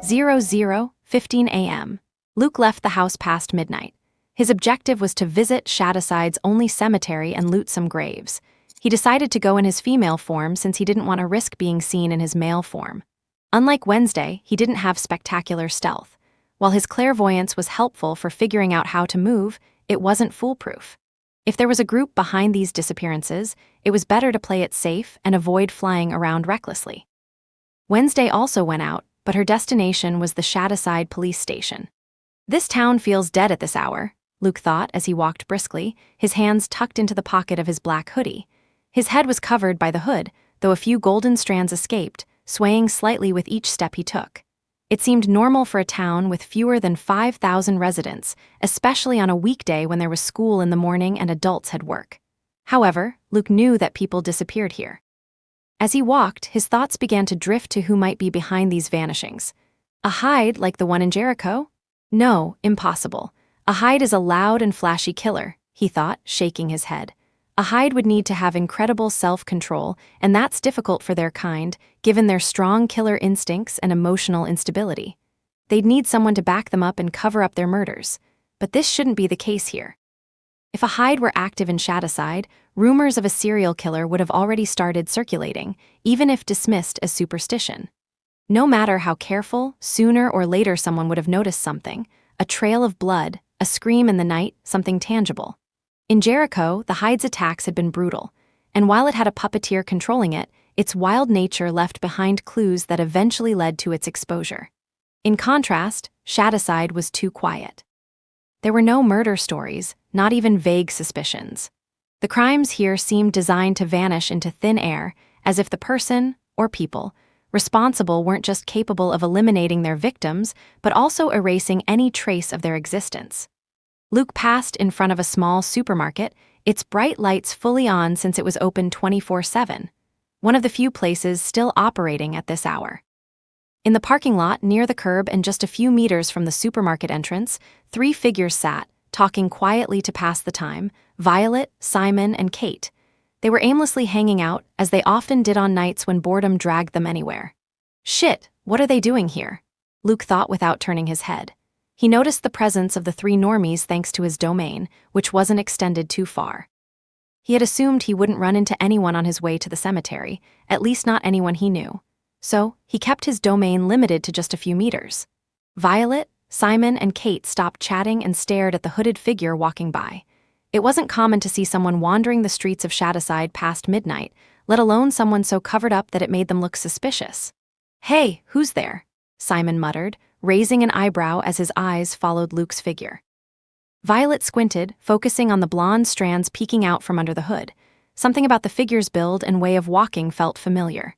00:15 a.m. Luke left the house past midnight. His objective was to visit Shadowside's only cemetery and loot some graves. He decided to go in his female form since he didn't want to risk being seen in his male form. Unlike Wednesday, he didn't have spectacular stealth. While his clairvoyance was helpful for figuring out how to move, it wasn't foolproof. If there was a group behind these disappearances, it was better to play it safe and avoid flying around recklessly. Wednesday also went out, but her destination was the Shadowside police station. This town feels dead at this hour, Luke thought as he walked briskly, his hands tucked into the pocket of his black hoodie. His head was covered by the hood, though a few golden strands escaped, swaying slightly with each step he took. It seemed normal for a town with fewer than 5,000 residents, especially on a weekday when there was school in the morning and adults had work. However, Luke knew that people disappeared here. As he walked, his thoughts began to drift to who might be behind these vanishings. A hide like the one in Jericho? No, impossible. A hide is a loud and flashy killer, he thought, shaking his head. A hide would need to have incredible self-control, and that's difficult for their kind, given their strong killer instincts and emotional instability. They'd need someone to back them up and cover up their murders. But this shouldn't be the case here. If a hide were active in Shadowside, rumors of a serial killer would have already started circulating, even if dismissed as superstition. No matter how careful, sooner or later someone would have noticed something, a trail of blood, a scream in the night, something tangible. In Jericho, the hide's attacks had been brutal, and while it had a puppeteer controlling it, its wild nature left behind clues that eventually led to its exposure. In contrast, Shadowside was too quiet. There were no murder stories, not even vague suspicions. The crimes here seemed designed to vanish into thin air, as if the person, or people, responsible weren't just capable of eliminating their victims, but also erasing any trace of their existence. Luke passed in front of a small supermarket, its bright lights fully on since it was open 24/7, one of the few places still operating at this hour. In the parking lot near the curb and just a few meters from the supermarket entrance, 3 figures sat, talking quietly to pass the time: Violet, Simon, and Kate. They were aimlessly hanging out, as they often did on nights when boredom dragged them anywhere. Shit, what are they doing here? Luke thought without turning his head. He noticed the presence of the 3 normies thanks to his domain, which wasn't extended too far. He had assumed he wouldn't run into anyone on his way to the cemetery, at least not anyone he knew. So, he kept his domain limited to just a few meters. Violet, Simon, and Kate stopped chatting and stared at the hooded figure walking by. It wasn't common to see someone wandering the streets of Shadowside past midnight, let alone someone so covered up that it made them look suspicious. "Hey, who's there?" Simon muttered, raising an eyebrow as his eyes followed Luke's figure. Violet squinted, focusing on the blonde strands peeking out from under the hood. Something about the figure's build and way of walking felt familiar.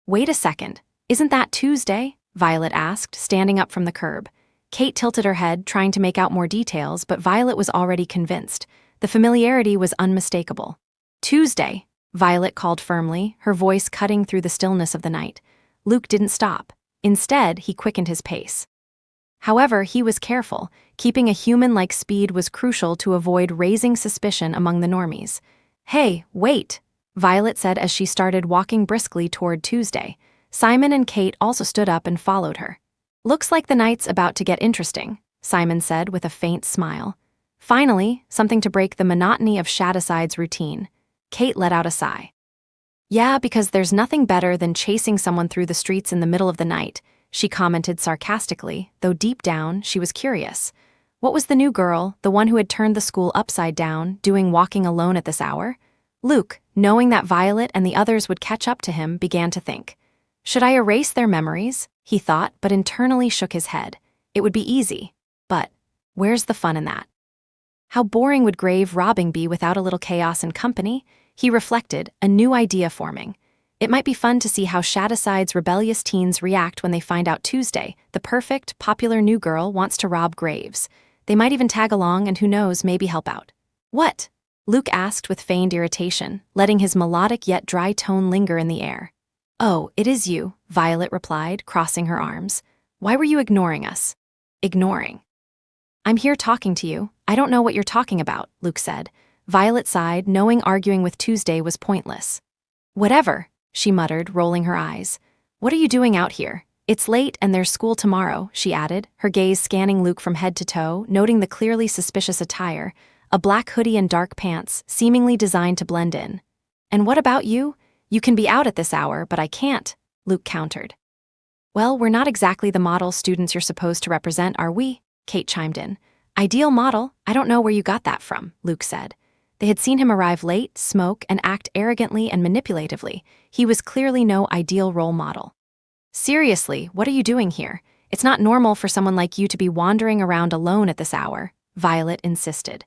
"Wait a second, isn't that Tuesday?" Violet asked, standing up from the curb. Kate tilted her head, trying to make out more details, but Violet was already convinced. The familiarity was unmistakable. "Tuesday," Violet called firmly, her voice cutting through the stillness of the night. Luke didn't stop. Instead, he quickened his pace. However, he was careful. Keeping a human-like speed was crucial to avoid raising suspicion among the normies. "Hey, wait," Violet said as she started walking briskly toward Tuesday. Simon and Kate also stood up and followed her. "Looks like the night's about to get interesting," Simon said with a faint smile. Finally, something to break the monotony of Shadowside's routine. Kate let out a sigh. "Yeah, because there's nothing better than chasing someone through the streets in the middle of the night," she commented sarcastically, though deep down, she was curious. What was the new girl, the one who had turned the school upside down, doing walking alone at this hour? Luke, knowing that Violet and the others would catch up to him, began to think. Should I erase their memories? He thought, but internally shook his head. It would be easy. But where's the fun in that? How boring would grave robbing be without a little chaos and company? He reflected, a new idea forming. It might be fun to see how Shadowside's rebellious teens react when they find out Tuesday, the perfect, popular new girl, wants to rob graves. They might even tag along and who knows, maybe help out. "What?" Luke asked with feigned irritation, letting his melodic yet dry tone linger in the air. "Oh, it is you," Violet replied, crossing her arms. "Why were you ignoring us?" "Ignoring?" "I'm here talking to you. I don't know what you're talking about," Luke said. Violet sighed, knowing arguing with Tuesday was pointless. "Whatever," she muttered, rolling her eyes. "What are you doing out here? It's late and there's school tomorrow, she added, her gaze scanning Luke from head to toe, noting the clearly suspicious attire, a black hoodie and dark pants, seemingly designed to blend in. And what about you? You can be out at this hour, but I can't, Luke countered. Well, we're not exactly the model students you're supposed to represent, are we? Kate chimed in. Ideal model? I don't know where you got that from, Luke said. They had seen him arrive late, smoke, and act arrogantly and manipulatively. He was clearly no ideal role model. Seriously, what are you doing here? It's not normal for someone like you to be wandering around alone at this hour, Violet insisted.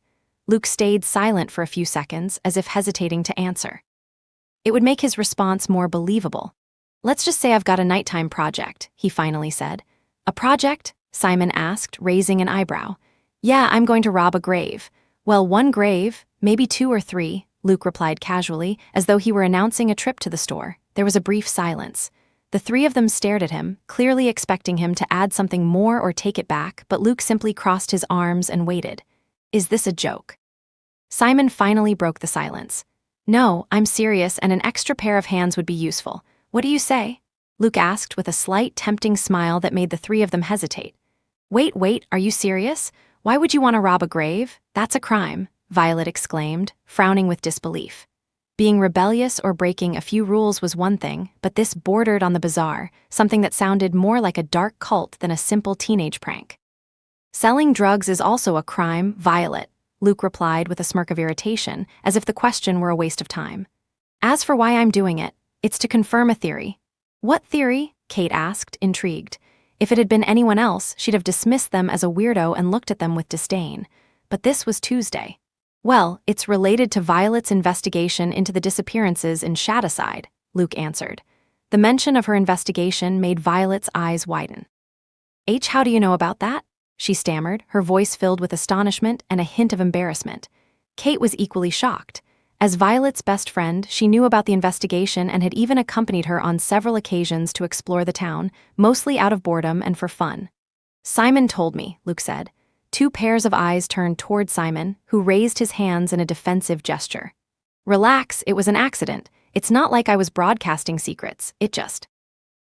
Luke stayed silent for a few seconds, as if hesitating to answer. It would make his response more believable. Let's just say I've got a nighttime project, he finally said. A project? Simon asked, raising an eyebrow. Yeah, I'm going to rob a grave. Well, one grave, maybe 2 or 3, Luke replied casually, as though he were announcing a trip to the store. There was a brief silence. The 3 of them stared at him, clearly expecting him to add something more or take it back, but Luke simply crossed his arms and waited. Is this a joke? Simon finally broke the silence. No, I'm serious, and an extra pair of hands would be useful. What do you say? Luke asked with a slight, tempting smile that made the 3 of them hesitate. Wait, are you serious? Why would you want to rob a grave? That's a crime, Violet exclaimed, frowning with disbelief. Being rebellious or breaking a few rules was one thing, but this bordered on the bizarre, something that sounded more like a dark cult than a simple teenage prank. Selling drugs is also a crime, Violet, Luke replied with a smirk of irritation, as if the question were a waste of time. As for why I'm doing it, it's to confirm a theory. What theory? Kate asked, intrigued. If it had been anyone else, she'd have dismissed them as a weirdo and looked at them with disdain. But this was Tuesday. Well, it's related to Violet's investigation into the disappearances in Shadowside, Luke answered. The mention of her investigation made Violet's eyes widen. How do you know about that? She stammered, her voice filled with astonishment and a hint of embarrassment. Kate was equally shocked. As Violet's best friend, she knew about the investigation and had even accompanied her on several occasions to explore the town, mostly out of boredom and for fun. Simon told me, Luke said. 2 pairs of eyes turned toward Simon, who raised his hands in a defensive gesture. Relax, it was an accident. It's not like I was broadcasting secrets, it just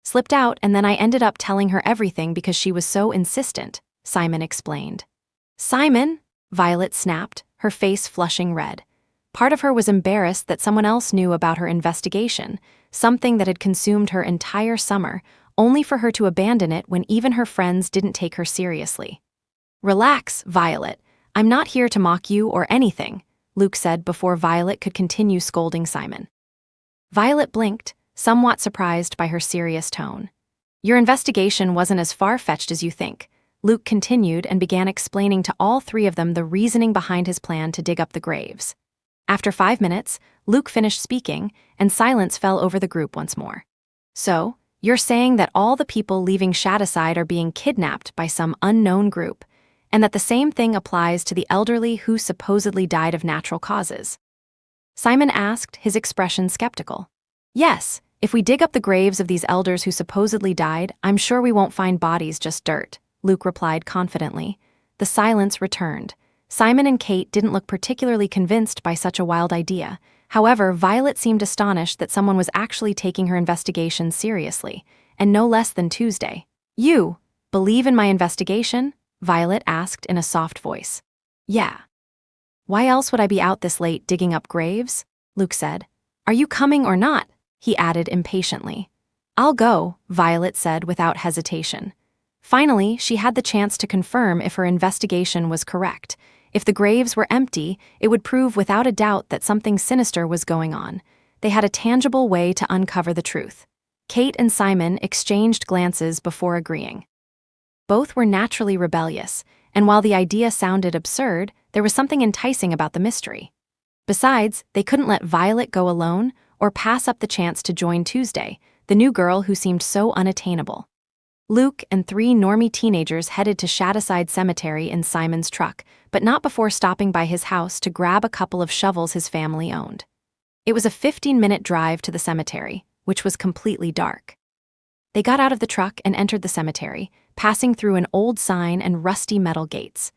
slipped out, and then I ended up telling her everything because she was so insistent, Simon explained. Simon? Violet snapped, her face flushing red. Part of her was embarrassed that someone else knew about her investigation, something that had consumed her entire summer, only for her to abandon it when even her friends didn't take her seriously. Relax, Violet. I'm not here to mock you or anything, Luke said before Violet could continue scolding Simon. Violet blinked, somewhat surprised by her serious tone. Your investigation wasn't as far-fetched as you think, Luke continued and began explaining to all 3 of them the reasoning behind his plan to dig up the graves. After 5 minutes, Luke finished speaking, and silence fell over the group once more. So, you're saying that all the people leaving Shadowside are being kidnapped by some unknown group, and that the same thing applies to the elderly who supposedly died of natural causes? Simon asked, his expression skeptical. Yes, if we dig up the graves of these elders who supposedly died, I'm sure we won't find bodies, just dirt, Luke replied confidently. The silence returned. Simon and Kate didn't look particularly convinced by such a wild idea. However, Violet seemed astonished that someone was actually taking her investigation seriously, and no less than Tuesday. You believe in my investigation? Violet asked in a soft voice. Yeah. Why else would I be out this late digging up graves? Luke said. Are you coming or not? He added impatiently. I'll go, Violet said without hesitation. Finally, she had the chance to confirm if her investigation was correct. If the graves were empty, it would prove without a doubt that something sinister was going on. They had a tangible way to uncover the truth. Kate and Simon exchanged glances before agreeing. Both were naturally rebellious, and while the idea sounded absurd, there was something enticing about the mystery. Besides, they couldn't let Violet go alone or pass up the chance to join Tuesday, the new girl who seemed so unattainable. Luke and 3 normie teenagers headed to Shadowside Cemetery in Simon's truck, but not before stopping by his house to grab a couple of shovels his family owned. It was a 15-minute drive to the cemetery, which was completely dark. They got out of the truck and entered the cemetery, passing through an old sign and rusty metal gates.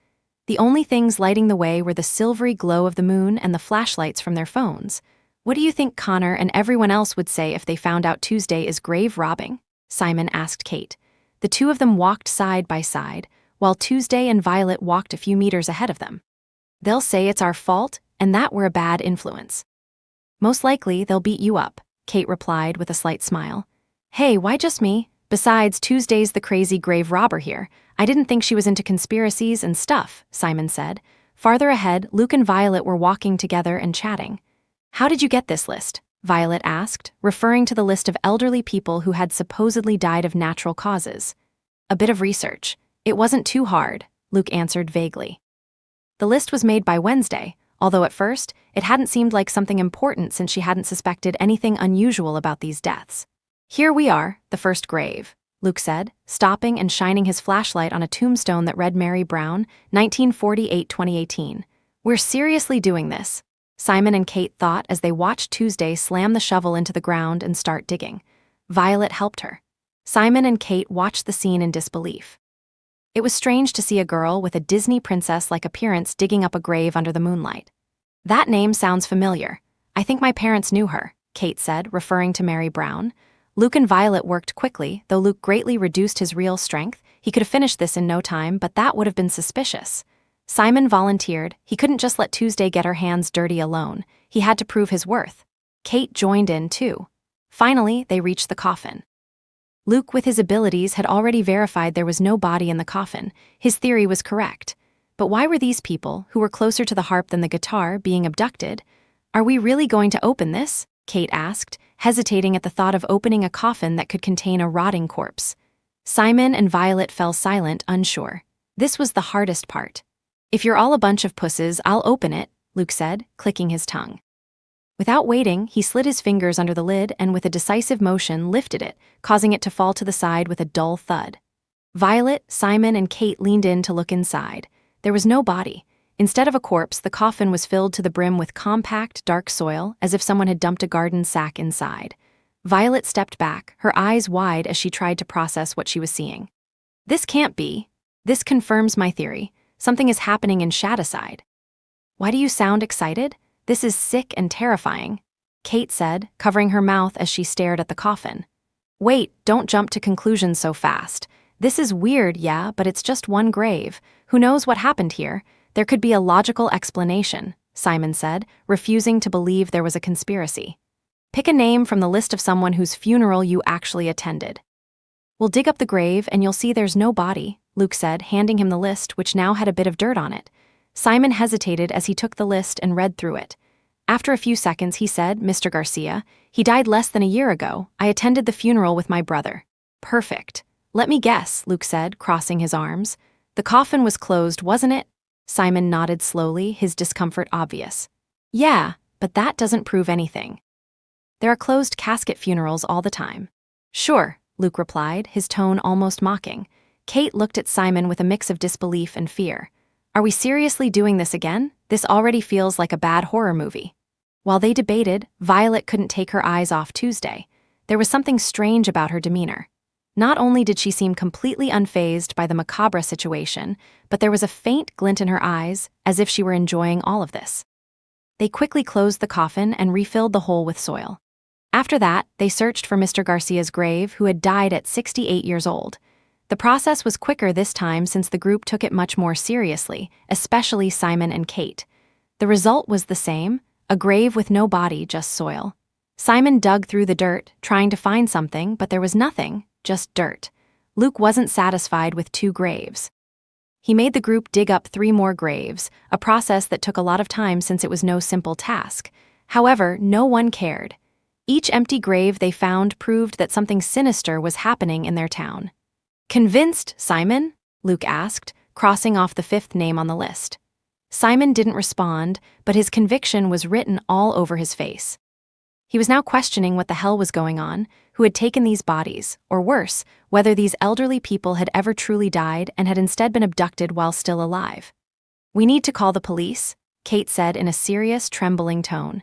The only things lighting the way were the silvery glow of the moon and the flashlights from their phones. What do you think Connor and everyone else would say if they found out Tuesday is grave robbing? Simon asked Kate. The two of them walked side by side, while Tuesday and Violet walked a few meters ahead of them. They'll say it's our fault and that we're a bad influence. Most likely, they'll beat you up, Kate replied with a slight smile. Hey, why just me? Besides, Tuesday's the crazy grave robber here. I didn't think she was into conspiracies and stuff, Simon said. Farther ahead, Luke and Violet were walking together and chatting. How did you get this list? Violet asked, referring to the list of elderly people who had supposedly died of natural causes. A bit of research. It wasn't too hard, Luke answered vaguely. The list was made by Wednesday, although at first, it hadn't seemed like something important since she hadn't suspected anything unusual about these deaths. Here we are, the first grave, Luke said, stopping and shining his flashlight on a tombstone that read Mary Brown, 1948-2018. We're seriously doing this, Simon and Kate thought as they watched Tuesday slam the shovel into the ground and start digging. Violet helped her. Simon and Kate watched the scene in disbelief. It was strange to see a girl with a Disney princess-like appearance digging up a grave under the moonlight. That name sounds familiar. I think my parents knew her, Kate said, referring to Mary Brown. Luke and Violet worked quickly, though Luke greatly reduced his real strength. He could have finished this in no time, but that would have been suspicious. Simon volunteered. He couldn't just let Tuesday get her hands dirty alone. He had to prove his worth. Kate joined in, too. Finally, they reached the coffin. Luke, with his abilities, had already verified there was no body in the coffin. His theory was correct. But why were these people, who were closer to the harp than the guitar, being abducted? Are we really going to open this? Kate asked, hesitating at the thought of opening a coffin that could contain a rotting corpse. Simon and Violet fell silent, unsure. This was the hardest part. If you're all a bunch of pusses, I'll open it, Luke said, clicking his tongue. Without waiting, he slid his fingers under the lid and with a decisive motion lifted it, causing it to fall to the side with a dull thud. Violet, Simon, and Kate leaned in to look inside. There was no body. Instead of a corpse, the coffin was filled to the brim with compact, dark soil, as if someone had dumped a garden sack inside. Violet stepped back, her eyes wide as she tried to process what she was seeing. This can't be. This confirms my theory. Something is happening in Shadowside. Why do you sound excited? This is sick and terrifying, Kate said, covering her mouth as she stared at the coffin. Wait, don't jump to conclusions so fast. This is weird, yeah, but it's just one grave. Who knows what happened here? There could be a logical explanation, Simon said, refusing to believe there was a conspiracy. Pick a name from the list of someone whose funeral you actually attended. We'll dig up the grave and you'll see there's no body, Luke said, handing him the list, which now had a bit of dirt on it. Simon hesitated as he took the list and read through it. After a few seconds, he said, Mr. Garcia, he died less than a year ago. I attended the funeral with my brother. Perfect. Let me guess, Luke said, crossing his arms. The coffin was closed, wasn't it? Simon nodded slowly, his discomfort obvious. Yeah, but that doesn't prove anything. There are closed casket funerals all the time. Sure, Luke replied, his tone almost mocking. Kate looked at Simon with a mix of disbelief and fear. Are we seriously doing this again? This already feels like a bad horror movie. While they debated, Violet couldn't take her eyes off Tuesday. There was something strange about her demeanor. Not only did she seem completely unfazed by the macabre situation, but there was a faint glint in her eyes, as if she were enjoying all of this. They quickly closed the coffin and refilled the hole with soil. After that, they searched for Mr. Garcia's grave, who had died at 68 years old. The process was quicker this time since the group took it much more seriously, especially Simon and Kate. The result was the same, a grave with no body, just soil. Simon dug through the dirt, trying to find something, but there was nothing, just dirt. Luke wasn't satisfied with 2 graves. He made the group dig up 3 more graves, a process that took a lot of time since it was no simple task. However, no one cared. Each empty grave they found proved that something sinister was happening in their town. Convinced, Simon? Luke asked, crossing off the 5th name on the list. Simon didn't respond, but his conviction was written all over his face. He was now questioning what the hell was going on, who had taken these bodies, or worse, whether these elderly people had ever truly died and had instead been abducted while still alive. We need to call the police, Kate said in a serious, trembling tone.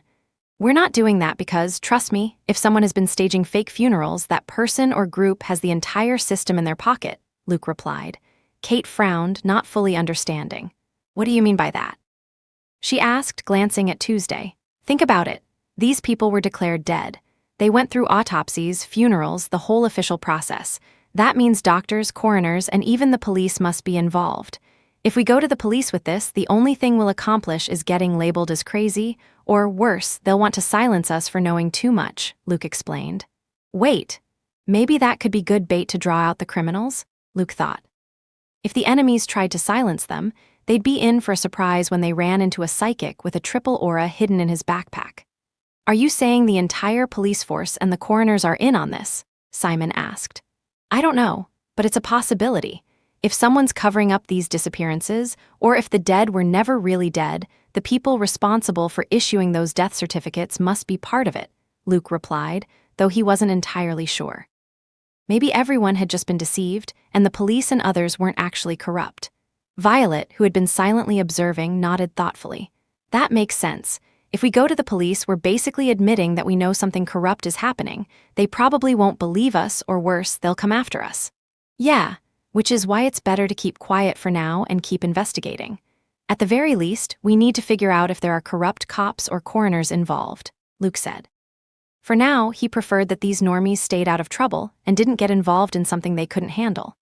We're not doing that because, trust me, if someone has been staging fake funerals, that person or group has the entire system in their pocket, Luke replied. Kate frowned, not fully understanding. What do you mean by that? She asked, glancing at Tuesday. Think about it. These people were declared dead. They went through autopsies, funerals, the whole official process. That means doctors, coroners, and even the police must be involved. If we go to the police with this, the only thing we'll accomplish is getting labeled as crazy, or worse, they'll want to silence us for knowing too much, Luke explained. Wait, maybe that could be good bait to draw out the criminals, Luke thought. If the enemies tried to silence them, they'd be in for a surprise when they ran into a psychic with a triple aura hidden in his backpack. Are you saying the entire police force and the coroners are in on this? Simon asked. I don't know, but it's a possibility. If someone's covering up these disappearances, or if the dead were never really dead, the people responsible for issuing those death certificates must be part of it, Luke replied, though he wasn't entirely sure. Maybe everyone had just been deceived, and the police and others weren't actually corrupt. Violet, who had been silently observing, nodded thoughtfully. That makes sense. If we go to the police, we're basically admitting that we know something corrupt is happening. They probably won't believe us, or worse, they'll come after us. Yeah, which is why it's better to keep quiet for now and keep investigating. At the very least, we need to figure out if there are corrupt cops or coroners involved, Luke said. For now, he preferred that these normies stayed out of trouble and didn't get involved in something they couldn't handle.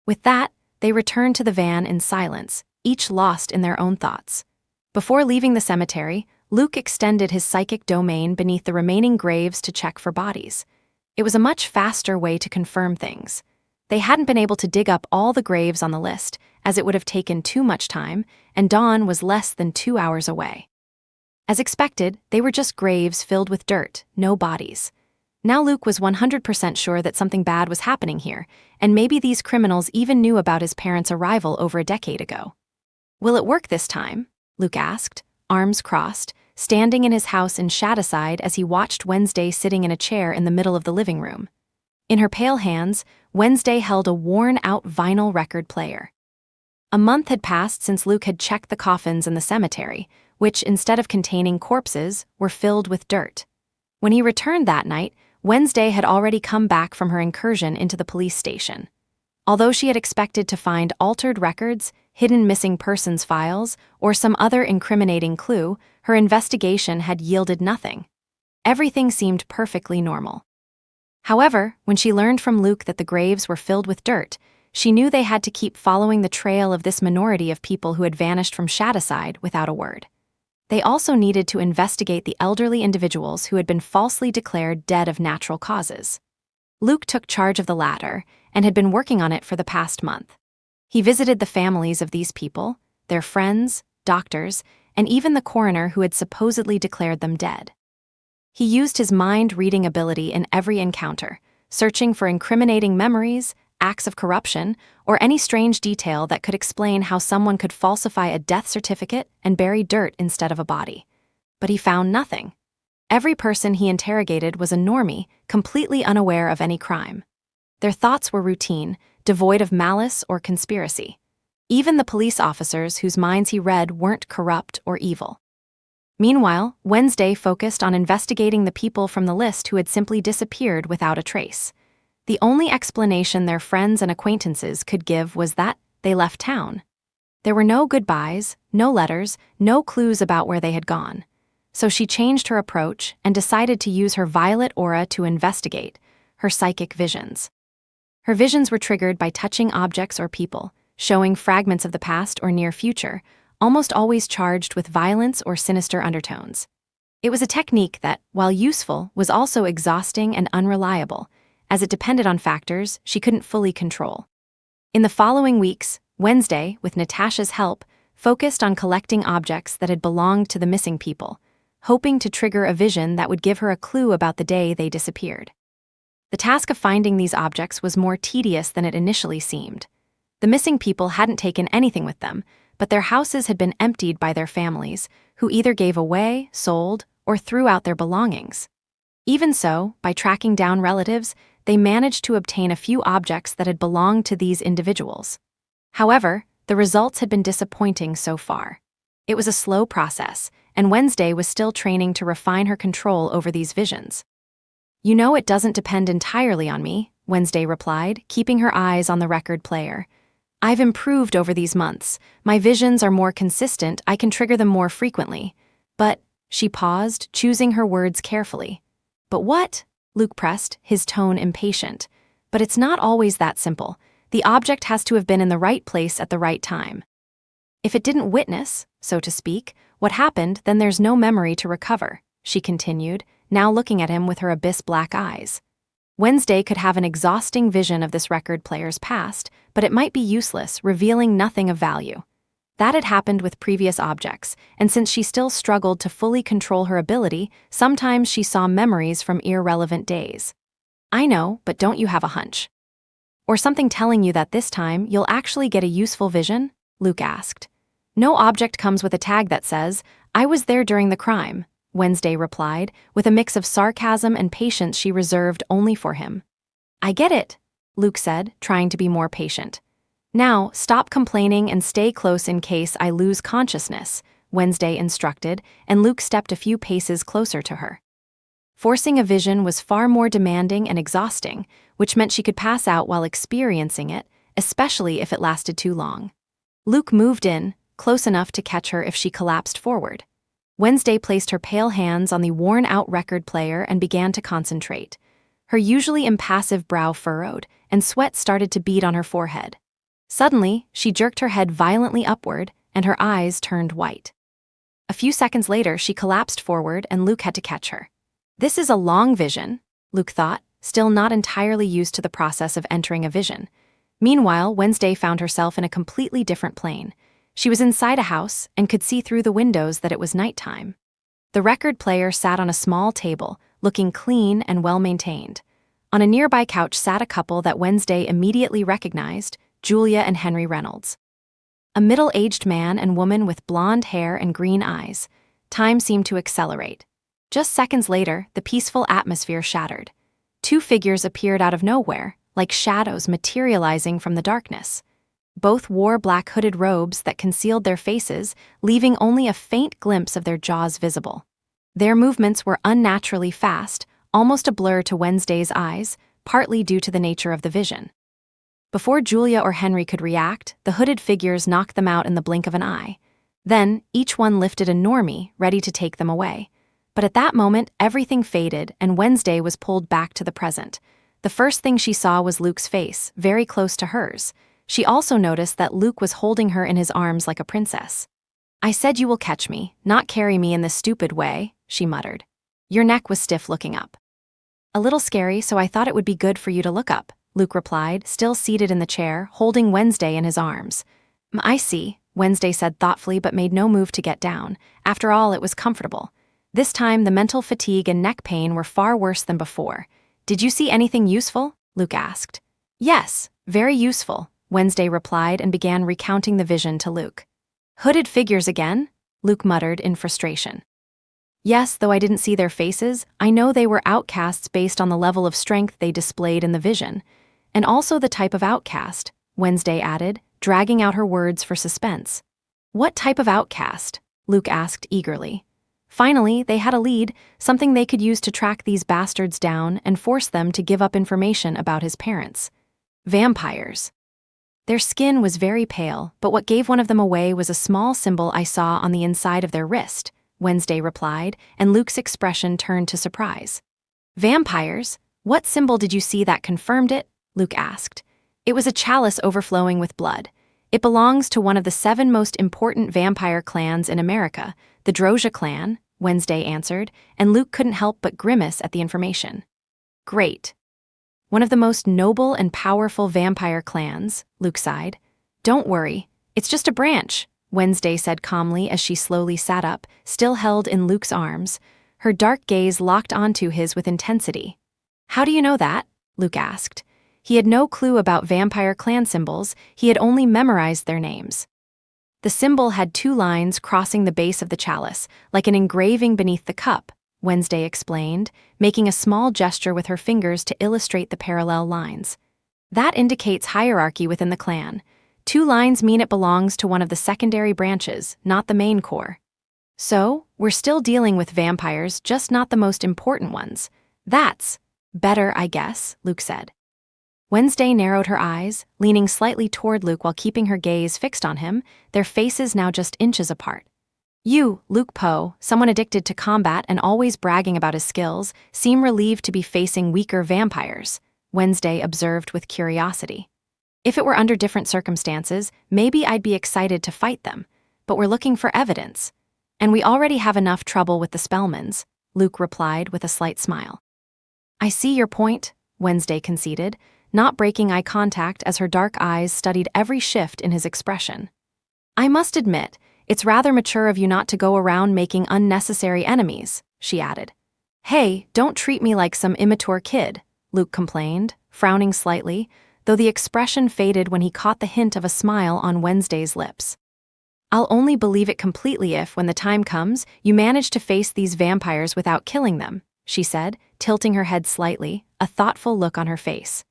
With that, they returned to the van in silence, each lost in their own thoughts. Before leaving the cemetery, Luke extended his psychic domain beneath the remaining graves to check for bodies. It was a much faster way to confirm things. They hadn't been able to dig up all the graves on the list, as it would have taken too much time, and dawn was less than 2 hours away. As expected, they were just graves filled with dirt, no bodies. Now Luke was 100% sure that something bad was happening here, and maybe these criminals even knew about his parents' arrival over a decade ago. Will it work this time? Luke asked, arms crossed, standing in his house in Shadowside as he watched Wednesday sitting in a chair in the middle of the living room. In her pale hands, Wednesday held a worn-out vinyl record player. A month had passed since Luke had checked the coffins in the cemetery, which, instead of containing corpses, were filled with dirt. When he returned that night, Wednesday had already come back from her incursion into the police station. Although she had expected to find altered records, hidden missing persons files, or some other incriminating clue, her investigation had yielded nothing. Everything seemed perfectly normal. However, when she learned from Luke that the graves were filled with dirt, she knew they had to keep following the trail of this minority of people who had vanished from Shadowside without a word. They also needed to investigate the elderly individuals who had been falsely declared dead of natural causes. Luke took charge of the latter and had been working on it for the past month. He visited the families of these people, their friends, doctors, and even the coroner who had supposedly declared them dead. He used his mind-reading ability in every encounter, searching for incriminating memories, acts of corruption, or any strange detail that could explain how someone could falsify a death certificate and bury dirt instead of a body. But he found nothing. Every person he interrogated was a normie, completely unaware of any crime. Their thoughts were routine, devoid of malice or conspiracy. Even the police officers whose minds he read weren't corrupt or evil. Meanwhile, Wednesday focused on investigating the people from the list who had simply disappeared without a trace. The only explanation their friends and acquaintances could give was that they left town. There were no goodbyes, no letters, no clues about where they had gone. So she changed her approach and decided to use her violet aura to investigate, her psychic visions. Her visions were triggered by touching objects or people, showing fragments of the past or near future, almost always charged with violence or sinister undertones. It was a technique that, while useful, was also exhausting and unreliable, as it depended on factors she couldn't fully control. In the following weeks, Wednesday, with Natasha's help, focused on collecting objects that had belonged to the missing people, hoping to trigger a vision that would give her a clue about the day they disappeared. The task of finding these objects was more tedious than it initially seemed. The missing people hadn't taken anything with them, but their houses had been emptied by their families, who either gave away, sold, or threw out their belongings. Even so, by tracking down relatives, they managed to obtain a few objects that had belonged to these individuals. However, the results had been disappointing so far. It was a slow process, and Wednesday was still training to refine her control over these visions. "You know it doesn't depend entirely on me," Wednesday replied, keeping her eyes on the record player. "I've improved over these months. My visions are more consistent, I can trigger them more frequently. But," she paused, choosing her words carefully. "But what?" Luke pressed, his tone impatient. But it's not always that simple. The object has to have been in the right place at the right time. If it didn't witness, so to speak, what happened, then there's no memory to recover, she continued, now looking at him with her abyss-black eyes. Wednesday could have an exhausting vision of this record player's past, but it might be useless, revealing nothing of value. That had happened with previous objects, and since she still struggled to fully control her ability, sometimes she saw memories from irrelevant days. I know, but don't you have a hunch? Or something telling you that this time you'll actually get a useful vision? Luke asked. No object comes with a tag that says, "I was there during the crime," Wednesday replied, with a mix of sarcasm and patience she reserved only for him. I get it, Luke said, trying to be more patient. Now, stop complaining and stay close in case I lose consciousness, Wednesday instructed, and Luke stepped a few paces closer to her. Forcing a vision was far more demanding and exhausting, which meant she could pass out while experiencing it, especially if it lasted too long. Luke moved in, close enough to catch her if she collapsed forward. Wednesday placed her pale hands on the worn-out record player and began to concentrate. Her usually impassive brow furrowed, and sweat started to bead on her forehead. Suddenly, she jerked her head violently upward, and her eyes turned white. A few seconds later, she collapsed forward, and Luke had to catch her. This is a long vision, Luke thought, still not entirely used to the process of entering a vision. Meanwhile, Wednesday found herself in a completely different plane. She was inside a house and could see through the windows that it was nighttime. The record player sat on a small table, looking clean and well-maintained. On a nearby couch sat a couple that Wednesday immediately recognized, Julia and Henry Reynolds. A middle-aged man and woman with blonde hair and green eyes. Time seemed to accelerate. Just seconds later, the peaceful atmosphere shattered. Two figures appeared out of nowhere, like shadows materializing from the darkness. Both wore black hooded robes that concealed their faces, leaving only a faint glimpse of their jaws visible. Their movements were unnaturally fast, almost a blur to Wednesday's eyes, partly due to the nature of the vision. Before Julia or Henry could react, the hooded figures knocked them out in the blink of an eye. Then, each one lifted a normie, ready to take them away. But at that moment, everything faded, and Wednesday was pulled back to the present. The first thing she saw was Luke's face, very close to hers. She also noticed that Luke was holding her in his arms like a princess. I said you will catch me, not carry me in this stupid way, she muttered. Your neck was stiff looking up. A little scary, so I thought it would be good for you to look up, Luke replied, still seated in the chair, holding Wednesday in his arms. I see, Wednesday said thoughtfully but made no move to get down. After all, it was comfortable. This time, the mental fatigue and neck pain were far worse than before. Did you see anything useful? Luke asked. Yes, very useful, Wednesday replied and began recounting the vision to Luke. Hooded figures again? Luke muttered in frustration. Yes, though I didn't see their faces, I know they were outcasts based on the level of strength they displayed in the vision. And also the type of outcast, Wednesday added, dragging out her words for suspense. What type of outcast? Luke asked eagerly. Finally, they had a lead, something they could use to track these bastards down and force them to give up information about his parents. Vampires. Their skin was very pale, but what gave one of them away was a small symbol I saw on the inside of their wrist, Wednesday replied, and Luke's expression turned to surprise. Vampires? What symbol did you see that confirmed it? Luke asked. It was a chalice overflowing with blood. It belongs to one of the 7 most important vampire clans in America, the Drozhia clan, Wednesday answered, and Luke couldn't help but grimace at the information. Great. One of the most noble and powerful vampire clans, Luke sighed. Don't worry, it's just a branch, Wednesday said calmly as she slowly sat up, still held in Luke's arms. Her dark gaze locked onto his with intensity. How do you know that? Luke asked. He had no clue about vampire clan symbols, he had only memorized their names. The symbol had 2 lines crossing the base of the chalice, like an engraving beneath the cup, Wednesday explained, making a small gesture with her fingers to illustrate the parallel lines. That indicates hierarchy within the clan. 2 lines mean it belongs to one of the secondary branches, not the main core. So, we're still dealing with vampires, just not the most important ones. That's better, I guess, Luke said. Wednesday narrowed her eyes, leaning slightly toward Luke while keeping her gaze fixed on him, their faces now just inches apart. You, Luke Poe, someone addicted to combat and always bragging about his skills, seem relieved to be facing weaker vampires, Wednesday observed with curiosity. If it were under different circumstances, maybe I'd be excited to fight them, but we're looking for evidence. And we already have enough trouble with the Spellmans, Luke replied with a slight smile. I see your point, Wednesday conceded, not breaking eye contact as her dark eyes studied every shift in his expression. I must admit, it's rather mature of you not to go around making unnecessary enemies, she added. Hey, don't treat me like some immature kid, Luke complained, frowning slightly, though the expression faded when he caught the hint of a smile on Wednesday's lips. I'll only believe it completely if, when the time comes, you manage to face these vampires without killing them, she said, tilting her head slightly, a thoughtful look on her face.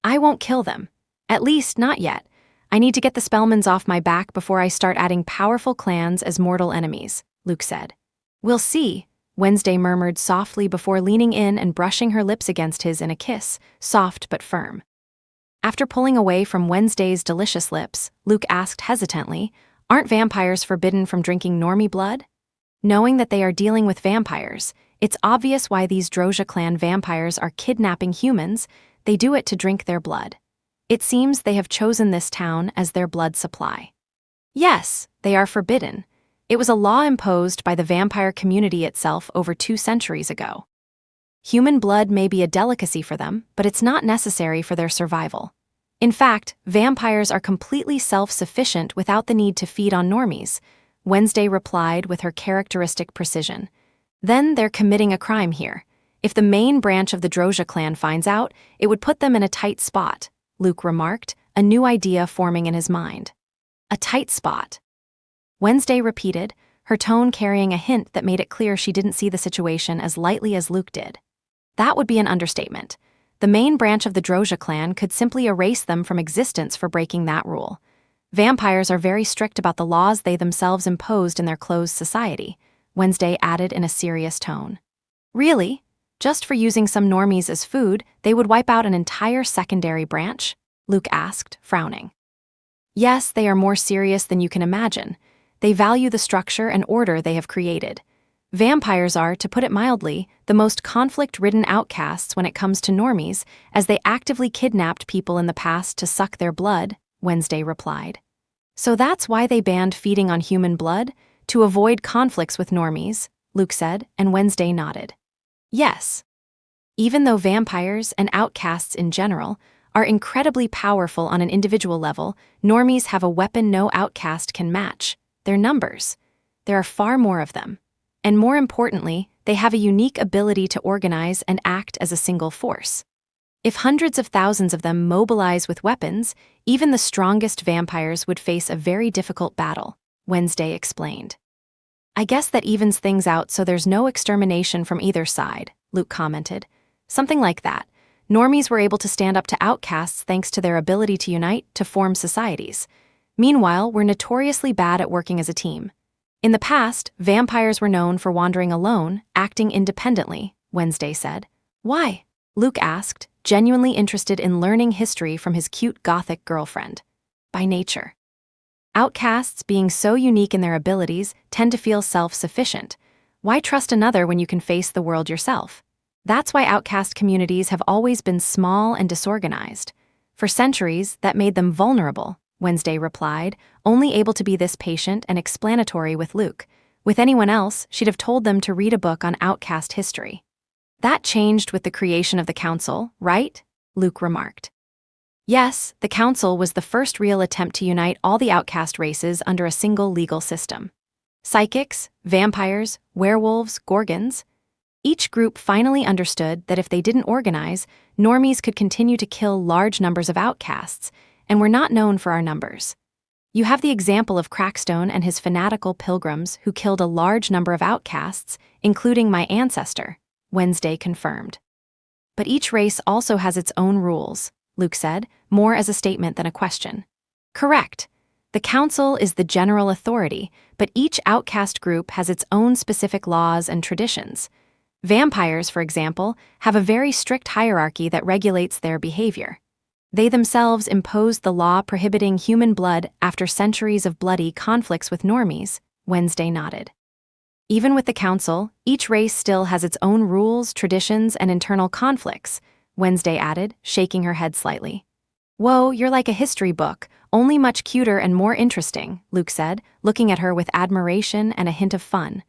I won't kill them. At least, not yet. I need to get the Spellmans off my back before I start adding powerful clans as mortal enemies, Luke said. We'll see, Wednesday murmured softly before leaning in and brushing her lips against his in a kiss, soft but firm. After pulling away from Wednesday's delicious lips, Luke asked hesitantly, aren't vampires forbidden from drinking normie blood? Knowing that they are dealing with vampires, it's obvious why these Drozhia clan vampires are kidnapping humans. They do it to drink their blood. It seems they have chosen this town as their blood supply. Yes, they are forbidden. It was a law imposed by the vampire community itself over 2 centuries ago. Human blood may be a delicacy for them, but it's not necessary for their survival. In fact, vampires are completely self-sufficient without the need to feed on normies, Wednesday replied with her characteristic precision. Then they're committing a crime here. If the main branch of the Drozhia clan finds out, it would put them in a tight spot, Luke remarked, a new idea forming in his mind. A tight spot. Wednesday repeated, her tone carrying a hint that made it clear she didn't see the situation as lightly as Luke did. That would be an understatement. The main branch of the Drozhia clan could simply erase them from existence for breaking that rule. Vampires are very strict about the laws they themselves imposed in their closed society, Wednesday added in a serious tone. Really? Just for using some normies as food, they would wipe out an entire secondary branch? Luke asked, frowning. Yes, they are more serious than you can imagine. They value the structure and order they have created. Vampires are, to put it mildly, the most conflict-ridden outcasts when it comes to normies, as they actively kidnapped people in the past to suck their blood, Wednesday replied. So that's why they banned feeding on human blood? To avoid conflicts with normies, Luke said, and Wednesday nodded. Yes. Even though vampires and outcasts in general are incredibly powerful on an individual level, normies have a weapon no outcast can match: their numbers. There are far more of them. And more importantly, they have a unique ability to organize and act as a single force. If hundreds of thousands of them mobilize with weapons, even the strongest vampires would face a very difficult battle, Wednesday explained. I guess that evens things out so there's no extermination from either side, Luke commented. Something like that. Normies were able to stand up to outcasts thanks to their ability to unite, to form societies. Meanwhile, we're notoriously bad at working as a team. In the past, vampires were known for wandering alone, acting independently, Wednesday said. Why? Luke asked, genuinely interested in learning history from his cute gothic girlfriend. By nature. Outcasts, being so unique in their abilities, tend to feel self-sufficient. Why trust another when you can face the world yourself? That's why outcast communities have always been small and disorganized. For centuries, that made them vulnerable, Wednesday replied, only able to be this patient and explanatory with Luke. With anyone else, she'd have told them to read a book on outcast history. That changed with the creation of the council, right? Luke remarked. Yes, the council was the first real attempt to unite all the outcast races under a single legal system. Psychics, vampires, werewolves, gorgons. Each group finally understood that if they didn't organize, normies could continue to kill large numbers of outcasts, and we're not known for our numbers. You have the example of Crackstone and his fanatical pilgrims who killed a large number of outcasts, including my ancestor, Wednesday confirmed. But each race also has its own rules, Luke said, more as a statement than a question. Correct. The council is the general authority, but each outcast group has its own specific laws and traditions. Vampires, for example, have a very strict hierarchy that regulates their behavior. They themselves imposed the law prohibiting human blood after centuries of bloody conflicts with normies, Wednesday nodded. Even with the council, each race still has its own rules, traditions, and internal conflicts, Wednesday added, shaking her head slightly. Whoa, you're like a history book, only much cuter and more interesting, Luke said, looking at her with admiration and a hint of fun.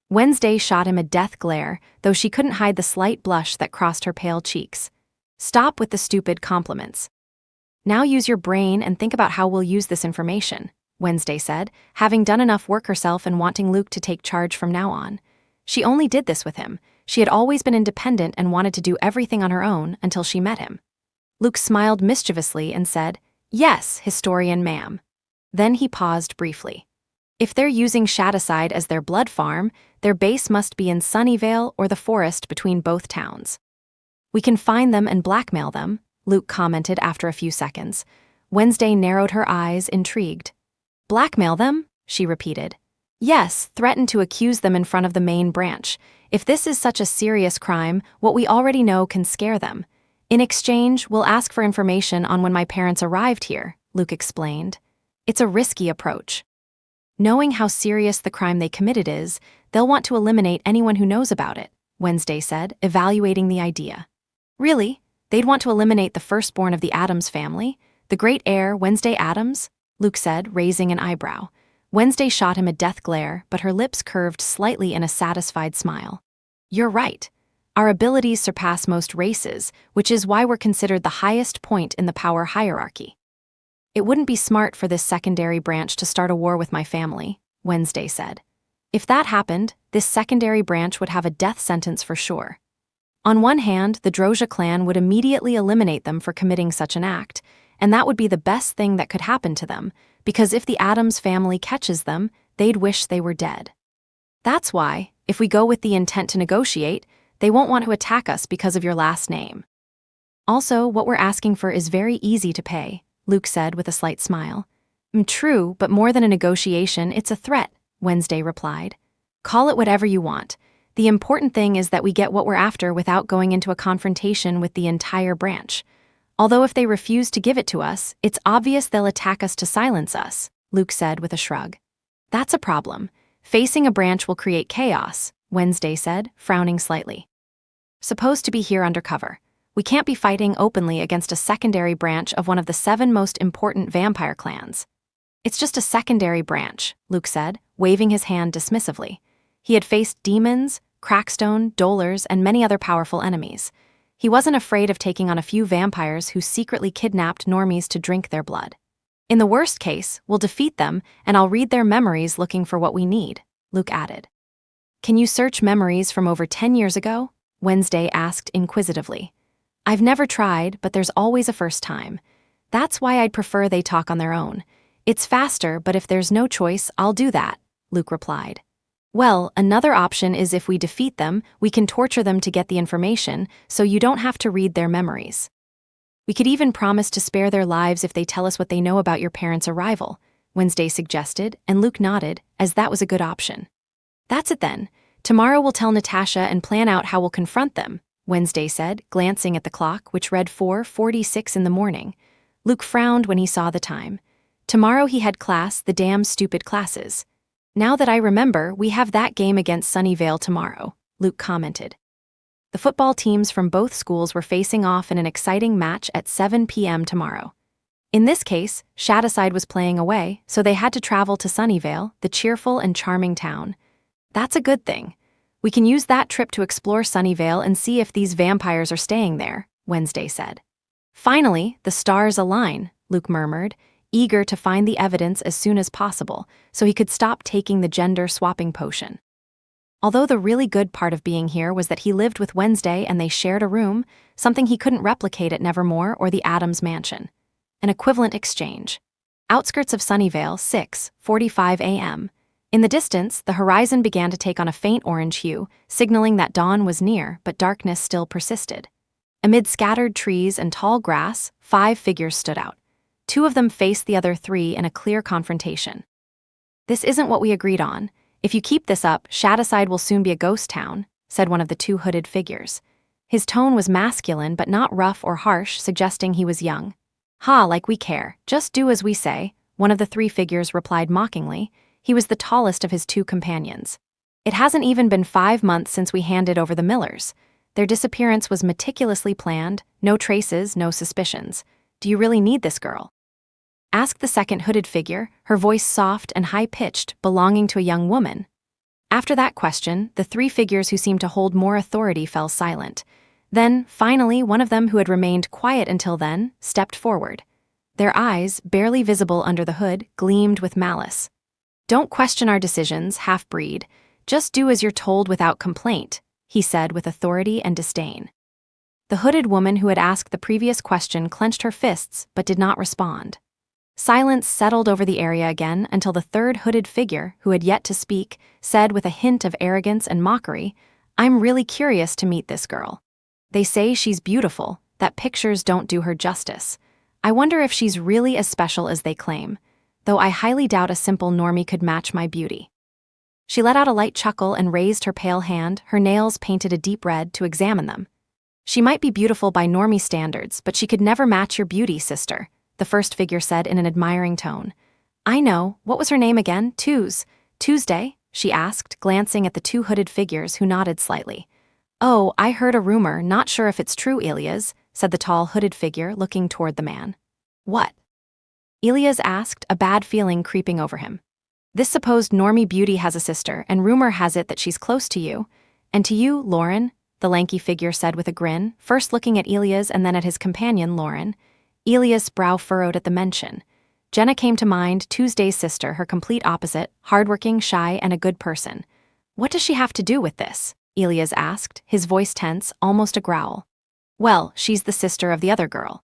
Wednesday shot him a death glare, though she couldn't hide the slight blush that crossed her pale cheeks. Stop with the stupid compliments. Now use your brain and think about how we'll use this information, Wednesday said, having done enough work herself and wanting Luke to take charge from now on. She only did this with him. She had always been independent and wanted to do everything on her own until she met him. Luke smiled mischievously and said, Yes, historian ma'am. Then he paused briefly. If they're using Shadowside as their blood farm, their base must be in Sunnyvale or the forest between both towns. We can find them and blackmail them, Luke commented after a few seconds. Wednesday narrowed her eyes, intrigued. Blackmail them? She repeated. Yes, threaten to accuse them in front of the main branch. If this is such a serious crime, what we already know can scare them. In exchange, we'll ask for information on when my parents arrived here, Luke explained. It's a risky approach. Knowing how serious the crime they committed is, they'll want to eliminate anyone who knows about it, Wednesday said, evaluating the idea. Really? They'd want to eliminate the firstborn of the Adams family? The great heir, Wednesday Adams? Luke said, raising an eyebrow. Wednesday shot him a death glare, but her lips curved slightly in a satisfied smile. You're right. Our abilities surpass most races, which is why we're considered the highest point in the power hierarchy. It wouldn't be smart for this secondary branch to start a war with my family, Wednesday said. If that happened, this secondary branch would have a death sentence for sure. On one hand, the Droja clan would immediately eliminate them for committing such an act, and that would be the best thing that could happen to them, because if the Adams family catches them, they'd wish they were dead. That's why, if we go with the intent to negotiate, they won't want to attack us because of your last name. Also, what we're asking for is very easy to pay, Luke said with a slight smile. True, but more than a negotiation, it's a threat, Wednesday replied. Call it whatever you want. The important thing is that we get what we're after without going into a confrontation with the entire branch. Although if they refuse to give it to us, it's obvious they'll attack us to silence us, Luke said with a shrug. That's a problem. Facing a branch will create chaos, Wednesday said, frowning slightly. Supposed to be here undercover. We can't be fighting openly against a secondary branch of one of the 7 most important vampire clans. It's just a secondary branch, Luke said, waving his hand dismissively. He had faced demons, Crackstone, Dolers, and many other powerful enemies. He wasn't afraid of taking on a few vampires who secretly kidnapped normies to drink their blood. In the worst case, we'll defeat them, and I'll read their memories looking for what we need, Luke added. Can you search memories from over 10 years ago? Wednesday asked inquisitively. I've never tried, but there's always a first time. That's why I'd prefer they talk on their own. It's faster, but if there's no choice, I'll do that, Luke replied. Well, another option is if we defeat them, we can torture them to get the information, so you don't have to read their memories. We could even promise to spare their lives if they tell us what they know about your parents' arrival, Wednesday suggested, and Luke nodded, as that was a good option. That's it then. Tomorrow we'll tell Natasha and plan out how we'll confront them, Wednesday said, glancing at the clock, which read 4:46 in the morning. Luke frowned when he saw the time. Tomorrow he had class, the damn stupid classes. Now that I remember, we have that game against Sunnyvale tomorrow, Luke commented. The football teams from both schools were facing off in an exciting match at 7 p.m. tomorrow. In this case, Shadowside was playing away, so they had to travel to Sunnyvale, the cheerful and charming town. That's a good thing. We can use that trip to explore Sunnyvale and see if these vampires are staying there, Wednesday said. Finally, the stars align, Luke murmured, eager to find the evidence as soon as possible so he could stop taking the gender-swapping potion. Although the really good part of being here was that he lived with Wednesday and they shared a room, something he couldn't replicate at Nevermore or the Adams Mansion. An equivalent exchange. Outskirts of Sunnyvale, 6:45 a.m. In the distance, the horizon began to take on a faint orange hue, signaling that dawn was near, but darkness still persisted. Amid scattered trees and tall grass, 5 figures stood out. 2 of them faced the other 3 in a clear confrontation. This isn't what we agreed on. If you keep this up, Shadowside will soon be a ghost town, said one of the 2 hooded figures. His tone was masculine but not rough or harsh, suggesting he was young. Ha, like we care. Just do as we say, one of the 3 figures replied mockingly. He was the tallest of his 2 companions. It hasn't even been 5 months since we handed over the Millers. Their disappearance was meticulously planned, no traces, no suspicions. Do you really need this girl? Asked the second hooded figure, her voice soft and high-pitched, belonging to a young woman. After that question, the three figures who seemed to hold more authority fell silent. Then, finally, one of them who had remained quiet until then, stepped forward. Their eyes, barely visible under the hood, gleamed with malice. "Don't question our decisions, half-breed. Just do as you're told without complaint," he said with authority and disdain. The hooded woman who had asked the previous question clenched her fists but did not respond. Silence settled over the area again until the third hooded figure, who had yet to speak, said with a hint of arrogance and mockery, "I'm really curious to meet this girl. They say she's beautiful, that pictures don't do her justice. I wonder if she's really as special as they claim, though I highly doubt a simple normie could match my beauty." She let out a light chuckle and raised her pale hand, her nails painted a deep red, to examine them. "She might be beautiful by normie standards, but she could never match your beauty, sister," the first figure said in an admiring tone. "I know. What was her name again? Tuesday?" she asked, glancing at the two hooded figures who nodded slightly. "Oh, I heard a rumor, not sure if it's true, Elias," said the tall hooded figure, looking toward the man. "What?" Elias asked, a bad feeling creeping over him. "This supposed normie beauty has a sister, and rumor has it that she's close to you. And to you, Lauren," the lanky figure said with a grin, first looking at Elias and then at his companion, Lauren. Elias' brow furrowed at the mention. Jenna came to mind, Tuesday's sister, her complete opposite, hardworking, shy, and a good person. "What does she have to do with this?" Elias asked, his voice tense, almost a growl. "Well, she's the sister of the other girl.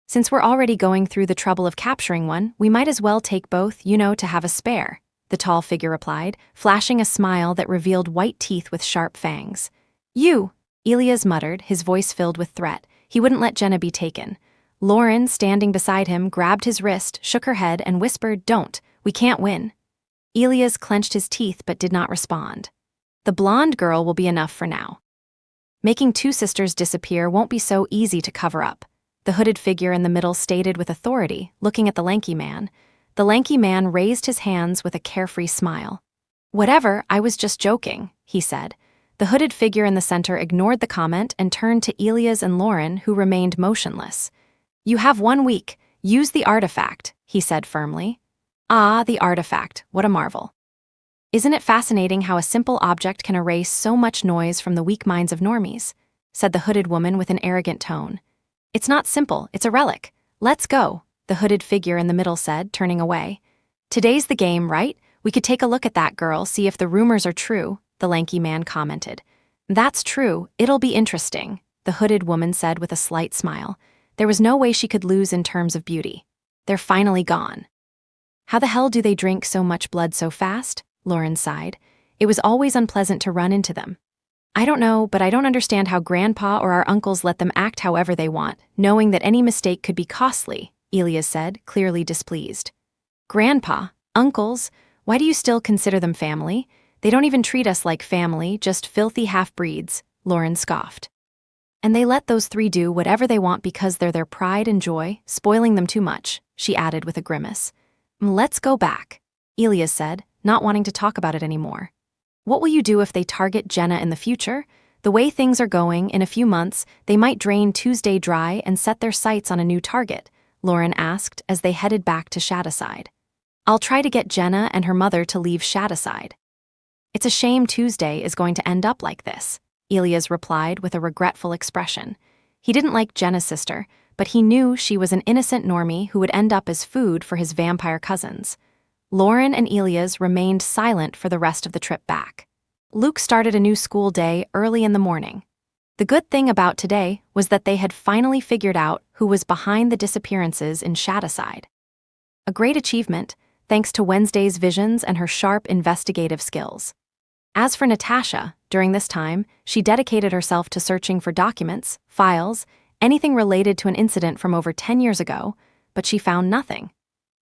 Since we're already going through the trouble of capturing one, we might as well take both, to have a spare," the tall figure replied, flashing a smile that revealed white teeth with sharp fangs. "You," Elias muttered, his voice filled with threat. He wouldn't let Jenna be taken. Lauren, standing beside him, grabbed his wrist, shook her head, and whispered, "Don't, we can't win." Elias clenched his teeth but did not respond. "The blonde girl will be enough for now. Making two sisters disappear won't be so easy to cover up," the hooded figure in the middle stated with authority, looking at the lanky man. The lanky man raised his hands with a carefree smile. "Whatever, I was just joking," he said. The hooded figure in the center ignored the comment and turned to Elias and Lauren, who remained motionless. "You have 1 week. Use the artifact," he said firmly. "Ah, the artifact, what a marvel. Isn't it fascinating how a simple object can erase so much noise from the weak minds of normies?" said the hooded woman with an arrogant tone. "It's not simple, it's a relic. Let's go," the hooded figure in the middle said, turning away. "Today's the game, right? We could take a look at that girl, see if the rumors are true," the lanky man commented. "That's true, it'll be interesting," the hooded woman said with a slight smile. There was no way she could lose in terms of beauty. "They're finally gone." "How the hell do they drink so much blood so fast?" Lauren sighed. "It was always unpleasant to run into them." "I don't know, but I don't understand how Grandpa or our uncles let them act however they want, knowing that any mistake could be costly," Elias said, clearly displeased. "Grandpa? Uncles? Why do you still consider them family? They don't even treat us like family, just filthy half-breeds," Lauren scoffed. "And they let those three do whatever they want because they're their pride and joy, spoiling them too much," she added with a grimace. "Let's go back," Elias said, not wanting to talk about it anymore. "What will you do if they target Jenna in the future? The way things are going, in a few months, they might drain Tuesday dry and set their sights on a new target," Lauren asked as they headed back to Shadowside. "I'll try to get Jenna and her mother to leave Shadowside." "It's a shame Tuesday is going to end up like this," Elias replied with a regretful expression. He didn't like Jenna's sister, but he knew she was an innocent normie who would end up as food for his vampire cousins. Lauren and Elias remained silent for the rest of the trip back. Luke started a new school day early in the morning. The good thing about today was that they had finally figured out who was behind the disappearances in Shadowside. A great achievement, thanks to Wednesday's visions and her sharp investigative skills. As for Natasha, during this time, she dedicated herself to searching for documents, files, anything related to an incident from over 10 years ago, but she found nothing.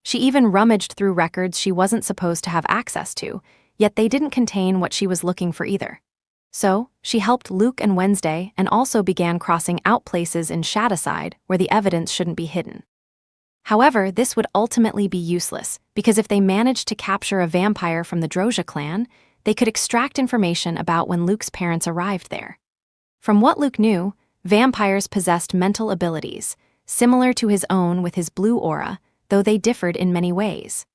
She even rummaged through records she wasn't supposed to have access to, yet they didn't contain what she was looking for either. So, she helped Luke and Wednesday and also began crossing out places in Shadowside where the evidence shouldn't be hidden. However, this would ultimately be useless, because if they managed to capture a vampire from the Drozha clan, they could extract information about when Luke's parents arrived there. From what Luke knew, vampires possessed mental abilities, similar to his own with his blue aura, though they differed in many ways.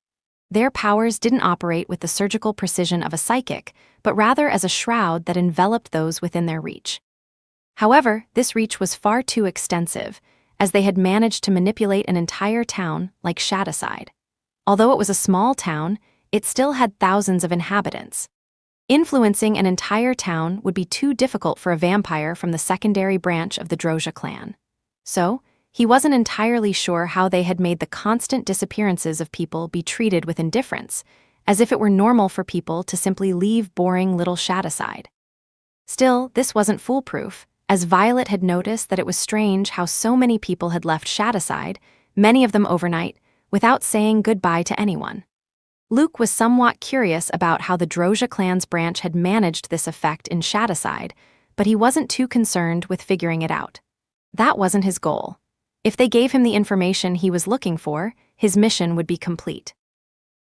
Their powers didn't operate with the surgical precision of a psychic, but rather as a shroud that enveloped those within their reach. However, this reach was far too extensive, as they had managed to manipulate an entire town like Shadowside. Although it was a small town, it still had thousands of inhabitants. Influencing an entire town would be too difficult for a vampire from the secondary branch of the Drozhia clan. So, he wasn't entirely sure how they had made the constant disappearances of people be treated with indifference, as if it were normal for people to simply leave boring little Shadowside. Still, this wasn't foolproof, as Violet had noticed that it was strange how so many people had left Shadowside, many of them overnight, without saying goodbye to anyone. Luke was somewhat curious about how the Drozhia clan's branch had managed this effect in Shadowside, but he wasn't too concerned with figuring it out. That wasn't his goal. If they gave him the information he was looking for, his mission would be complete.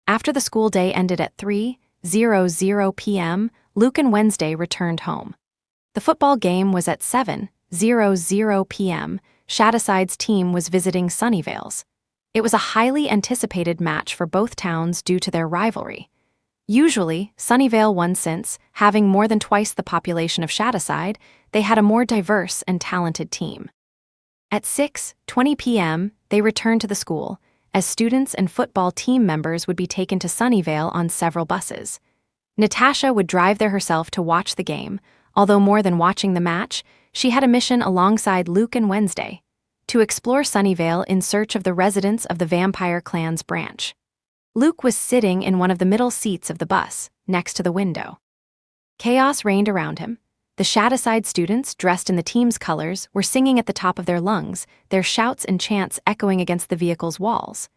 After the school day ended at 3:00 p.m., Luke and Wednesday returned home. The football game was at 7:00 p.m. Shadowside's team was visiting Sunnyvale's. It was a highly anticipated match for both towns due to their rivalry. Usually, Sunnyvale won since, having more than twice the population of Shadowside, they had a more diverse and talented team. At 6:20 p.m., they returned to the school, as students and football team members would be taken to Sunnyvale on several buses. Natasha would drive there herself to watch the game, although more than watching the match, she had a mission alongside Luke and Wednesday, to explore Sunnyvale in search of the residents of the vampire clan's branch. Luke was sitting in one of the middle seats of the bus, next to the window. Chaos reigned around him. The Shadowside students, dressed in the team's colors, were singing at the top of their lungs, their shouts and chants echoing against the vehicle's walls.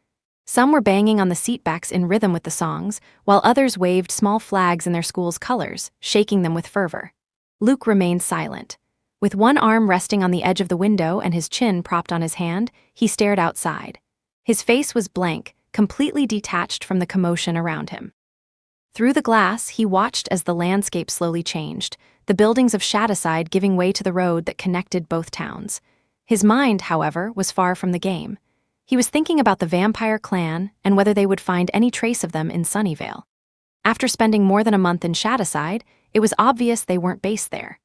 Some were banging on the seatbacks in rhythm with the songs, while others waved small flags in their school's colors, shaking them with fervor. Luke remained silent. With one arm resting on the edge of the window and his chin propped on his hand, he stared outside. His face was blank, completely detached from the commotion around him. Through the glass, he watched as the landscape slowly changed, the buildings of Shadowside giving way to the road that connected both towns. His mind, however, was far from the game. He was thinking about the vampire clan and whether they would find any trace of them in Sunnyvale. After spending more than a month in Shadowside, it was obvious they weren't based there.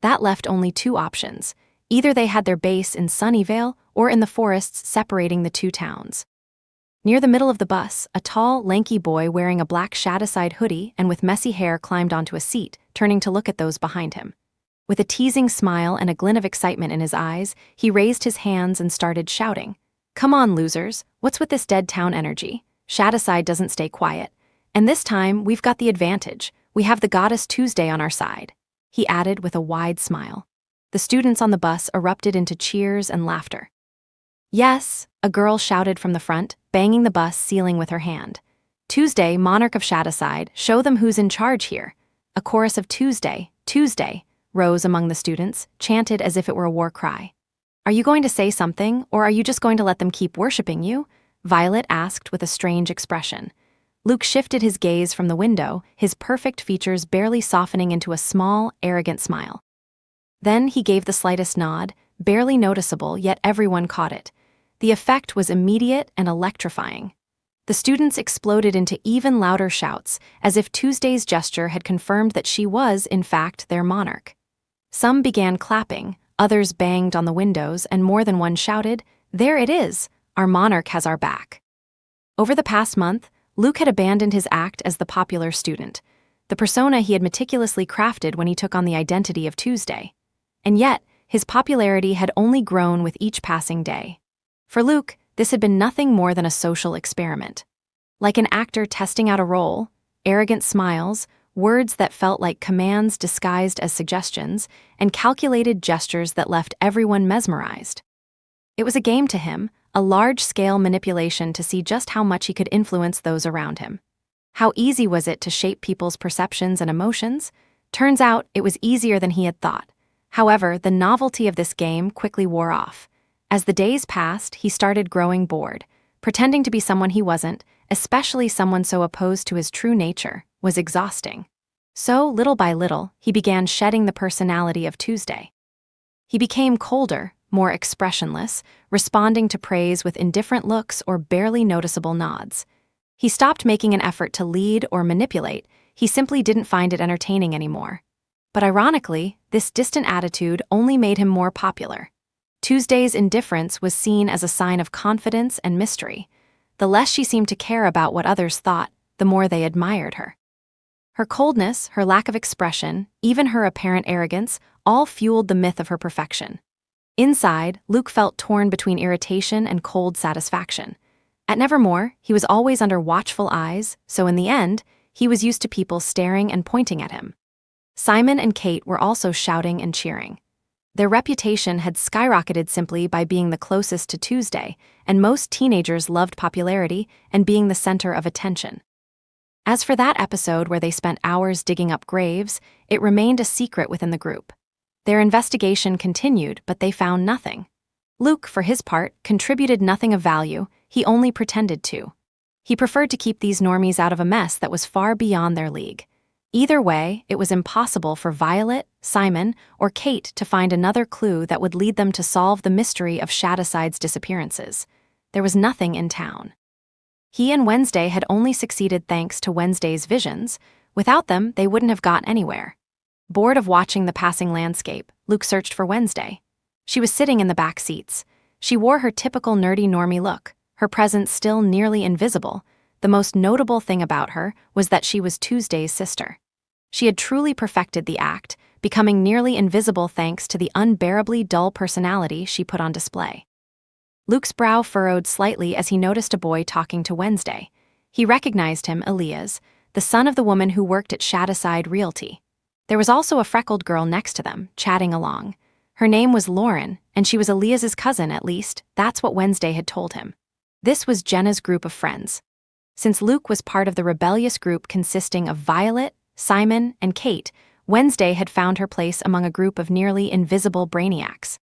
That left only two options. Either they had their base in Sunnyvale or in the forests separating the two towns. Near the middle of the bus, a tall, lanky boy wearing a black Shadowside hoodie and with messy hair climbed onto a seat, turning to look at those behind him. With a teasing smile and a glint of excitement in his eyes, he raised his hands and started shouting, "Come on, losers, what's with this dead town energy? Shadowside doesn't stay quiet. And this time, we've got the advantage. We have the goddess Tuesday on our side," he added with a wide smile. The students on the bus erupted into cheers and laughter. "Yes," a girl shouted from the front, banging the bus ceiling with her hand. "Tuesday, monarch of Shadowside, show them who's in charge here." A chorus of "Tuesday, Tuesday," rose among the students, chanted as if it were a war cry. "Are you going to say something, or are you just going to let them keep worshipping you?" Violet asked with a strange expression. Luke shifted his gaze from the window, his perfect features barely softening into a small, arrogant smile. Then he gave the slightest nod, barely noticeable, yet everyone caught it. The effect was immediate and electrifying. The students exploded into even louder shouts, as if Tuesday's gesture had confirmed that she was, in fact, their monarch. Some began clapping, others banged on the windows, and more than one shouted, "There it is! Our monarch has our back." Over the past month, Luke had abandoned his act as the popular student, the persona he had meticulously crafted when he took on the identity of Tuesday. And yet, his popularity had only grown with each passing day. For Luke, this had been nothing more than a social experiment. Like an actor testing out a role, arrogant smiles, words that felt like commands disguised as suggestions, and calculated gestures that left everyone mesmerized. It was a game to him, a large-scale manipulation to see just how much he could influence those around him. How easy was it to shape people's perceptions and emotions? Turns out it was easier than he had thought. However, the novelty of this game quickly wore off. As the days passed, he started growing bored. Pretending to be someone he wasn't, especially someone so opposed to his true nature, was exhausting. So, little by little, he began shedding the personality of Tuesday. He became colder, more expressionless, responding to praise with indifferent looks or barely noticeable nods. He stopped making an effort to lead or manipulate, he simply didn't find it entertaining anymore. But ironically, this distant attitude only made him more popular. Tuesday's indifference was seen as a sign of confidence and mystery. The less she seemed to care about what others thought, the more they admired her. Her coldness, her lack of expression, even her apparent arrogance, all fueled the myth of her perfection. Inside, Luke felt torn between irritation and cold satisfaction. At Nevermore, he was always under watchful eyes, so in the end, he was used to people staring and pointing at him. Simon and Kate were also shouting and cheering. Their reputation had skyrocketed simply by being the closest to Tuesday, and most teenagers loved popularity and being the center of attention. As for that episode where they spent hours digging up graves, it remained a secret within the group. Their investigation continued, but they found nothing. Luke, for his part, contributed nothing of value, he only pretended to. He preferred to keep these normies out of a mess that was far beyond their league. Either way, it was impossible for Violet, Simon, or Kate to find another clue that would lead them to solve the mystery of Shadowside's disappearances. There was nothing in town. He and Wednesday had only succeeded thanks to Wednesday's visions. Without them, they wouldn't have got anywhere. Bored of watching the passing landscape, Luke searched for Wednesday. She was sitting in the back seats. She wore her typical nerdy normie look, her presence still nearly invisible. The most notable thing about her was that she was Tuesday's sister. She had truly perfected the act, becoming nearly invisible thanks to the unbearably dull personality she put on display. Luke's brow furrowed slightly as he noticed a boy talking to Wednesday. He recognized him, Elias, the son of the woman who worked at Shadowside Realty. There was also a freckled girl next to them, chatting along. Her name was Lauren, and she was Elias's cousin, at least, that's what Wednesday had told him. This was Jenna's group of friends. Since Luke was part of the rebellious group consisting of Violet, Simon, and Kate, Wednesday had found her place among a group of nearly invisible brainiacs.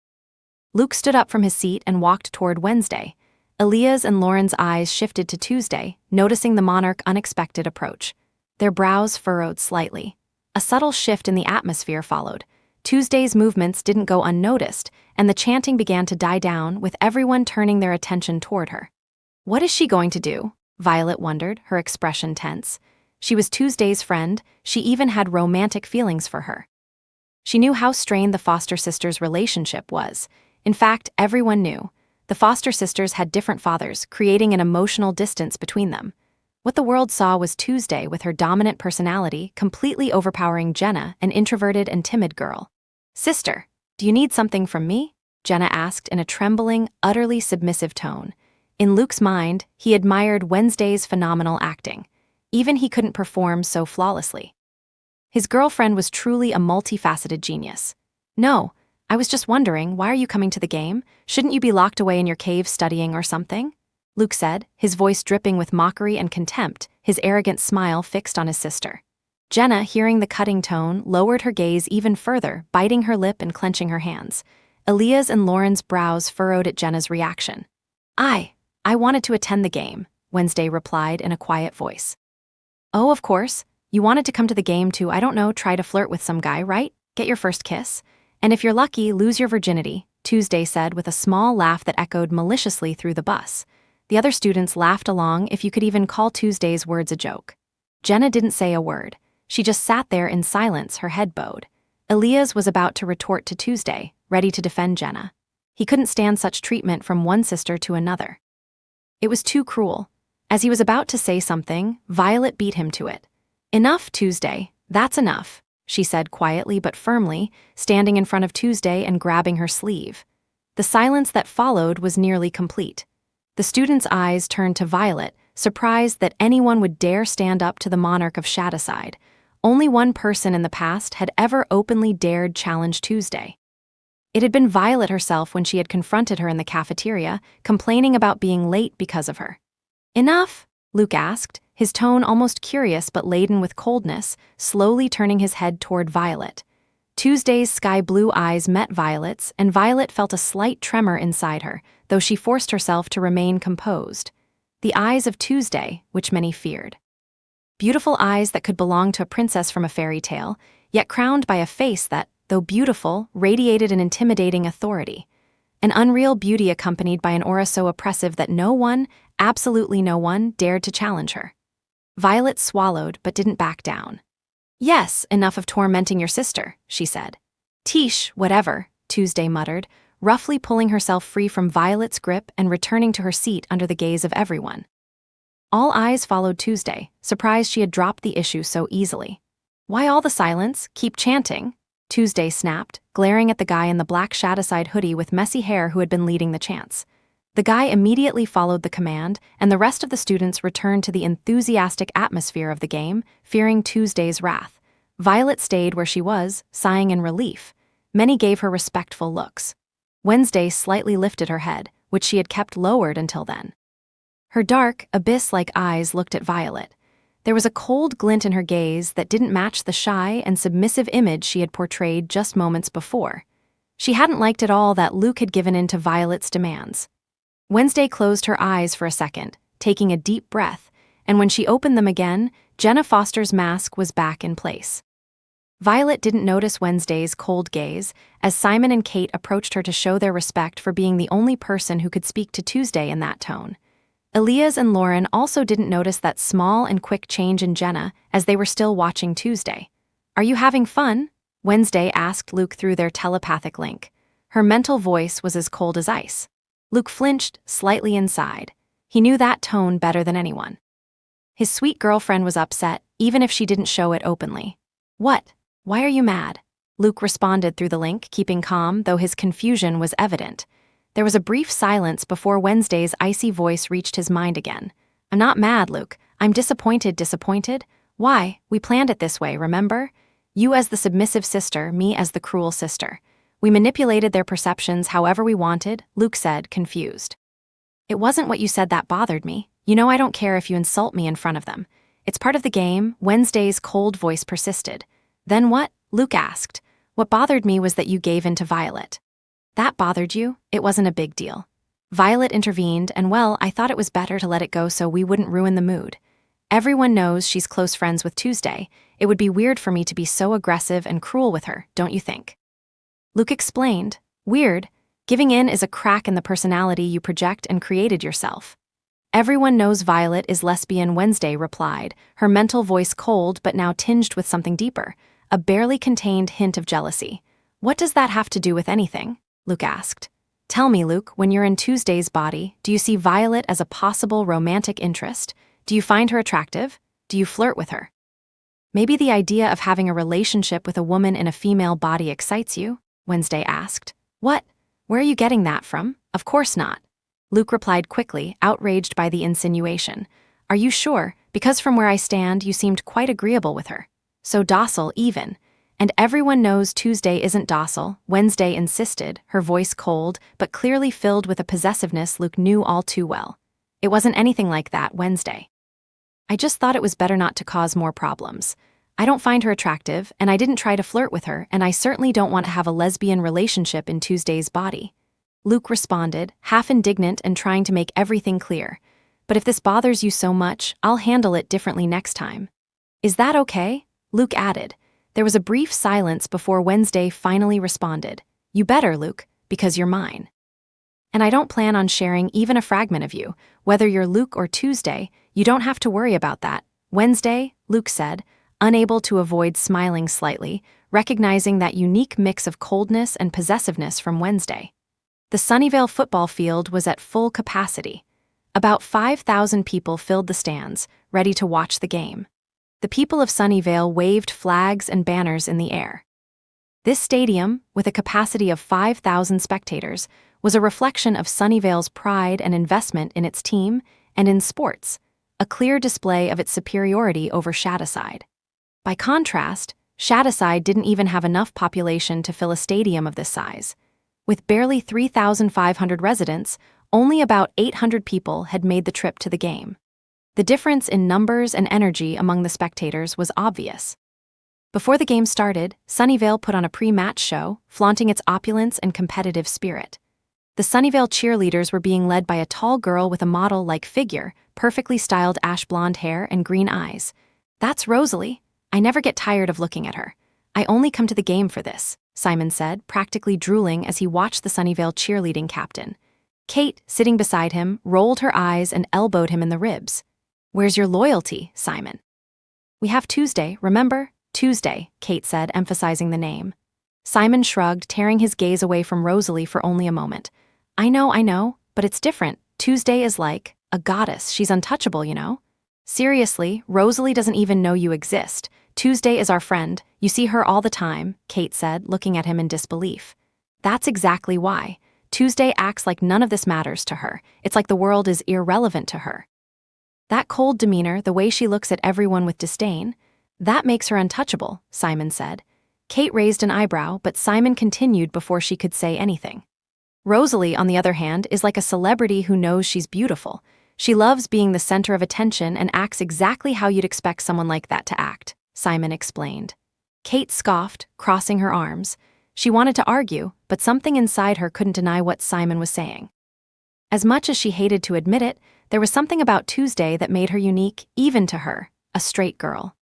Luke stood up from his seat and walked toward Wednesday. Elias and Lauren's eyes shifted to Tuesday, noticing the monarch's unexpected approach. Their brows furrowed slightly. A subtle shift in the atmosphere followed. Tuesday's movements didn't go unnoticed, and the chanting began to die down, with everyone turning their attention toward her. What is she going to do? Violet wondered, her expression tense. She was Tuesday's friend, she even had romantic feelings for her. She knew how strained the foster sisters' relationship was. In fact, everyone knew. The foster sisters had different fathers, creating an emotional distance between them. What the world saw was Tuesday with her dominant personality completely overpowering Jenna, an introverted and timid girl. "Sister, do you need something from me?" Jenna asked in a trembling, utterly submissive tone. In Luke's mind, he admired Wednesday's phenomenal acting. Even he couldn't perform so flawlessly. His girlfriend was truly a multifaceted genius. "No, I was just wondering, why are you coming to the game? Shouldn't you be locked away in your cave studying or something?" Luke said, his voice dripping with mockery and contempt, his arrogant smile fixed on his sister. Jenna, hearing the cutting tone, lowered her gaze even further, biting her lip and clenching her hands. Elias and Lauren's brows furrowed at Jenna's reaction. I wanted to attend the game," Wednesday replied in a quiet voice. "Oh, of course. You wanted to come to the game to, I don't know, try to flirt with some guy, right? Get your first kiss? And if you're lucky, lose your virginity," Tuesday said with a small laugh that echoed maliciously through the bus. The other students laughed along, if you could even call Tuesday's words a joke. Jenna didn't say a word. She just sat there in silence, her head bowed. Elias was about to retort to Tuesday, ready to defend Jenna. He couldn't stand such treatment from one sister to another. It was too cruel. As he was about to say something, Violet beat him to it. "Enough, Tuesday. That's enough," she said quietly but firmly, standing in front of Tuesday and grabbing her sleeve. The silence that followed was nearly complete. The students' eyes turned to Violet, surprised that anyone would dare stand up to the monarch of Shadowside. Only one person in the past had ever openly dared challenge Tuesday. It had been Violet herself when she had confronted her in the cafeteria, complaining about being late because of her. "Enough?" Luke asked, his tone almost curious but laden with coldness, slowly turning his head toward Violet. Tuesday's sky-blue eyes met Violet's, and Violet felt a slight tremor inside her, though she forced herself to remain composed. The eyes of Tuesday, which many feared. Beautiful eyes that could belong to a princess from a fairy tale, yet crowned by a face that, though though beautiful, radiated an intimidating authority. An unreal beauty accompanied by an aura so oppressive that no one, absolutely no one, dared to challenge her. Violet swallowed but didn't back down. "Yes, enough of tormenting your sister," she said. "Tish, whatever," Tuesday muttered, roughly pulling herself free from Violet's grip and returning to her seat under the gaze of everyone. All eyes followed Tuesday, surprised she had dropped the issue so easily. "Why all the silence? Keep chanting," Tuesday snapped, glaring at the guy in the black shadowside hoodie with messy hair who had been leading the chants. The guy immediately followed the command, and the rest of the students returned to the enthusiastic atmosphere of the game, fearing Tuesday's wrath. Violet stayed where she was, sighing in relief. Many gave her respectful looks. Wednesday slightly lifted her head, which she had kept lowered until then. Her dark, abyss-like eyes looked at Violet. There was a cold glint in her gaze that didn't match the shy and submissive image she had portrayed just moments before. She hadn't liked at all that Luke had given in to Violet's demands. Wednesday closed her eyes for a second, taking a deep breath, and when she opened them again, Jenna Foster's mask was back in place. Violet didn't notice Wednesday's cold gaze as Simon and Kate approached her to show their respect for being the only person who could speak to Tuesday in that tone. Elias and Lauren also didn't notice that small and quick change in Jenna as they were still watching Tuesday. "Are you having fun?" Wednesday asked Luke through their telepathic link. Her mental voice was as cold as ice. Luke flinched slightly inside. He knew that tone better than anyone. His sweet girlfriend was upset, even if she didn't show it openly. "What? Why are you mad?" Luke responded through the link, keeping calm, though his confusion was evident. There was a brief silence before Wednesday's icy voice reached his mind again. "I'm not mad, Luke. I'm disappointed. Disappointed? Why? We planned it this way, remember? You as the submissive sister, me as the cruel sister. We manipulated their perceptions however we wanted," Luke said, confused. "It wasn't what you said that bothered me. You know I don't care if you insult me in front of them. It's part of the game," Wednesday's cold voice persisted. "Then what?" Luke asked. "What bothered me was that you gave in to Violet." "That bothered you? It wasn't a big deal." Violet intervened, and well, I thought it was better to let it go so we wouldn't ruin the mood. Everyone knows she's close friends with Tuesday. It would be weird for me to be so aggressive and cruel with her, don't you think? Luke explained. "Weird? Giving in is a crack in the personality you project and created yourself." "Everyone knows Violet is lesbian," Wednesday replied, her mental voice cold but now tinged with something deeper, a barely contained hint of jealousy. "What does that have to do with anything?" Luke asked. "Tell me, Luke, when you're in Tuesday's body, do you see Violet as a possible romantic interest? Do you find her attractive? Do you flirt with her? Maybe the idea of having a relationship with a woman in a female body excites you?" Wednesday asked. "What? Where are you getting that from? Of course not." Luke replied quickly, outraged by the insinuation. "Are you sure? Because from where I stand, you seemed quite agreeable with her. So docile, even. And everyone knows Tuesday isn't docile," Wednesday insisted, her voice cold, but clearly filled with a possessiveness Luke knew all too well. "It wasn't anything like that, Wednesday. I just thought it was better not to cause more problems. I don't find her attractive, and I didn't try to flirt with her, and I certainly don't want to have a lesbian relationship in Tuesday's body." Luke responded, half indignant and trying to make everything clear. "But if this bothers you so much, I'll handle it differently next time." "Is that okay?" Luke added. There was a brief silence before Wednesday finally responded. "You better, Luke, because you're mine. And I don't plan on sharing even a fragment of you. Whether you're Luke or Tuesday, you don't have to worry about that." "Wednesday," Luke said, unable to avoid smiling slightly, recognizing that unique mix of coldness and possessiveness from Wednesday. The Sunnyvale football field was at full capacity. About 5,000 people filled the stands, ready to watch the game. The people of Sunnyvale waved flags and banners in the air. This stadium, with a capacity of 5,000 spectators, was a reflection of Sunnyvale's pride and investment in its team and in sports, a clear display of its superiority over Shadowside. By contrast, Shadowside didn't even have enough population to fill a stadium of this size. With barely 3,500 residents, only about 800 people had made the trip to the game. The difference in numbers and energy among the spectators was obvious. Before the game started, Sunnyvale put on a pre-match show, flaunting its opulence and competitive spirit. The Sunnyvale cheerleaders were being led by a tall girl with a model-like figure, perfectly styled ash blonde hair and green eyes. "That's Rosalie. I never get tired of looking at her. I only come to the game for this, Simon said, practically drooling as he watched the Sunnyvale cheerleading captain. Kate, sitting beside him, rolled her eyes and elbowed him in the ribs. Where's your loyalty, Simon? We have Tuesday, remember? Tuesday, Kate said, emphasizing the name. Simon shrugged, tearing his gaze away from Rosalie for only a moment. I know, but it's different. Tuesday is like a goddess. She's untouchable, you know? Seriously, Rosalie doesn't even know you exist. Tuesday is our friend. You see her all the time, Kate said, looking at him in disbelief. That's exactly why. Tuesday acts like none of this matters to her. It's like the world is irrelevant to her. That cold demeanor, the way she looks at everyone with disdain, that makes her untouchable, Simon said. Kate raised an eyebrow, but Simon continued before she could say anything. Rosalie, on the other hand, is like a celebrity who knows she's beautiful. She loves being the center of attention and acts exactly how you'd expect someone like that to act, Simon explained. Kate scoffed, crossing her arms. She wanted to argue, but something inside her couldn't deny what Simon was saying. As much as she hated to admit it, there was something about Tuesday that made her unique, even to her, a straight girl.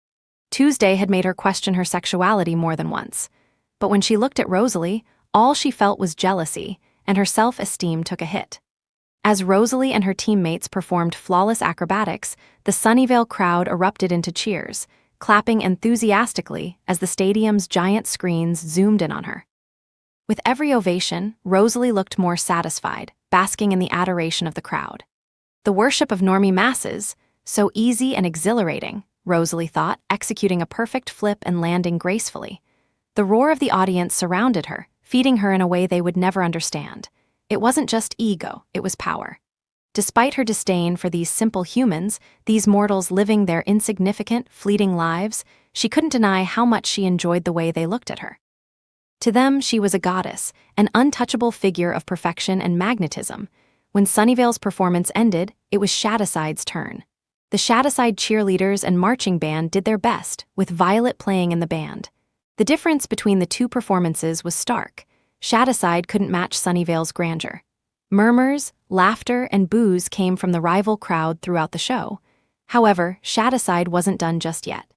Tuesday had made her question her sexuality more than once. But when she looked at Rosalie, all she felt was jealousy, and her self-esteem took a hit. As Rosalie and her teammates performed flawless acrobatics, the Sunnyvale crowd erupted into cheers, clapping enthusiastically as the stadium's giant screens zoomed in on her. With every ovation, Rosalie looked more satisfied, basking in the adoration of the crowd. The worship of normie masses, so easy and exhilarating, Rosalie thought, executing a perfect flip and landing gracefully. The roar of the audience surrounded her, feeding her in a way they would never understand. It wasn't just ego, it was power. Despite her disdain for these simple humans, these mortals living their insignificant, fleeting lives, she couldn't deny how much she enjoyed the way they looked at her. To them, she was a goddess, an untouchable figure of perfection and magnetism. When Sunnyvale's performance ended, it was Shadowside's turn. The Shadowside cheerleaders and marching band did their best, with Violet playing in the band. The difference between the two performances was stark. Shadowside couldn't match Sunnyvale's grandeur. Murmurs, laughter, and boos came from the rival crowd throughout the show. However, Shadowside wasn't done just yet.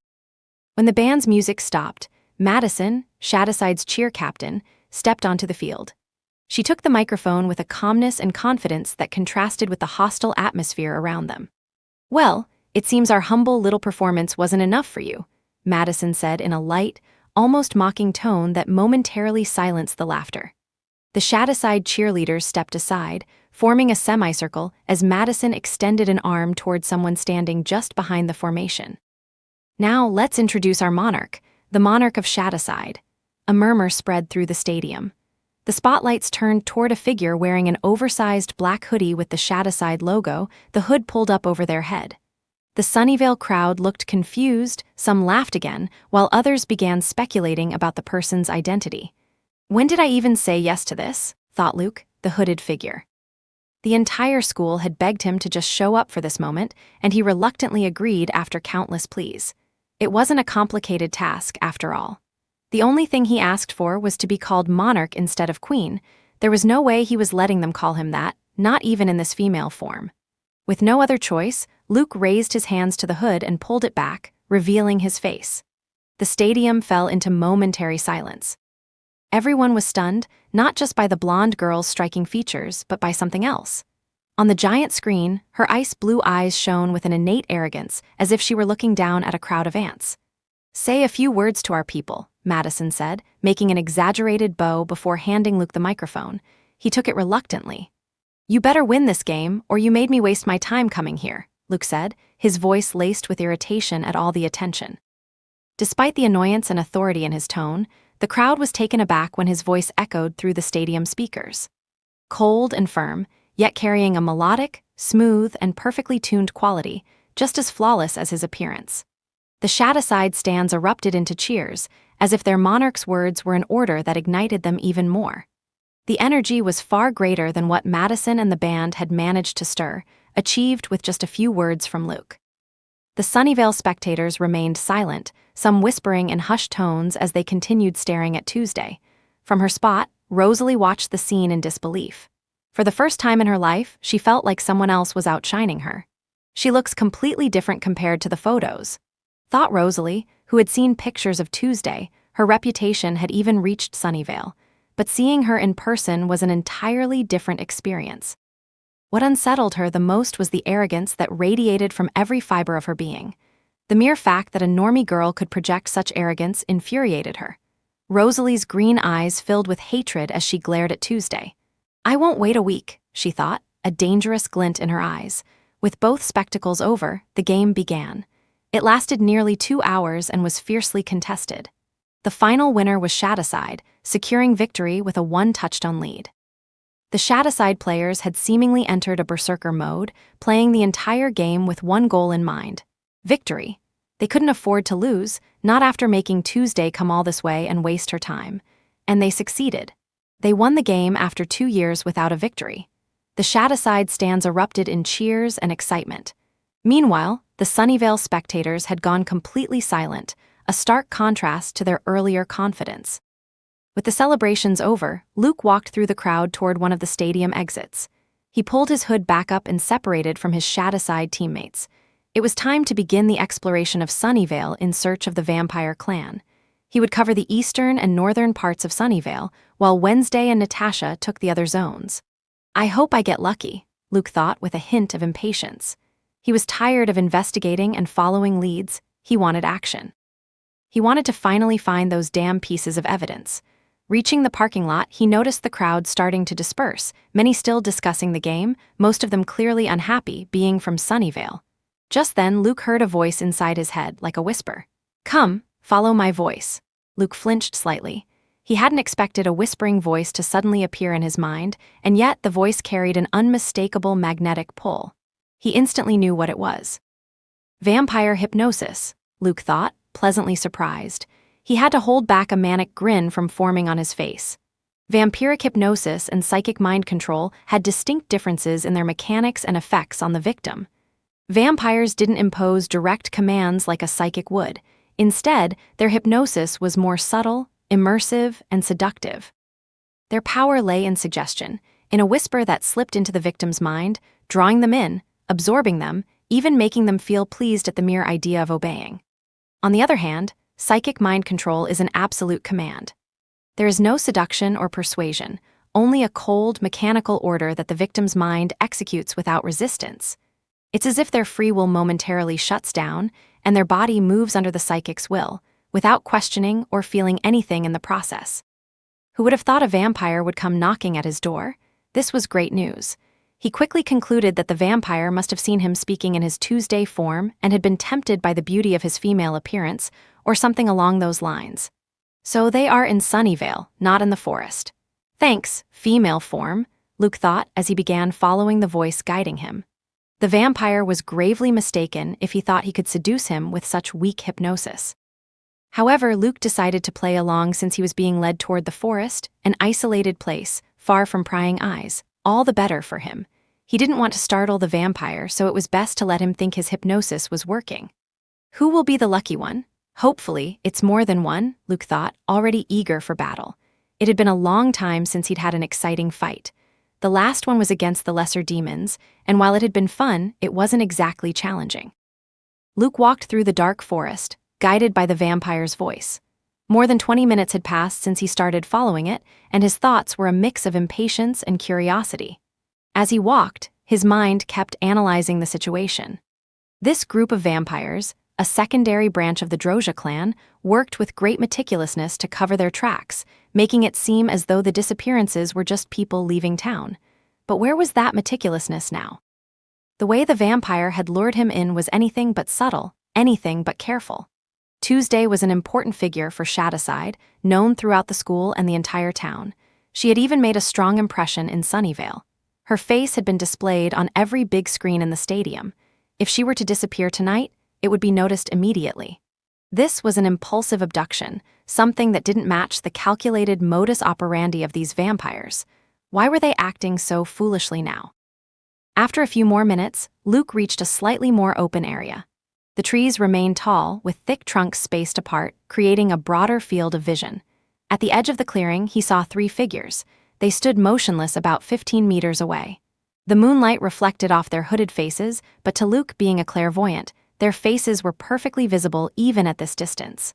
When the band's music stopped, Madison, Shadowside's cheer captain, stepped onto the field. She took the microphone with a calmness and confidence that contrasted with the hostile atmosphere around them. Well, it seems our humble little performance wasn't enough for you, Madison said in a light, almost mocking tone that momentarily silenced the laughter. The Shadowside cheerleaders stepped aside, forming a semicircle as Madison extended an arm toward someone standing just behind the formation. Now let's introduce our monarch, the monarch of Shadowside. A murmur spread through the stadium. The spotlights turned toward a figure wearing an oversized black hoodie with the Shadowside logo, the hood pulled up over their head. The Sunnyvale crowd looked confused, some laughed again, while others began speculating about the person's identity. When did I even say yes to this? Thought Luke, the hooded figure. The entire school had begged him to just show up for this moment, and he reluctantly agreed after countless pleas. It wasn't a complicated task, after all. The only thing he asked for was to be called monarch instead of queen. There was no way he was letting them call him that, not even in this female form. With no other choice, Luke raised his hands to the hood and pulled it back, revealing his face. The stadium fell into momentary silence. Everyone was stunned, not just by the blonde girl's striking features, but by something else. On the giant screen, her ice-blue eyes shone with an innate arrogance, as if she were looking down at a crowd of ants. Say a few words to our people, Madison said, making an exaggerated bow before handing Luke the microphone. He took it reluctantly. You better win this game, or you made me waste my time coming here, Luke said, his voice laced with irritation at all the attention. Despite the annoyance and authority in his tone, the crowd was taken aback when his voice echoed through the stadium speakers. Cold and firm, yet carrying a melodic, smooth, and perfectly tuned quality, just as flawless as his appearance. The Shadowside stands erupted into cheers, as if their monarch's words were an order that ignited them even more. The energy was far greater than what Madison and the band had managed to stir, achieved with just a few words from Luke. The Sunnyvale spectators remained silent, some whispering in hushed tones as they continued staring at Tuesday. From her spot, Rosalie watched the scene in disbelief. For the first time in her life, she felt like someone else was outshining her. She looks completely different compared to the photos, thought Rosalie, who had seen pictures of Tuesday, Her reputation had even reached Sunnyvale, but seeing her in person was an entirely different experience. What unsettled her the most was the arrogance that radiated from every fiber of her being. The mere fact that a normie girl could project such arrogance infuriated her. Rosalie's green eyes filled with hatred as she glared at Tuesday. "I won't wait a week," she thought, a dangerous glint in her eyes. With both spectacles over, the game began. It lasted nearly 2 hours and was fiercely contested. The final winner was Shadowside, securing victory with a 1-touchdown lead. The Shadowside players had seemingly entered a berserker mode, playing the entire game with one goal in mind: victory. They couldn't afford to lose, not after making Tuesday come all this way and waste her time. And they succeeded. They won the game after 2 years without a victory. The Shadowside stands erupted in cheers and excitement. Meanwhile, the Sunnyvale spectators had gone completely silent, a stark contrast to their earlier confidence. With the celebrations over, Luke walked through the crowd toward one of the stadium exits. He pulled his hood back up and separated from his Shadowside teammates. It was time to begin the exploration of Sunnyvale in search of the vampire clan. He would cover the eastern and northern parts of Sunnyvale, while Wednesday and Natasha took the other zones. "I hope I get lucky," Luke thought with a hint of impatience. He was tired of investigating and following leads. He wanted action. He wanted to finally find those damn pieces of evidence. Reaching the parking lot, he noticed the crowd starting to disperse, many still discussing the game, most of them clearly unhappy, being from Sunnyvale. Just then, Luke heard a voice inside his head, like a whisper. "Come, follow my voice." Luke flinched slightly. He hadn't expected a whispering voice to suddenly appear in his mind, and yet the voice carried an unmistakable magnetic pull. He instantly knew what it was. Vampire hypnosis, Luke thought, pleasantly surprised. He had to hold back a manic grin from forming on his face. Vampiric hypnosis and psychic mind control had distinct differences in their mechanics and effects on the victim. Vampires didn't impose direct commands like a psychic would. Instead, their hypnosis was more subtle, immersive, and seductive. Their power lay in suggestion, in a whisper that slipped into the victim's mind, drawing them in, absorbing them, even making them feel pleased at the mere idea of obeying. On the other hand, psychic mind control is an absolute command. There is no seduction or persuasion, only a cold, mechanical order that the victim's mind executes without resistance. It's as if their free will momentarily shuts down, and their body moves under the psychic's will, without questioning or feeling anything in the process. Who would have thought a vampire would come knocking at his door? This was great news. He quickly concluded that the vampire must have seen him speaking in his Tuesday form and had been tempted by the beauty of his female appearance, or something along those lines. So they are in Sunnyvale, not in the forest. Thanks, female form, Luke thought as he began following the voice guiding him. The vampire was gravely mistaken if he thought he could seduce him with such weak hypnosis. However, Luke decided to play along since he was being led toward the forest, an isolated place, far from prying eyes, all the better for him. He didn't want to startle the vampire, so it was best to let him think his hypnosis was working. Who will be the lucky one? Hopefully, it's more than one, Luke thought, already eager for battle. It had been a long time since he'd had an exciting fight. The last one was against the lesser demons, and while it had been fun, it wasn't exactly challenging. Luke walked through the dark forest, guided by the vampire's voice. More than 20 minutes had passed since he started following it, and his thoughts were a mix of impatience and curiosity. As he walked, his mind kept analyzing the situation. This group of vampires, a secondary branch of the Drozhia clan, worked with great meticulousness to cover their tracks, making it seem as though the disappearances were just people leaving town. But where was that meticulousness now? The way the vampire had lured him in was anything but subtle, anything but careful. Tuesday was an important figure for Shadowside, known throughout the school and the entire town. She had even made a strong impression in Sunnyvale. Her face had been displayed on every big screen in the stadium. If she were to disappear tonight, it would be noticed immediately. This was an impulsive abduction, something that didn't match the calculated modus operandi of these vampires. Why were they acting so foolishly now? After a few more minutes, Luke reached a slightly more open area. The trees remained tall, with thick trunks spaced apart, creating a broader field of vision. At the edge of the clearing, he saw 3 figures. They stood motionless about 15 meters away. The moonlight reflected off their hooded faces, but to Luke, being a clairvoyant, their faces were perfectly visible even at this distance.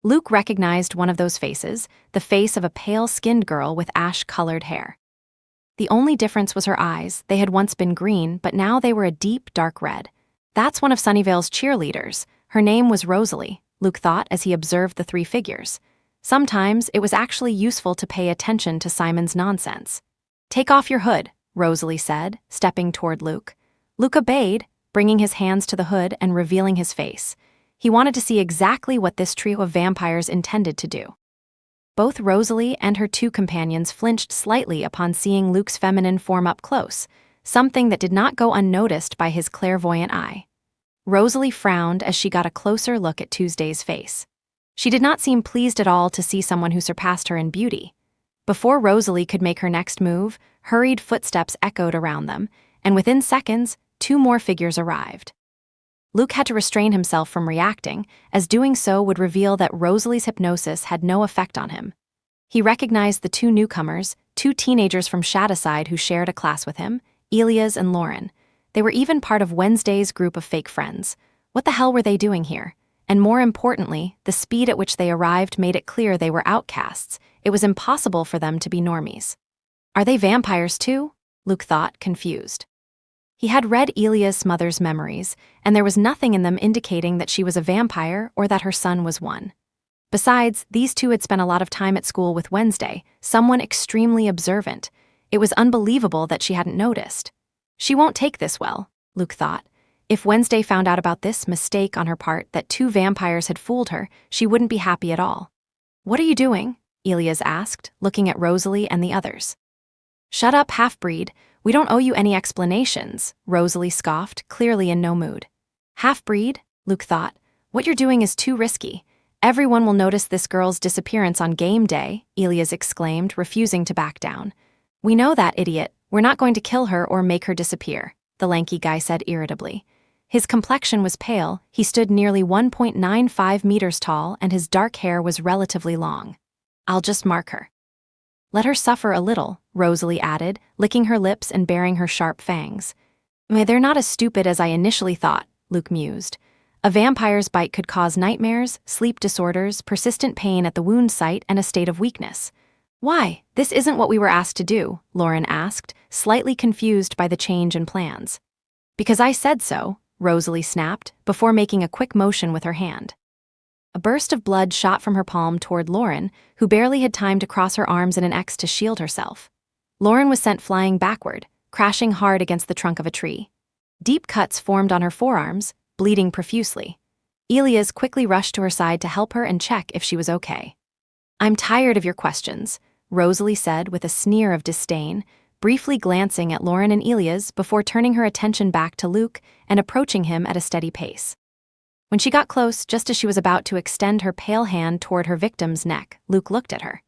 Luke recognized one of those faces, the face of a pale-skinned girl with ash-colored hair. The only difference was her eyes. They had once been green, but now they were a deep, dark red. That's one of Sunnyvale's cheerleaders. Her name was Rosalie, Luke thought as he observed the three figures. Sometimes it was actually useful to pay attention to Simon's nonsense. "Take off your hood," Rosalie said, stepping toward Luke. Luke obeyed, bringing his hands to the hood and revealing his face. He wanted to see exactly what this trio of vampires intended to do. Both Rosalie and her two companions flinched slightly upon seeing Luke's feminine form up close, something that did not go unnoticed by his clairvoyant eye. Rosalie frowned as she got a closer look at Tuesday's face. She did not seem pleased at all to see someone who surpassed her in beauty. Before Rosalie could make her next move, hurried footsteps echoed around them, and within seconds, two more figures arrived. Luke had to restrain himself from reacting, as doing so would reveal that Rosalie's hypnosis had no effect on him. He recognized the two newcomers, two teenagers from Shadowside who shared a class with him, Elias and Lauren. They were even part of Wednesday's group of fake friends. What the hell were they doing here? And more importantly, the speed at which they arrived made it clear they were outcasts. It was impossible for them to be normies. Are they vampires too? Luke thought, confused. He had read Elias' mother's memories, and there was nothing in them indicating that she was a vampire or that her son was one. Besides, these two had spent a lot of time at school with Wednesday, someone extremely observant. It was unbelievable that she hadn't noticed. She won't take this well, Luke thought. If Wednesday found out about this mistake on her part that two vampires had fooled her, she wouldn't be happy at all. "What are you doing?" Elias asked, looking at Rosalie and the others. "Shut up, half-breed. We don't owe you any explanations," Rosalie scoffed, clearly in no mood. "Half-breed?" Luke thought. "What you're doing is too risky. Everyone will notice this girl's disappearance on game day," Elias exclaimed, refusing to back down. "We know that, idiot. We're not going to kill her or make her disappear," the lanky guy said irritably. His complexion was pale, he stood nearly 1.95 meters tall, and his dark hair was relatively long. "I'll just mark her." "Let her suffer a little," Rosalie added, licking her lips and baring her sharp fangs. "They're not as stupid as I initially thought," Luke mused. "A vampire's bite could cause nightmares, sleep disorders, persistent pain at the wound site, and a state of weakness." "Why? This isn't what we were asked to do," Lauren asked, slightly confused by the change in plans. "Because I said so," Rosalie snapped, before making a quick motion with her hand. A burst of blood shot from her palm toward Lauren, who barely had time to cross her arms in an X to shield herself. Lauren was sent flying backward, crashing hard against the trunk of a tree. Deep cuts formed on her forearms, bleeding profusely. Elias quickly rushed to her side to help her and check if she was okay. "I'm tired of your questions," Rosalie said with a sneer of disdain, briefly glancing at Lauren and Elias before turning her attention back to Luke and approaching him at a steady pace. When she got close, just as she was about to extend her pale hand toward her victim's neck, Luke looked at her.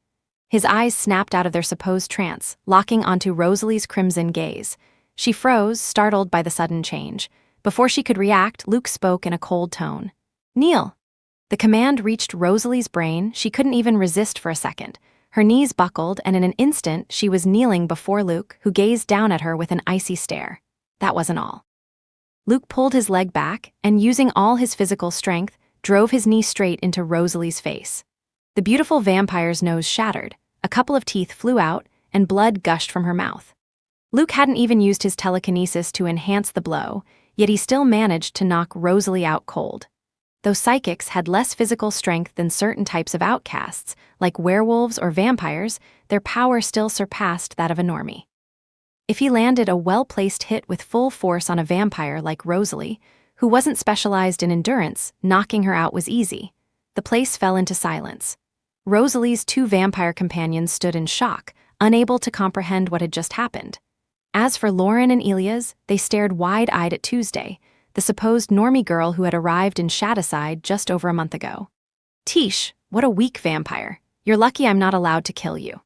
His eyes snapped out of their supposed trance, locking onto Rosalie's crimson gaze. She froze, startled by the sudden change. Before she could react, Luke spoke in a cold tone. "Kneel." The command reached Rosalie's brain. She couldn't even resist for a second. Her knees buckled, and in an instant, she was kneeling before Luke, who gazed down at her with an icy stare. That wasn't all. Luke pulled his leg back, and using all his physical strength, drove his knee straight into Rosalie's face. The beautiful vampire's nose shattered, a couple of teeth flew out, and blood gushed from her mouth. Luke hadn't even used his telekinesis to enhance the blow, yet he still managed to knock Rosalie out cold. Though psychics had less physical strength than certain types of outcasts, like werewolves or vampires, their power still surpassed that of a normie. If he landed a well-placed hit with full force on a vampire like Rosalie, who wasn't specialized in endurance, knocking her out was easy. The place fell into silence. Rosalie's two vampire companions stood in shock, unable to comprehend what had just happened. As for Lauren and Elias, they stared wide-eyed at Tuesday, the supposed normie girl who had arrived in Shadowside just over a month ago. "Tish, what a weak vampire. You're lucky I'm not allowed to kill you."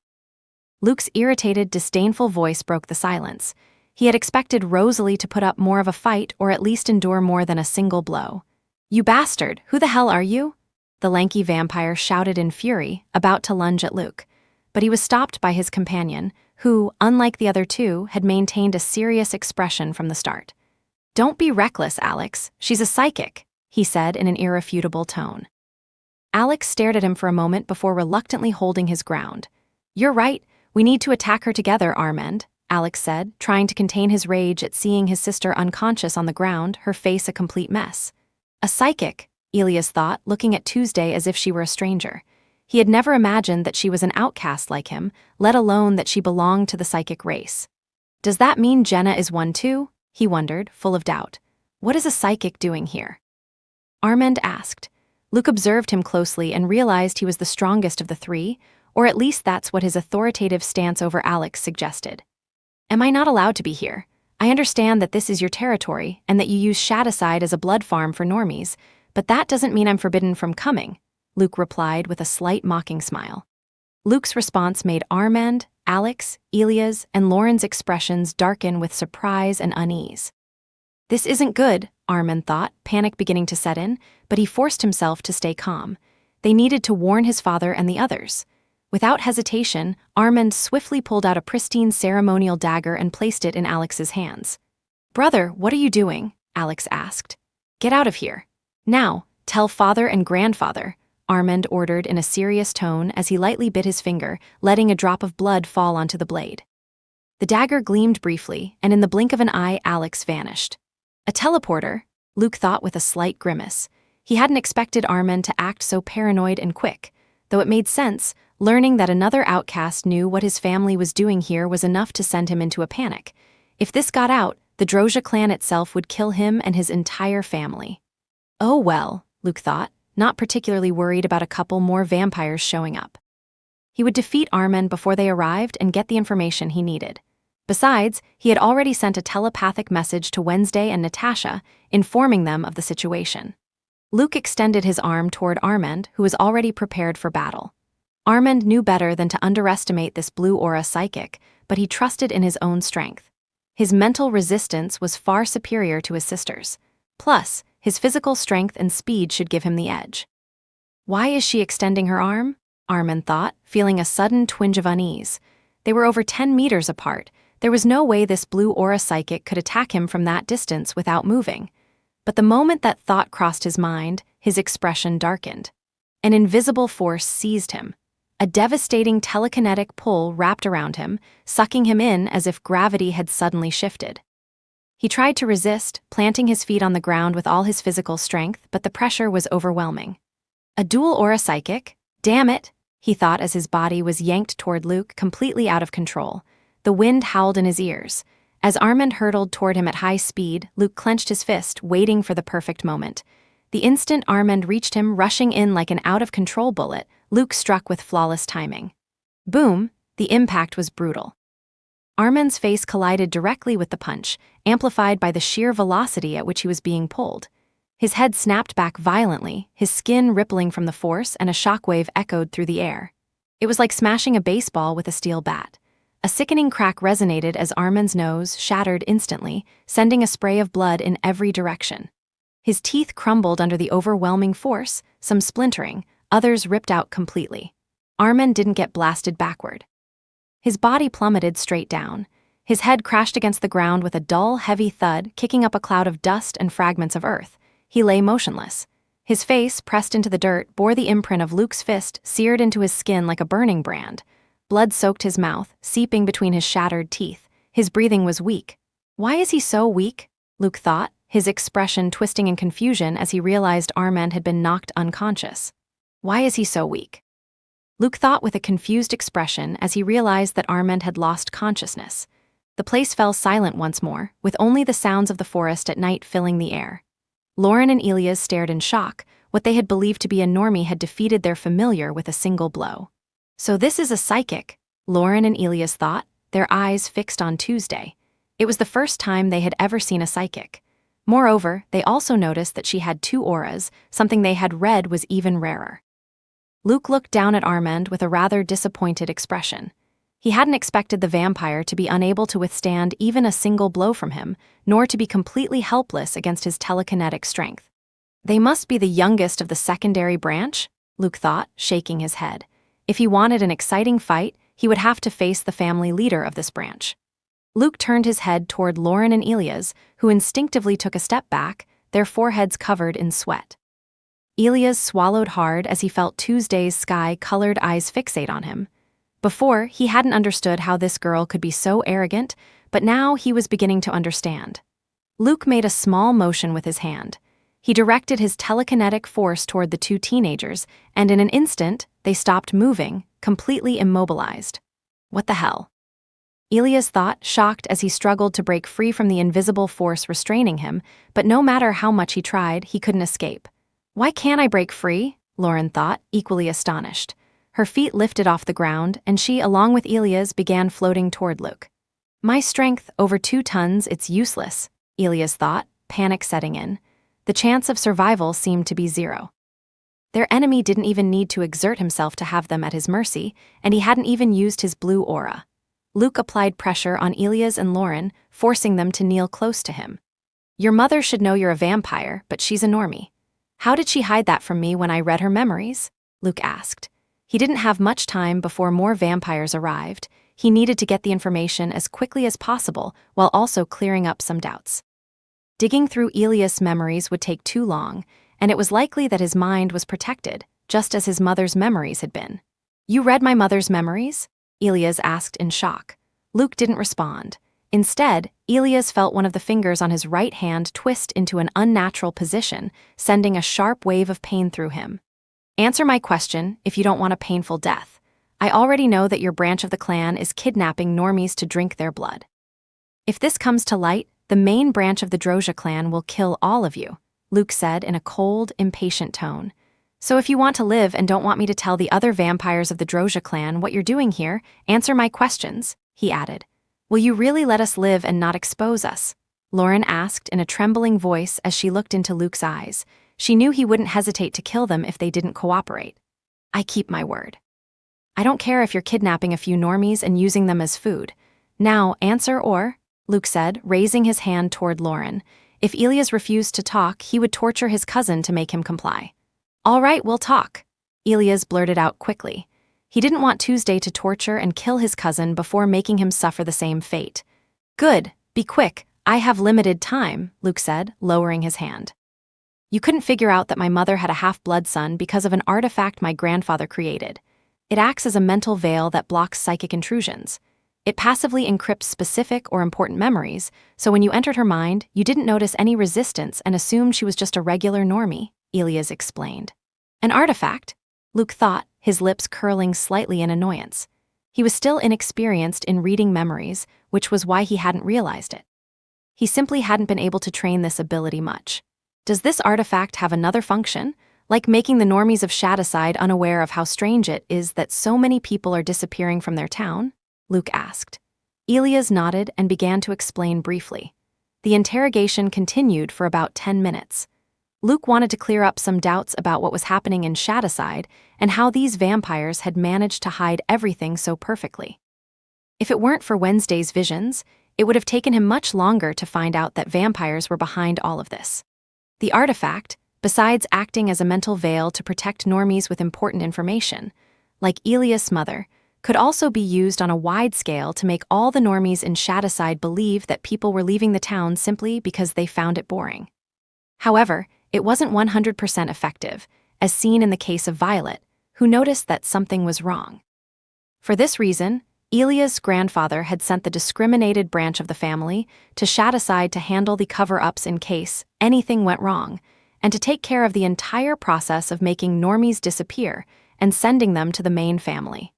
Luke's irritated, disdainful voice broke the silence. He had expected Rosalie to put up more of a fight or at least endure more than a single blow. "You bastard, who the hell are you?" The lanky vampire shouted in fury, about to lunge at Luke. But he was stopped by his companion, who, unlike the other two, had maintained a serious expression from the start. "Don't be reckless, Alex. She's a psychic," he said in an irrefutable tone. Alex stared at him for a moment before reluctantly holding his ground. "You're right, we need to attack her together, Armand," Alex said, trying to contain his rage at seeing his sister unconscious on the ground, her face a complete mess. A psychic, Elias thought, looking at Tuesday as if she were a stranger. He had never imagined that she was an outcast like him, let alone that she belonged to the psychic race. Does that mean Jenna is one too? He wondered, full of doubt. What is a psychic doing here? Armand asked. Luke observed him closely and realized he was the strongest of the three, or at least that's what his authoritative stance over Alex suggested. Am I not allowed to be here? I understand that this is your territory and that you use Shadowside as a blood farm for normies, but that doesn't mean I'm forbidden from coming, Luke replied with a slight mocking smile. Luke's response made Armand, Alex, Elias, and Lauren's expressions darken with surprise and unease. This isn't good, Armand thought, panic beginning to set in, but he forced himself to stay calm. They needed to warn his father and the others. Without hesitation, Armand swiftly pulled out a pristine ceremonial dagger and placed it in Alex's hands. "Brother, what are you doing?" Alex asked. "Get out of here. Now, tell father and grandfather," Armand ordered in a serious tone as he lightly bit his finger, letting a drop of blood fall onto the blade. The dagger gleamed briefly, and in the blink of an eye, Alex vanished. A teleporter, Luke thought with a slight grimace. He hadn't expected Armand to act so paranoid and quick, though it made sense. Learning that another outcast knew what his family was doing here was enough to send him into a panic. If this got out, the Drozhia clan itself would kill him and his entire family. Oh well, Luke thought, not particularly worried about a couple more vampires showing up. He would defeat Armand before they arrived and get the information he needed. Besides, he had already sent a telepathic message to Wednesday and Natasha, informing them of the situation. Luke extended his arm toward Armand, who was already prepared for battle. Armand knew better than to underestimate this blue aura psychic, but he trusted in his own strength. His mental resistance was far superior to his sister's. Plus, his physical strength and speed should give him the edge. Why is she extending her arm? Armand thought, feeling a sudden twinge of unease. They were over 10 meters apart. There was no way this blue aura psychic could attack him from that distance without moving. But the moment that thought crossed his mind, his expression darkened. An invisible force seized him. A devastating telekinetic pull wrapped around him, sucking him in as if gravity had suddenly shifted. He tried to resist, planting his feet on the ground with all his physical strength, but the pressure was overwhelming. A dual aura psychic? Damn it, he thought as his body was yanked toward Luke, completely out of control. The wind howled in his ears. As Armand hurtled toward him at high speed, Luke clenched his fist, waiting for the perfect moment. The instant Armand reached him, rushing in like an out-of-control bullet, Luke struck with flawless timing. Boom! The impact was brutal. Armand's face collided directly with the punch, amplified by the sheer velocity at which he was being pulled. His head snapped back violently, his skin rippling from the force, and a shockwave echoed through the air. It was like smashing a baseball with a steel bat. A sickening crack resonated as Armand's nose shattered instantly, sending a spray of blood in every direction. His teeth crumbled under the overwhelming force, some splintering, others ripped out completely. Armand didn't get blasted backward. His body plummeted straight down. His head crashed against the ground with a dull, heavy thud, kicking up a cloud of dust and fragments of earth. He lay motionless. His face, pressed into the dirt, bore the imprint of Luke's fist, seared into his skin like a burning brand. Blood soaked his mouth, seeping between his shattered teeth. His breathing was weak. Why is he so weak? Luke thought, his expression twisting in confusion as he realized Armand had been knocked unconscious. Why is he so weak? Luke thought with a confused expression as he realized that Armand had lost consciousness. The place fell silent once more, with only the sounds of the forest at night filling the air. Lauren and Elias stared in shock. What they had believed to be a normie had defeated their familiar with a single blow. So this is a psychic, Lauren and Elias thought, their eyes fixed on Tuesday. It was the first time they had ever seen a psychic. Moreover, they also noticed that she had 2 auras, something they had read was even rarer. Luke looked down at Armand with a rather disappointed expression. He hadn't expected the vampire to be unable to withstand even a single blow from him, nor to be completely helpless against his telekinetic strength. They must be the youngest of the secondary branch, Luke thought, shaking his head. If he wanted an exciting fight, he would have to face the family leader of this branch. Luke turned his head toward Lauren and Elias, who instinctively took a step back, their foreheads covered in sweat. Elias swallowed hard as he felt Tuesday's sky-colored eyes fixate on him. Before, he hadn't understood how this girl could be so arrogant, but now he was beginning to understand. Luke made a small motion with his hand. He directed his telekinetic force toward the two teenagers, and in an instant, they stopped moving, completely immobilized. What the hell? Elias thought, shocked as he struggled to break free from the invisible force restraining him, but no matter how much he tried, he couldn't escape. Why can't I break free? Lauren thought, equally astonished. Her feet lifted off the ground, and she, along with Elias, began floating toward Luke. My strength, over 2 tons, it's useless, Elias thought, panic setting in. The chance of survival seemed to be 0. Their enemy didn't even need to exert himself to have them at his mercy, and he hadn't even used his blue aura. Luke applied pressure on Elias and Lauren, forcing them to kneel close to him. Your mother should know you're a vampire, but she's a normie. How did she hide that from me when I read her memories? Luke asked. He didn't have much time before more vampires arrived. He needed to get the information as quickly as possible while also clearing up some doubts. Digging through Elias' memories would take too long, and it was likely that his mind was protected, just as his mother's memories had been. You read my mother's memories? Elias asked in shock. Luke didn't respond. Instead, Elias felt one of the fingers on his right hand twist into an unnatural position, sending a sharp wave of pain through him. Answer my question if you don't want a painful death. I already know that your branch of the clan is kidnapping normies to drink their blood. If this comes to light, the main branch of the Drozhia clan will kill all of you, Luke said in a cold, impatient tone. So if you want to live and don't want me to tell the other vampires of the Drozhia clan what you're doing here, answer my questions, he added. Will you really let us live and not expose us? Lauren asked in a trembling voice as she looked into Luke's eyes. She knew he wouldn't hesitate to kill them if they didn't cooperate. I keep my word. I don't care if you're kidnapping a few normies and using them as food. Now, answer or, Luke said, raising his hand toward Lauren. If Elias refused to talk, he would torture his cousin to make him comply. All right, we'll talk, Elias blurted out quickly. He didn't want Tuesday to torture and kill his cousin before making him suffer the same fate. Good, be quick, I have limited time, Luke said, lowering his hand. You couldn't figure out that my mother had a half-blood son because of an artifact my grandfather created. It acts as a mental veil that blocks psychic intrusions. It passively encrypts specific or important memories, so when you entered her mind, you didn't notice any resistance and assumed she was just a regular normie, Elias explained. An artifact? Luke thought, his lips curling slightly in annoyance. He was still inexperienced in reading memories, which was why he hadn't realized it. He simply hadn't been able to train this ability much. Does this artifact have another function, like making the normies of Shadowside unaware of how strange it is that so many people are disappearing from their town? Luke asked. Elias nodded and began to explain briefly. The interrogation continued for about 10 minutes. Luke wanted to clear up some doubts about what was happening in Shadowside and how these vampires had managed to hide everything so perfectly. If it weren't for Wednesday's visions, it would have taken him much longer to find out that vampires were behind all of this. The artifact, besides acting as a mental veil to protect normies with important information, like Elias' mother, could also be used on a wide scale to make all the normies in Shadowside believe that people were leaving the town simply because they found it boring. However, it wasn't 100% effective, as seen in the case of Violet, who noticed that something was wrong. For this reason, Elias' grandfather had sent the discriminated branch of the family to Shadowside to handle the cover-ups in case anything went wrong, and to take care of the entire process of making normies disappear and sending them to the main family.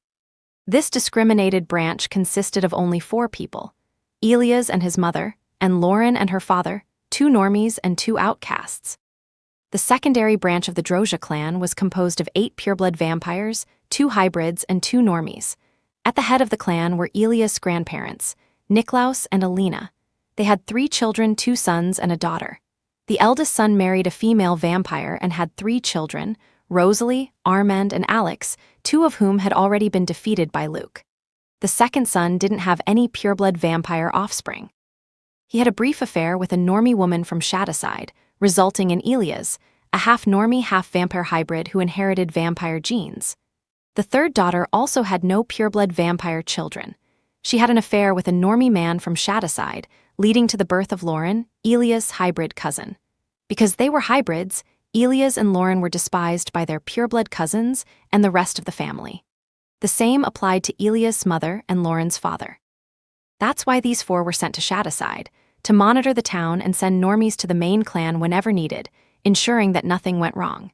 This discriminated branch consisted of only 4 people, Elias and his mother, and Lauren and her father, 2 normies and 2 outcasts. The secondary branch of the Drozhia clan was composed of 8 pureblood vampires, 2 hybrids, and 2 normies. At the head of the clan were Elias' grandparents, Niklaus and Alina. They had 3 children, 2 sons and a daughter. The eldest son married a female vampire and had 3 children, Rosalie, Armand, and Alex, 2 of whom had already been defeated by Luke. The second son didn't have any pureblood vampire offspring. He had a brief affair with a normie woman from Shadowside, resulting in Elias, a half-normie, half-vampire hybrid who inherited vampire genes. The third daughter also had no pureblood vampire children. She had an affair with a normie man from Shadowside, leading to the birth of Lauren, Elias' hybrid cousin. Because they were hybrids, Elias and Lauren were despised by their pureblood cousins and the rest of the family. The same applied to Elias' mother and Lauren's father. That's why these four were sent to Shadowside, to monitor the town and send normies to the main clan whenever needed, ensuring that nothing went wrong.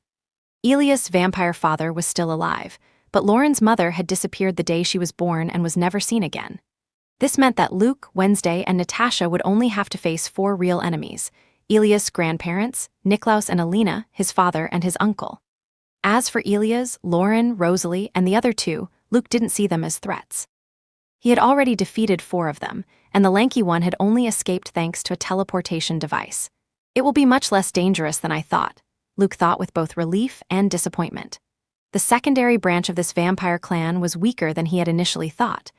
Elias' vampire father was still alive, but Lauren's mother had disappeared the day she was born and was never seen again. This meant that Luke, Wednesday, and Natasha would only have to face four real enemies: Elias' grandparents, Niklaus and Alina, his father, and his uncle. As for Elias, Lauren, Rosalie, and the other two, Luke didn't see them as threats. He had already defeated four of them, and the lanky one had only escaped thanks to a teleportation device. It will be much less dangerous than I thought, Luke thought with both relief and disappointment. The secondary branch of this vampire clan was weaker than he had initially thought.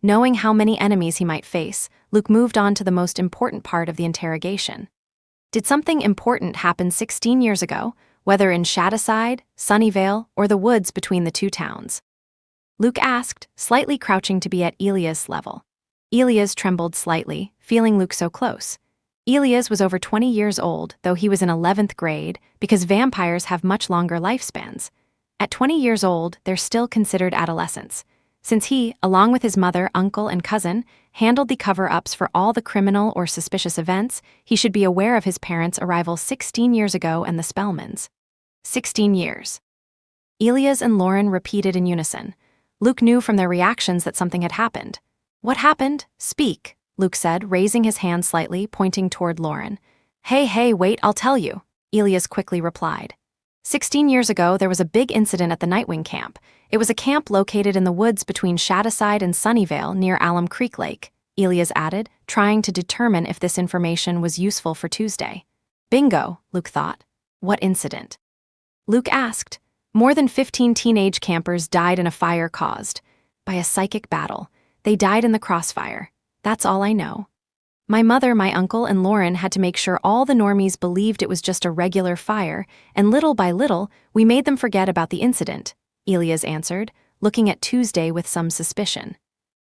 Knowing how many enemies he might face, Luke moved on to the most important part of the interrogation. Did something important happen 16 years ago, whether in Shadowside, Sunnyvale, or the woods between the two towns? Luke asked, slightly crouching to be at Elias' level. Elias trembled slightly, feeling Luke so close. Elias was over 20 years old, though he was in 11th grade, because vampires have much longer lifespans. At 20 years old, they're still considered adolescents. Since he, along with his mother, uncle, and cousin, handled the cover-ups for all the criminal or suspicious events, he should be aware of his parents' arrival 16 years ago and the Spellmans. 16 years. Elias and Lauren repeated in unison. Luke knew from their reactions that something had happened. "What happened? Speak," Luke said, raising his hand slightly, pointing toward Lauren. Hey, wait, I'll tell you," Elias quickly replied. 16 years ago, there was a big incident at the Nightwing camp. It was a camp located in the woods between Shadowside and Sunnyvale near Alum Creek Lake, Elias added, trying to determine if this information was useful for Tuesday. Bingo, Luke thought. What incident? Luke asked. More than 15 teenage campers died in a fire caused by a psychic battle. They died in the crossfire. That's all I know. My mother, my uncle, and Lauren had to make sure all the normies believed it was just a regular fire, and little by little, we made them forget about the incident, Elias answered, looking at Tuesday with some suspicion.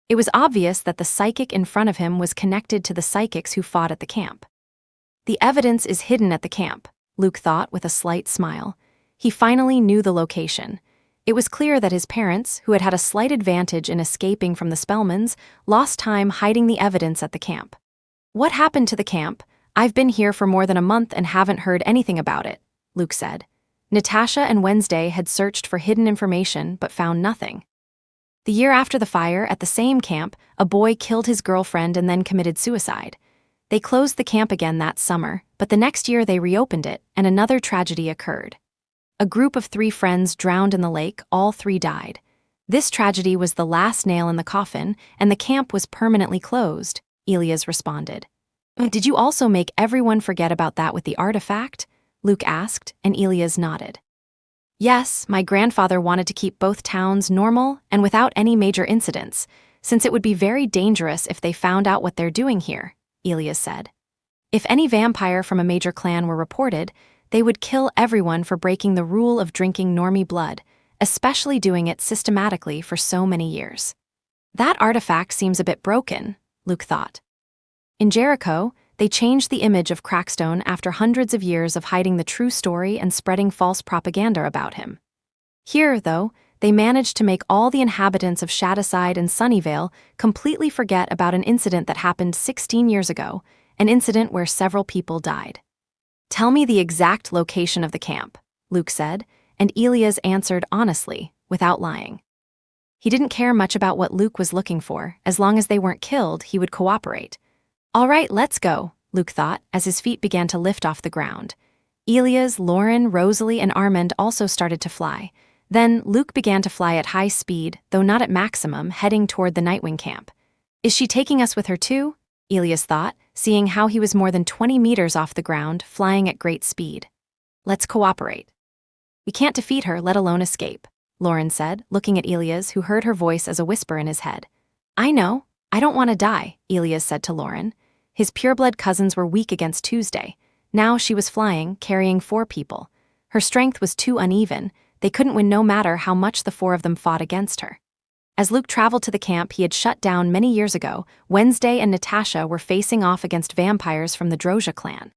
It was obvious that the psychic in front of him was connected to the psychics who fought at the camp. The evidence is hidden at the camp, Luke thought with a slight smile. He finally knew the location. It was clear that his parents, who had had a slight advantage in escaping from the Spellmans, lost time hiding the evidence at the camp. What happened to the camp? I've been here for more than a month and haven't heard anything about it, Luke said. Natasha and Wednesday had searched for hidden information but found nothing. The year after the fire, at the same camp, a boy killed his girlfriend and then committed suicide. They closed the camp again that summer, but the next year they reopened it, and another tragedy occurred. A group of 3 friends drowned in the lake, all 3 died. This tragedy was the last nail in the coffin, and the camp was permanently closed, Elias responded. Did you also make everyone forget about that with the artifact? Luke asked, and Elias nodded. Yes, my grandfather wanted to keep both towns normal and without any major incidents, since it would be very dangerous if they found out what they're doing here, Elias said. If any vampire from a major clan were reported, they would kill everyone for breaking the rule of drinking normie blood, especially doing it systematically for so many years. That artifact seems a bit broken, Luke thought. In Jericho, they changed the image of Crackstone after hundreds of years of hiding the true story and spreading false propaganda about him. Here, though, they managed to make all the inhabitants of Shadowside and Sunnyvale completely forget about an incident that happened 16 years ago, an incident where several people died. Tell me the exact location of the camp, Luke said, and Elias answered honestly, without lying. He didn't care much about what Luke was looking for. As long as they weren't killed, he would cooperate. All right, let's go, Luke thought, as his feet began to lift off the ground. Elias, Lauren, Rosalie, and Armand also started to fly. Then Luke began to fly at high speed, though not at maximum, heading toward the Nightwing camp. Is she taking us with her too? Elias thought, seeing how he was more than 20 meters off the ground, flying at great speed. Let's cooperate. We can't defeat her, let alone escape, Lauren said, looking at Elias, who heard her voice as a whisper in his head. I know. I don't want to die, Elias said to Lauren. His pureblood cousins were weak against Tuesday. Now she was flying, carrying 4 people. Her strength was too uneven. They couldn't win no matter how much the 4 of them fought against her. As Luke traveled to the camp he had shut down many years ago, Wednesday and Natasha were facing off against vampires from the Drozha clan.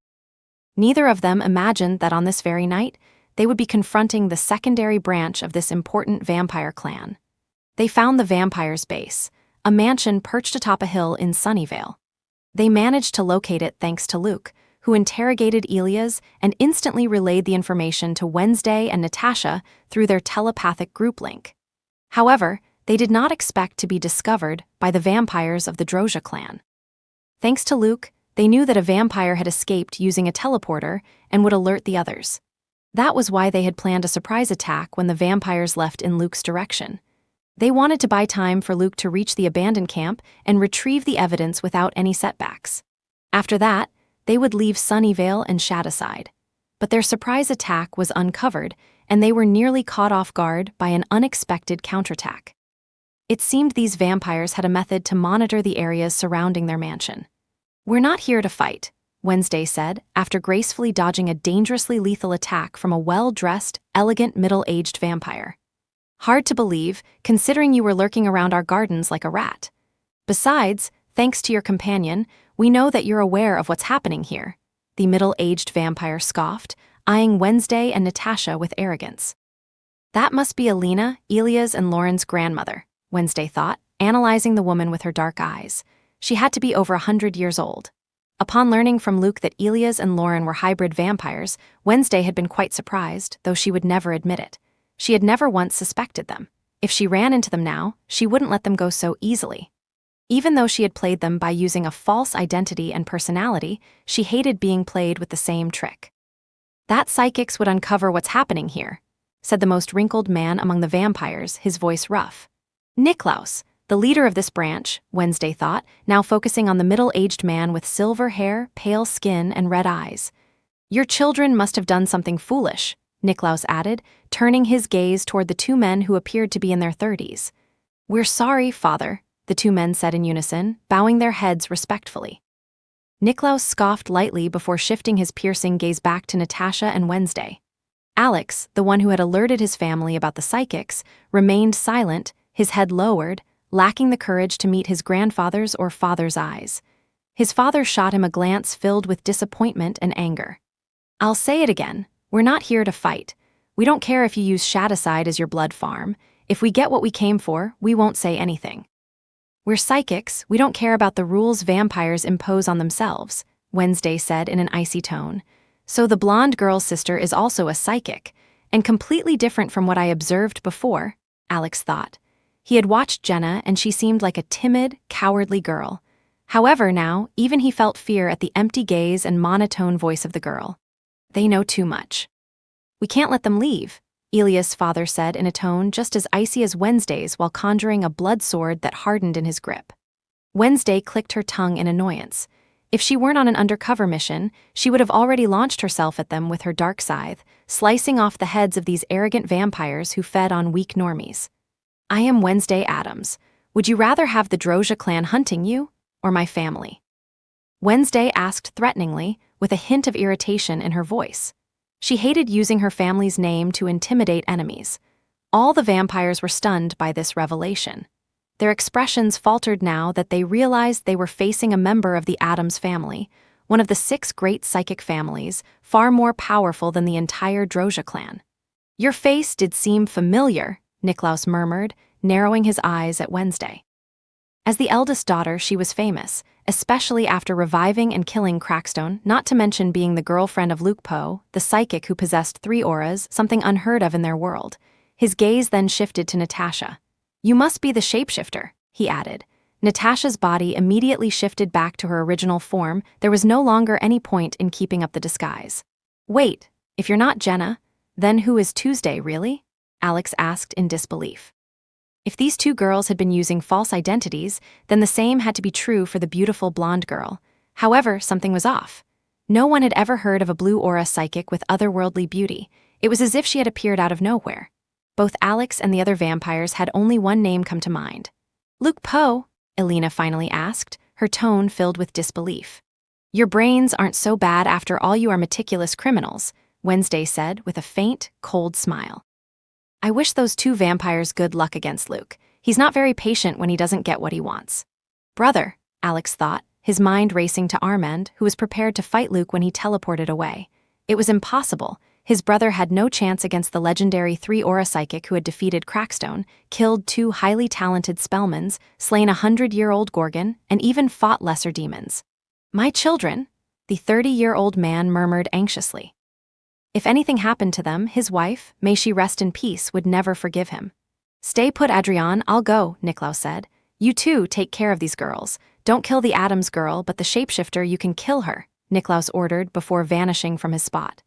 Neither of them imagined that on this very night, they would be confronting the secondary branch of this important vampire clan. They found the vampire's base, a mansion perched atop a hill in Sunnyvale. They managed to locate it thanks to Luke, who interrogated Elias and instantly relayed the information to Wednesday and Natasha through their telepathic group link. However, they did not expect to be discovered by the vampires of the Drozhia clan. Thanks to Luke, they knew that a vampire had escaped using a teleporter and would alert the others. That was why they had planned a surprise attack when the vampires left in Luke's direction. They wanted to buy time for Luke to reach the abandoned camp and retrieve the evidence without any setbacks. After that, they would leave Sunnyvale and Shadowside. But their surprise attack was uncovered, and they were nearly caught off guard by an unexpected counterattack. It seemed these vampires had a method to monitor the areas surrounding their mansion. "We're not here to fight," Wednesday said, after gracefully dodging a dangerously lethal attack from a well-dressed, elegant middle-aged vampire. "Hard to believe, considering you were lurking around our gardens like a rat. Besides, thanks to your companion, we know that you're aware of what's happening here," the middle-aged vampire scoffed, eyeing Wednesday and Natasha with arrogance. That must be Alina, Elias and Lauren's grandmother, Wednesday thought, analyzing the woman with her dark eyes. She had to be over 100 years old. Upon learning from Luke that Elias and Lauren were hybrid vampires, Wednesday had been quite surprised, though she would never admit it. She had never once suspected them. If she ran into them now, she wouldn't let them go so easily. Even though she had played them by using a false identity and personality, she hated being played with the same trick. "That psychics would uncover what's happening here," said the most wrinkled man among the vampires, his voice rough. Niklaus, the leader of this branch, Wednesday thought, now focusing on the middle-aged man with silver hair, pale skin, and red eyes. "Your children must have done something foolish," Niklaus added, turning his gaze toward the two men who appeared to be in their 30s. "We're sorry, father," the two men said in unison, bowing their heads respectfully. Niklaus scoffed lightly before shifting his piercing gaze back to Natasha and Wednesday. Alex, the one who had alerted his family about the psychics, remained silent, his head lowered, lacking the courage to meet his grandfather's or father's eyes. His father shot him a glance filled with disappointment and anger. "I'll say it again, we're not here to fight. We don't care if you use Shadowside as your blood farm. If we get what we came for, we won't say anything. We're psychics, we don't care about the rules vampires impose on themselves," Wednesday said in an icy tone. "So the blonde girl's sister is also a psychic, and completely different from what I observed before," Alex thought. He had watched Jenna, and she seemed like a timid, cowardly girl. However, now, even he felt fear at the empty gaze and monotone voice of the girl. "They know too much." "We can't let them leave," Elias' father said in a tone just as icy as Wednesday's while conjuring a blood sword that hardened in his grip. Wednesday clicked her tongue in annoyance. If she weren't on an undercover mission, she would have already launched herself at them with her dark scythe, slicing off the heads of these arrogant vampires who fed on weak normies. "I am Wednesday Adams. Would you rather have the Drozhia clan hunting you, or my family?" Wednesday asked threateningly, with a hint of irritation in her voice. She hated using her family's name to intimidate enemies. All the vampires were stunned by this revelation. Their expressions faltered now that they realized they were facing a member of the Adams family, one of the 6 great psychic families, far more powerful than the entire Drozhia clan. "Your face did seem familiar," Niklaus murmured, narrowing his eyes at Wednesday. As the eldest daughter, she was famous, especially after reviving and killing Crackstone, not to mention being the girlfriend of Luke Poe, the psychic who possessed 3 auras, something unheard of in their world. His gaze then shifted to Natasha. "You must be the shapeshifter," he added. Natasha's body immediately shifted back to her original form. There was no longer any point in keeping up the disguise. "Wait, if you're not Jenna, then who is Tuesday, really?" Alex asked in disbelief. If these 2 girls had been using false identities, then the same had to be true for the beautiful blonde girl. However, something was off. No one had ever heard of a blue aura psychic with otherworldly beauty. It was as if she had appeared out of nowhere. Both Alex and the other vampires had only one name come to mind. "Luke Poe?" Elena finally asked, her tone filled with disbelief. "Your brains aren't so bad after all. You are meticulous criminals," Wednesday said with a faint, cold smile. "I wish those 2 vampires good luck against Luke. He's not very patient when he doesn't get what he wants." "Brother," Alex thought, his mind racing to Armand, who was prepared to fight Luke when he teleported away. It was impossible. His brother had no chance against the legendary 3-aura psychic who had defeated Crackstone, killed 2 highly talented spellmans, slain a 100-year-old Gorgon, and even fought lesser demons. "My children," the 30-year-old man murmured anxiously. If anything happened to them, his wife, may she rest in peace, would never forgive him. "Stay put, Adrian, I'll go," Niklaus said. "You too take care of these girls. Don't kill the Adams girl, but the shapeshifter, you can kill her," Niklaus ordered before vanishing from his spot.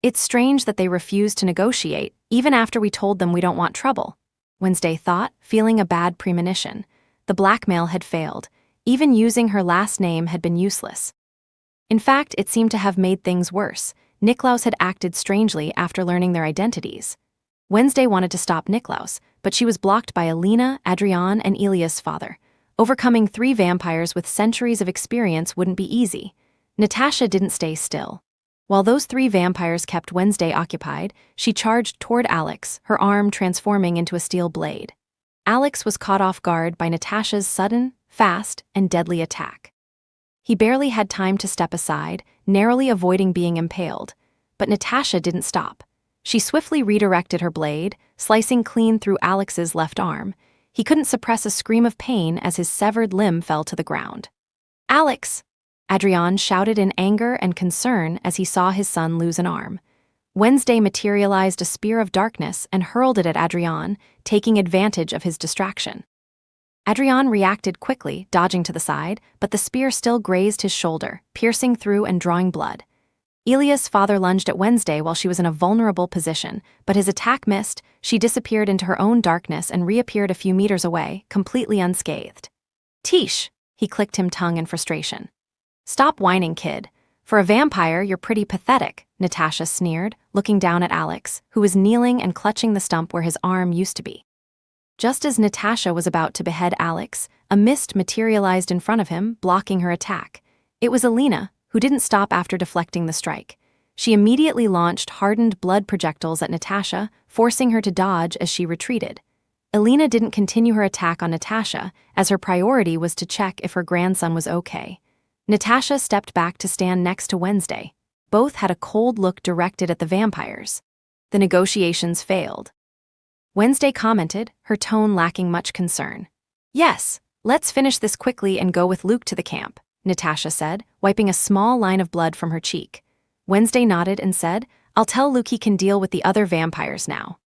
"It's strange that they refused to negotiate, even after we told them we don't want trouble," Wednesday thought, feeling a bad premonition. The blackmail had failed. Even using her last name had been useless. In fact, it seemed to have made things worse. Niklaus had acted strangely after learning their identities. Wednesday wanted to stop Niklaus, but she was blocked by Alina, Adrian, and Elia's father. Overcoming 3 vampires with centuries of experience wouldn't be easy. Natasha didn't stay still. While those 3 vampires kept Wednesday occupied, she charged toward Alex, her arm transforming into a steel blade. Alex was caught off guard by Natasha's sudden, fast, and deadly attack. He barely had time to step aside, narrowly avoiding being impaled. But Natasha didn't stop. She swiftly redirected her blade, slicing clean through Alex's left arm. He couldn't suppress a scream of pain as his severed limb fell to the ground. "Alex!" Adrian shouted in anger and concern as he saw his son lose an arm. Wednesday materialized a spear of darkness and hurled it at Adrian, taking advantage of his distraction. Adrian reacted quickly, dodging to the side, but the spear still grazed his shoulder, piercing through and drawing blood. Elia's father lunged at Wednesday while she was in a vulnerable position, but his attack missed. She disappeared into her own darkness and reappeared a few meters away, completely unscathed. "Tish!" he clicked him tongue in frustration. "Stop whining, kid. For a vampire, you're pretty pathetic," Natasha sneered, looking down at Alex, who was kneeling and clutching the stump where his arm used to be. Just as Natasha was about to behead Alex, a mist materialized in front of him, blocking her attack. It was Alina, who didn't stop after deflecting the strike. She immediately launched hardened blood projectiles at Natasha, forcing her to dodge as she retreated. Alina didn't continue her attack on Natasha, as her priority was to check if her grandson was okay. Natasha stepped back to stand next to Wednesday. Both had a cold look directed at the vampires. The negotiations failed. Wednesday commented, her tone lacking much concern. "Yes, let's finish this quickly and go with Luke to the camp," Natasha said, wiping a small line of blood from her cheek. Wednesday nodded and said, "I'll tell Luke he can deal with the other vampires now."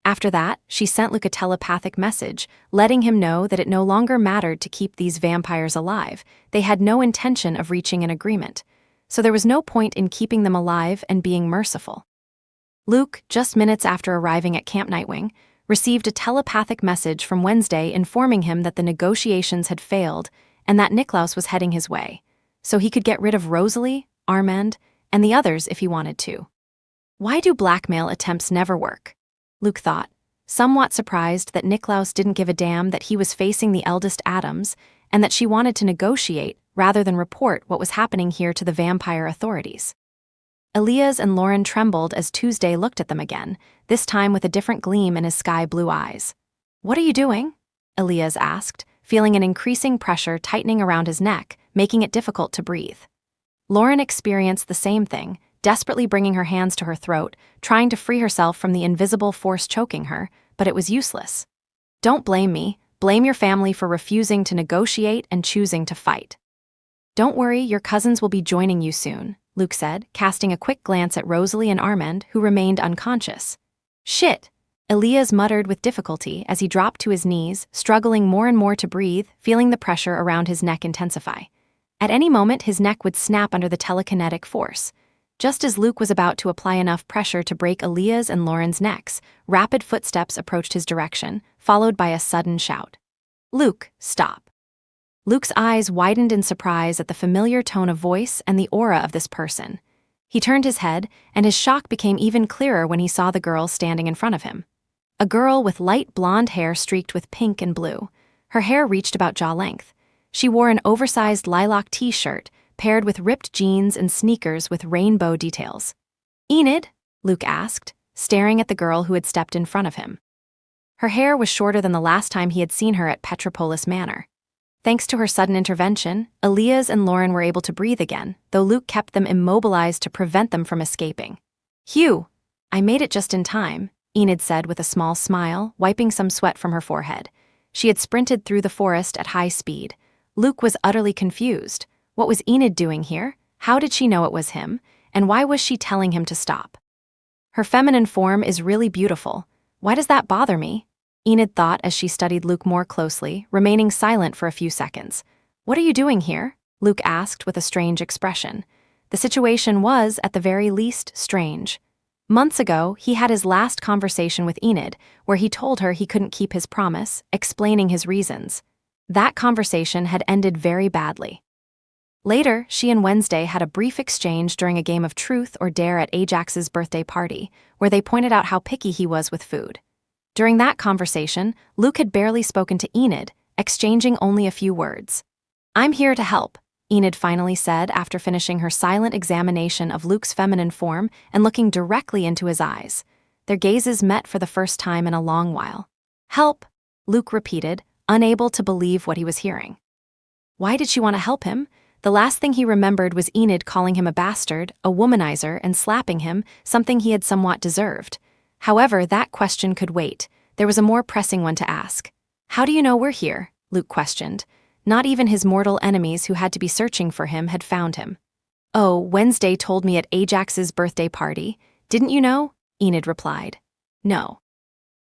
After that, she sent Luke a telepathic message, letting him know that it no longer mattered to keep these vampires alive. They had no intention of reaching an agreement. So there was no point in keeping them alive and being merciful. Luke, just minutes after arriving at Camp Nightwing, received a telepathic message from Wednesday informing him that the negotiations had failed and that Niklaus was heading his way, so he could get rid of Rosalie, Armand, and the others if he wanted to. Why do blackmail attempts never work? Luke thought, somewhat surprised that Niklaus didn't give a damn that he was facing the eldest Adams and that she wanted to negotiate rather than report what was happening here to the vampire authorities. Elias and Lauren trembled as Tuesday looked at them again, this time with a different gleam in his sky-blue eyes. "What are you doing?" Elias asked, feeling an increasing pressure tightening around his neck, making it difficult to breathe. Lauren experienced the same thing, desperately bringing her hands to her throat, trying to free herself from the invisible force choking her, but it was useless. "Don't blame me. Blame your family for refusing to negotiate and choosing to fight." "Don't worry, your cousins will be joining you soon," Luke said, casting a quick glance at Rosalie and Armand, who remained unconscious. "Shit," Elias muttered with difficulty as he dropped to his knees, struggling more and more to breathe, feeling the pressure around his neck intensify. At any moment, his neck would snap under the telekinetic force. Just as Luke was about to apply enough pressure to break Elias and Lauren's necks, rapid footsteps approached his direction, followed by a sudden shout. "Luke, stop." Luke's eyes widened in surprise at the familiar tone of voice and the aura of this person. He turned his head, and his shock became even clearer when he saw the girl standing in front of him. A girl with light blonde hair streaked with pink and blue. Her hair reached about jaw length. She wore an oversized lilac t-shirt, paired with ripped jeans and sneakers with rainbow details. "Enid?" Luke asked, staring at the girl who had stepped in front of him. Her hair was shorter than the last time he had seen her at Petropolis Manor. Thanks to her sudden intervention, Elias and Lauren were able to breathe again, though Luke kept them immobilized to prevent them from escaping. "Phew! I made it just in time," Enid said with a small smile, wiping some sweat from her forehead. She had sprinted through the forest at high speed. Luke was utterly confused. What was Enid doing here? How did she know it was him? And why was she telling him to stop? Her feminine form is really beautiful. Why does that bother me? Enid thought as she studied Luke more closely, remaining silent for a few seconds. "What are you doing here?" Luke asked with a strange expression. The situation was, at the very least, strange. Months ago, he had his last conversation with Enid, where he told her he couldn't keep his promise, explaining his reasons. That conversation had ended very badly. Later, she and Wednesday had a brief exchange during a game of Truth or Dare at Ajax's birthday party, where they pointed out how picky he was with food. During that conversation, Luke had barely spoken to Enid, exchanging only a few words. "I'm here to help," Enid finally said after finishing her silent examination of Luke's feminine form and looking directly into his eyes. Their gazes met for the first time in a long while. "Help," Luke repeated, unable to believe what he was hearing. Why did she want to help him? The last thing he remembered was Enid calling him a bastard, a womanizer, and slapping him, something he had somewhat deserved. However, that question could wait. There was a more pressing one to ask. "How do you know we're here?" Luke questioned. Not even his mortal enemies who had to be searching for him had found him. "Oh, Wednesday told me at Ajax's birthday party. Didn't you know?" Enid replied. "No."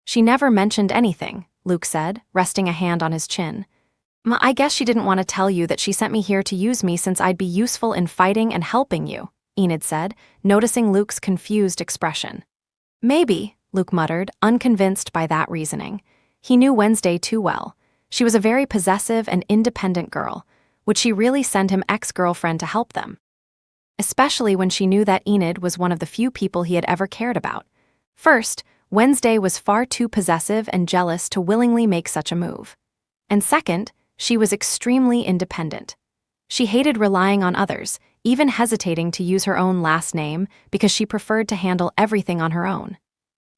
"She never mentioned anything," Luke said, resting a hand on his chin. "I guess she didn't want to tell you that she sent me here to use me since I'd be useful in fighting and helping you," Enid said, noticing Luke's confused expression. "Maybe," Luke muttered, unconvinced by that reasoning. He knew Wednesday too well. She was a very possessive and independent girl. Would she really send him ex-girlfriend to help them? Especially when she knew that Enid was one of the few people he had ever cared about. First, Wednesday was far too possessive and jealous to willingly make such a move. And second, she was extremely independent. She hated relying on others, even hesitating to use her own last name because she preferred to handle everything on her own.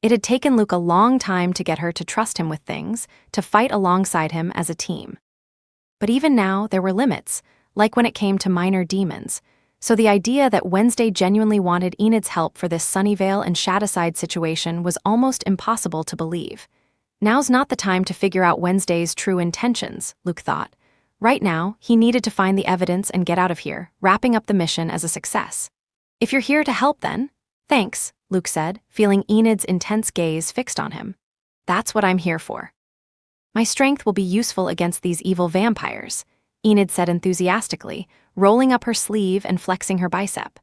It had taken Luke a long time to get her to trust him with things, to fight alongside him as a team. But even now, there were limits, like when it came to minor demons. So the idea that Wednesday genuinely wanted Enid's help for this Sunnyvale and Shadowside situation was almost impossible to believe. Now's not the time to figure out Wednesday's true intentions, Luke thought. Right now, he needed to find the evidence and get out of here, wrapping up the mission as a success. "If you're here to help then, thanks," Luke said, feeling Enid's intense gaze fixed on him. "That's what I'm here for." "My strength will be useful against these evil vampires," Enid said enthusiastically, rolling up her sleeve and flexing her bicep.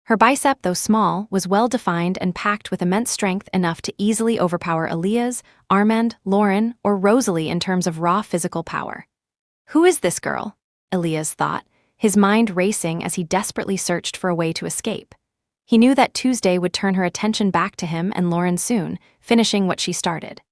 Her bicep, though small, was well-defined and packed with immense strength enough to easily overpower Elias, Armand, Lauren, or Rosalie in terms of raw physical power. "Who is this girl?" Elias thought, his mind racing as he desperately searched for a way to escape. He knew that Tuesday would turn her attention back to him and Lauren soon, finishing what she started.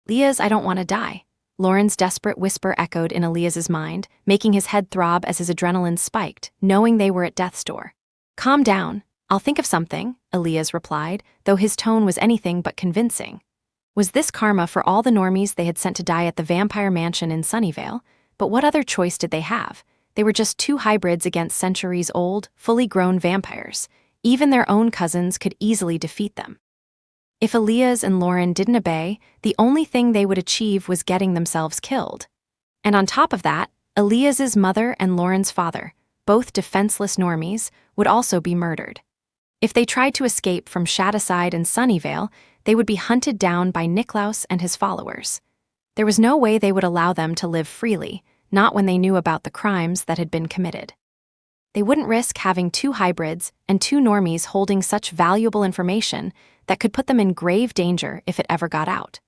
"Elias, I don't want to die," Lauren's desperate whisper echoed in Elias's mind, making his head throb as his adrenaline spiked, knowing they were at death's door. "Calm down. I'll think of something," Elias replied, though his tone was anything but convincing. Was this karma for all the normies they had sent to die at the vampire mansion in Sunnyvale? But what other choice did they have? They were just two hybrids against centuries-old, fully grown vampires. Even their own cousins could easily defeat them. If Elias and Lauren didn't obey, the only thing they would achieve was getting themselves killed. And on top of that, Elias's mother and Lauren's father, both defenseless normies, would also be murdered. If they tried to escape from Shadowside and Sunnyvale, they would be hunted down by Niklaus and his followers. There was no way they would allow them to live freely, not when they knew about the crimes that had been committed. They wouldn't risk having two hybrids and two normies holding such valuable information that could put them in grave danger if it ever got out.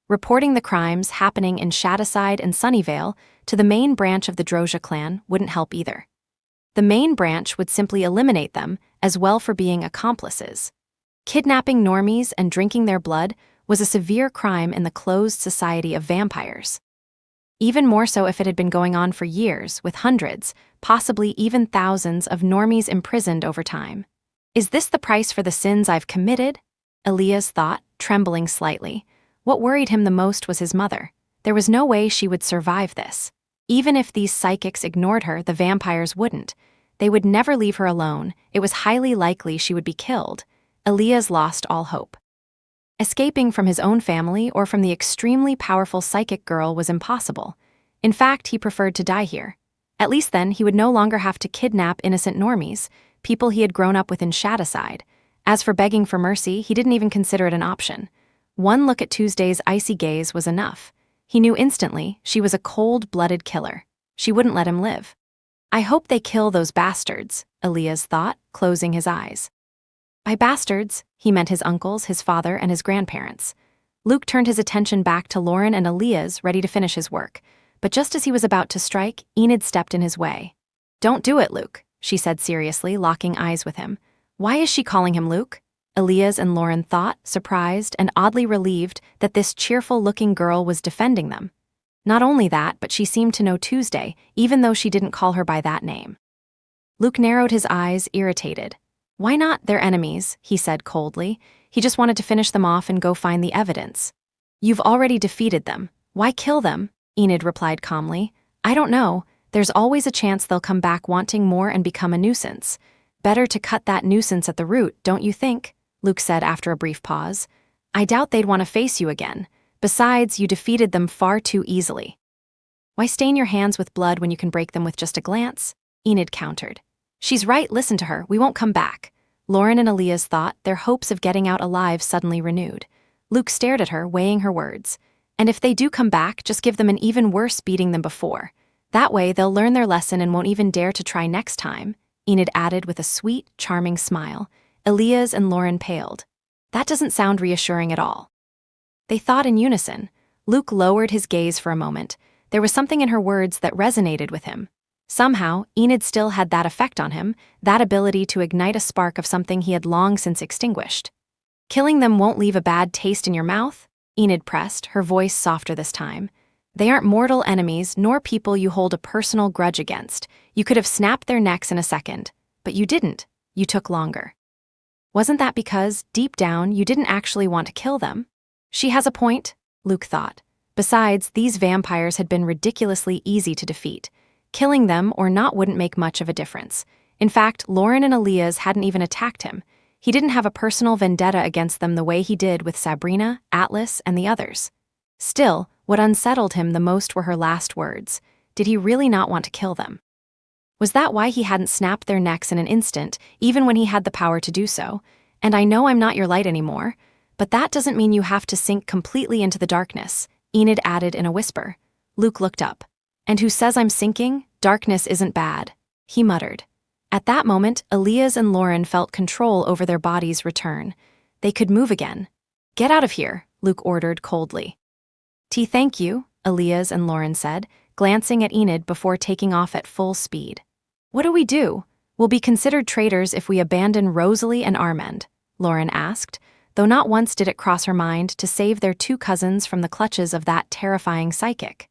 Reporting the crimes happening in Shadowside and Sunnyvale to the main branch of the Drozhia clan wouldn't help either. The main branch would simply eliminate them as well for being accomplices. Kidnapping normies and drinking their blood was a severe crime in the closed society of vampires. Even more so if it had been going on for years, with hundreds, possibly even thousands of normies imprisoned over time. "Is this the price for the sins I've committed?" Elias thought, trembling slightly. What worried him the most was his mother. There was no way she would survive this. Even if these psychics ignored her, the vampires wouldn't. They would never leave her alone. It was highly likely she would be killed. Elias lost all hope. Escaping from his own family or from the extremely powerful psychic girl was impossible. In fact, he preferred to die here. At least then, he would no longer have to kidnap innocent normies, people he had grown up with in Shadowside. As for begging for mercy, he didn't even consider it an option. One look at Tuesday's icy gaze was enough. He knew instantly she was a cold-blooded killer. She wouldn't let him live. I hope they kill those bastards, Elias thought, closing his eyes. By bastards, he meant his uncles, his father, and his grandparents. Luke turned his attention back to Lauren and Elias, ready to finish his work. But just as he was about to strike, Enid stepped in his way. "Don't do it, Luke," she said seriously, locking eyes with him. Why is she calling him Luke? Elias and Lauren thought, surprised and oddly relieved that this cheerful-looking girl was defending them. Not only that, but she seemed to know Tuesday, even though she didn't call her by that name. Luke narrowed his eyes, irritated. "Why not? They're enemies," he said coldly. He just wanted to finish them off and go find the evidence. "You've already defeated them. Why kill them?" Enid replied calmly. "I don't know. There's always a chance they'll come back wanting more and become a nuisance. Better to cut that nuisance at the root, don't you think?" Luke said after a brief pause. "I doubt they'd want to face you again. Besides, you defeated them far too easily." "Why stain your hands with blood when you can break them with just a glance?" Enid countered. "She's right, listen to her, we won't come back." Lauren and Elias thought, their hopes of getting out alive suddenly renewed. Luke stared at her, weighing her words. "And if they do come back, just give them an even worse beating than before. That way they'll learn their lesson and won't even dare to try next time," Enid added with a sweet, charming smile. Elias and Lauren paled. That doesn't sound reassuring at all. They thought in unison. Luke lowered his gaze for a moment. There was something in her words that resonated with him. Somehow, Enid still had that effect on him, that ability to ignite a spark of something he had long since extinguished. "Killing them won't leave a bad taste in your mouth?" Enid pressed, her voice softer this time. "They aren't mortal enemies, nor people you hold a personal grudge against. You could have snapped their necks in a second. But you didn't. You took longer. Wasn't that because, deep down, you didn't actually want to kill them?" She has a point, Luke thought. Besides, these vampires had been ridiculously easy to defeat. Killing them or not wouldn't make much of a difference. In fact, Lauren and Elias hadn't even attacked him. He didn't have a personal vendetta against them the way he did with Sabrina, Atlas, and the others. Still, what unsettled him the most were her last words. Did he really not want to kill them? Was that why he hadn't snapped their necks in an instant, even when he had the power to do so? "And I know I'm not your light anymore, but that doesn't mean you have to sink completely into the darkness," Enid added in a whisper. Luke looked up. "And who says I'm sinking? Darkness isn't bad," he muttered. At that moment, Elias and Lauren felt control over their bodies return. They could move again. "Get out of here," Luke ordered coldly. Thank you," Elias and Lauren said, glancing at Enid before taking off at full speed. "What do we do? We'll be considered traitors if we abandon Rosalie and Armand," Lauren asked, though not once did it cross her mind to save their two cousins from the clutches of that terrifying psychic.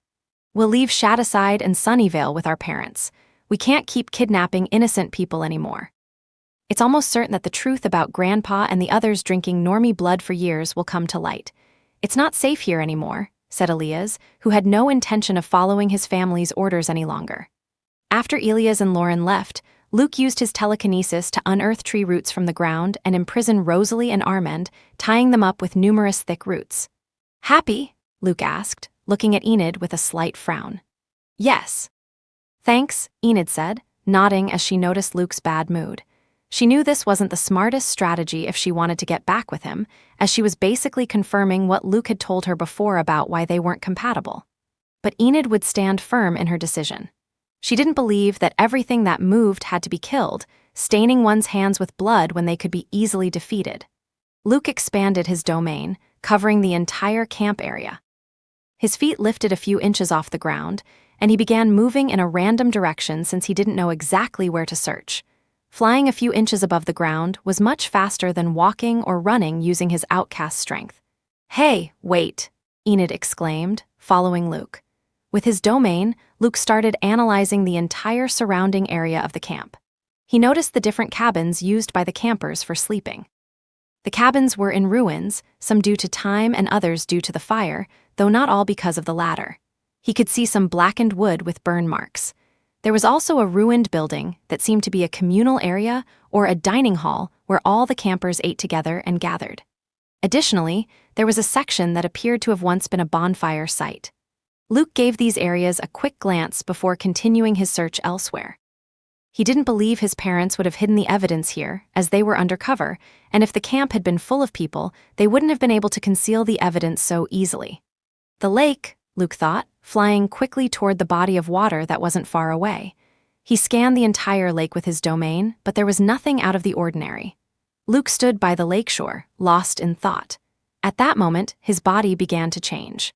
"We'll leave Shadowside and Sunnyvale with our parents. We can't keep kidnapping innocent people anymore. It's almost certain that the truth about Grandpa and the others drinking normie blood for years will come to light. It's not safe here anymore," said Elias, who had no intention of following his family's orders any longer. After Elias and Lauren left, Luke used his telekinesis to unearth tree roots from the ground and imprison Rosalie and Armand, tying them up with numerous thick roots. "Happy?" Luke asked, looking at Enid with a slight frown. "Yes." "Thanks," Enid said, nodding as she noticed Luke's bad mood. She knew this wasn't the smartest strategy if she wanted to get back with him, as she was basically confirming what Luke had told her before about why they weren't compatible. But Enid would stand firm in her decision. She didn't believe that everything that moved had to be killed, staining one's hands with blood when they could be easily defeated. Luke expanded his domain, covering the entire camp area. His feet lifted a few inches off the ground, and he began moving in a random direction since he didn't know exactly where to search. Flying a few inches above the ground was much faster than walking or running using his outcast strength. "Hey, wait," Enid exclaimed, following Luke. With his domain, Luke started analyzing the entire surrounding area of the camp. He noticed the different cabins used by the campers for sleeping. The cabins were in ruins, some due to time and others due to the fire, though not all because of the latter. He could see some blackened wood with burn marks. There was also a ruined building that seemed to be a communal area or a dining hall where all the campers ate together and gathered. Additionally, there was a section that appeared to have once been a bonfire site. Luke gave these areas a quick glance before continuing his search elsewhere. He didn't believe his parents would have hidden the evidence here, as they were undercover, and if the camp had been full of people, they wouldn't have been able to conceal the evidence so easily. The lake, Luke thought, flying quickly toward the body of water that wasn't far away. He scanned the entire lake with his domain, but there was nothing out of the ordinary. Luke stood by the lakeshore, lost in thought. At that moment, his body began to change.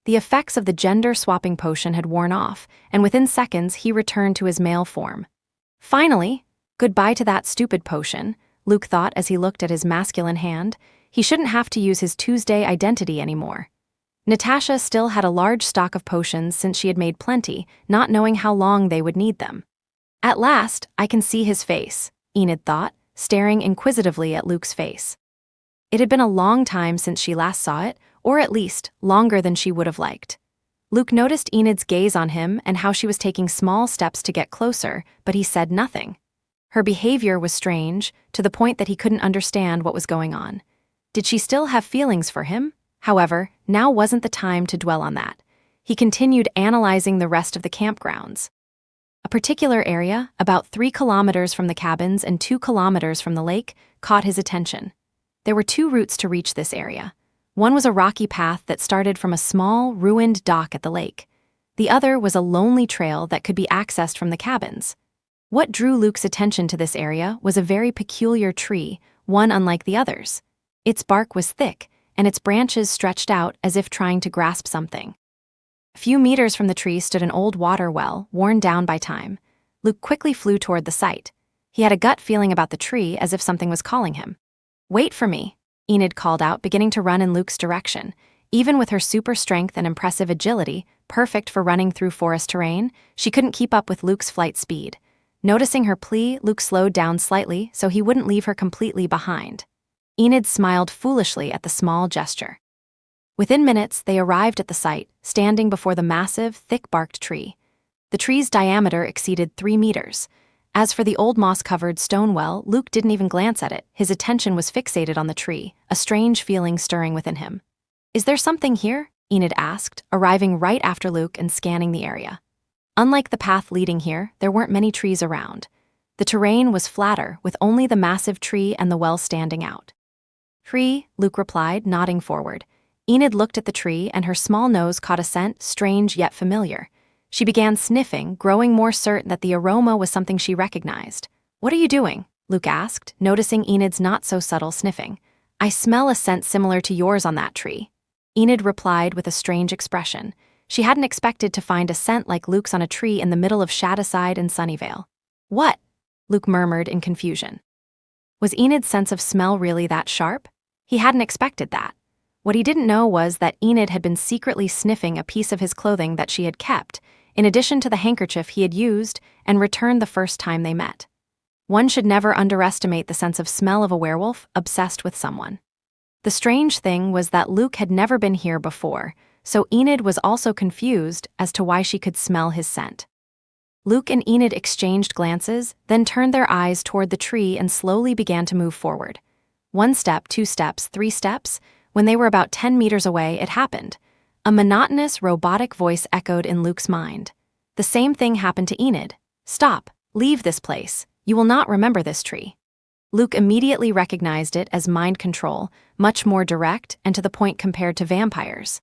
The effects of the gender-swapping potion had worn off, and within seconds he returned to his male form. Finally, goodbye to that stupid potion, Luke thought as he looked at his masculine hand. He shouldn't have to use his Tuesday identity anymore. Natasha still had a large stock of potions since she had made plenty, not knowing how long they would need them. At last, I can see his face, Enid thought, staring inquisitively at Luke's face. It had been a long time since she last saw it, or at least, longer than she would have liked. Luke noticed Enid's gaze on him and how she was taking small steps to get closer, but he said nothing. Her behavior was strange, to the point that he couldn't understand what was going on. Did she still have feelings for him? However, now wasn't the time to dwell on that. He continued analyzing the rest of the campgrounds. A particular area, about 3 kilometers from the cabins and 2 kilometers from the lake, caught his attention. There were 2 routes to reach this area. One was a rocky path that started from a small, ruined dock at the lake. The other was a lonely trail that could be accessed from the cabins. What drew Luke's attention to this area was a very peculiar tree, one unlike the others. Its bark was thick, and its branches stretched out as if trying to grasp something. A few meters from the tree stood an old water well, worn down by time. Luke quickly flew toward the site. He had a gut feeling about the tree, as if something was calling him. "Wait for me," Enid called out, beginning to run in Luke's direction. Even with her super strength and impressive agility, perfect for running through forest terrain, she couldn't keep up with Luke's flight speed. Noticing her plea, Luke slowed down slightly so he wouldn't leave her completely behind. Enid smiled foolishly at the small gesture. Within minutes, they arrived at the site, standing before the massive, thick-barked tree. The tree's diameter exceeded 3 meters. As for the old moss-covered stone well, Luke didn't even glance at it. His attention was fixated on the tree, a strange feeling stirring within him. "Is there something here?" Enid asked, arriving right after Luke and scanning the area. Unlike the path leading here, there weren't many trees around. The terrain was flatter, with only the massive tree and the well standing out. "Tree," Luke replied, nodding forward. Enid looked at the tree, and her small nose caught a scent, strange yet familiar. She began sniffing, growing more certain that the aroma was something she recognized. "What are you doing?" Luke asked, noticing Enid's not-so-subtle sniffing. "I smell a scent similar to yours on that tree." Enid replied with a strange expression. She hadn't expected to find a scent like Luke's on a tree in the middle of Shadowside and Sunnyvale. "What?" Luke murmured in confusion. Was Enid's sense of smell really that sharp? He hadn't expected that. What he didn't know was that Enid had been secretly sniffing a piece of his clothing that she had kept, in addition to the handkerchief he had used and returned the first time they met. One should never underestimate the sense of smell of a werewolf obsessed with someone. The strange thing was that Luke had never been here before, so Enid was also confused as to why she could smell his scent. Luke and Enid exchanged glances, then turned their eyes toward the tree and slowly began to move forward. 1 step, 2 steps, 3 steps. When they were about 10 meters away, it happened. A monotonous, robotic voice echoed in Luke's mind. The same thing happened to Enid. "Stop. Leave this place. You will not remember this tree." Luke immediately recognized it as mind control, much more direct and to the point compared to vampires.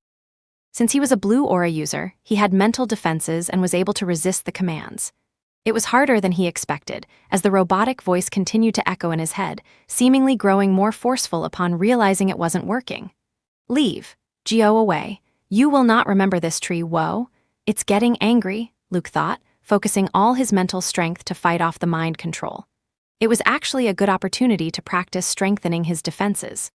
Since he was a blue aura user, he had mental defenses and was able to resist the commands. It was harder than he expected, as the robotic voice continued to echo in his head, seemingly growing more forceful upon realizing it wasn't working. "Leave. Go away. You will not remember this tree, whoa. It's getting angry," Luke thought, focusing all his mental strength to fight off the mind control. It was actually a good opportunity to practice strengthening his defenses.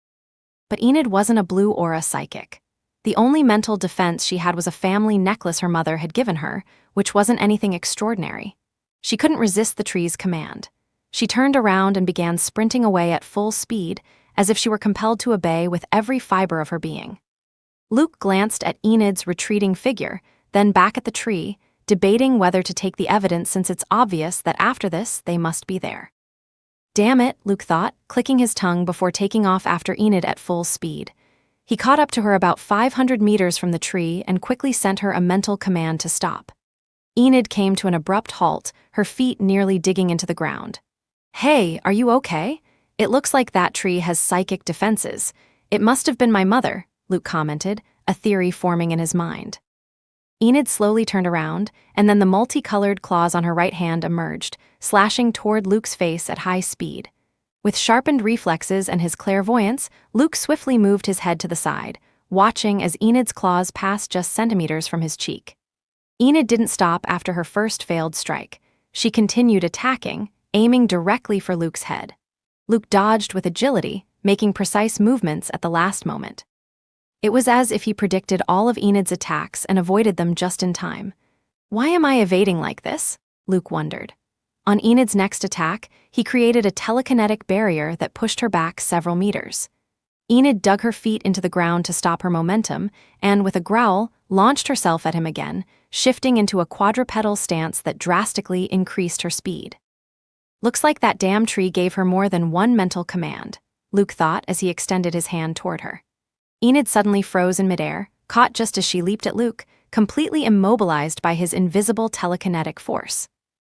But Enid wasn't a blue aura psychic. The only mental defense she had was a family necklace her mother had given her, which wasn't anything extraordinary. She couldn't resist the tree's command. She turned around and began sprinting away at full speed, as if she were compelled to obey with every fiber of her being. Luke glanced at Enid's retreating figure, then back at the tree, debating whether to take the evidence since it's obvious that after this they must be there. Damn it, Luke thought, clicking his tongue before taking off after Enid at full speed. He caught up to her about 500 meters from the tree and quickly sent her a mental command to stop. Enid came to an abrupt halt, her feet nearly digging into the ground. Hey, are you okay? It looks like that tree has psychic defenses. It must have been my mother, Luke commented, a theory forming in his mind. Enid slowly turned around, and then the multicolored claws on her right hand emerged, slashing toward Luke's face at high speed. With sharpened reflexes and his clairvoyance, Luke swiftly moved his head to the side, watching as Enid's claws passed just centimeters from his cheek. Enid didn't stop after her first failed strike. She continued attacking, aiming directly for Luke's head. Luke dodged with agility, making precise movements at the last moment. It was as if he predicted all of Enid's attacks and avoided them just in time. Why am I evading like this? Luke wondered. On Enid's next attack, he created a telekinetic barrier that pushed her back several meters. Enid dug her feet into the ground to stop her momentum and, with a growl, launched herself at him again, shifting into a quadrupedal stance that drastically increased her speed. Looks like that damn tree gave her more than one mental command, Luke thought as he extended his hand toward her. Enid suddenly froze in midair, caught just as she leaped at Luke, completely immobilized by his invisible telekinetic force.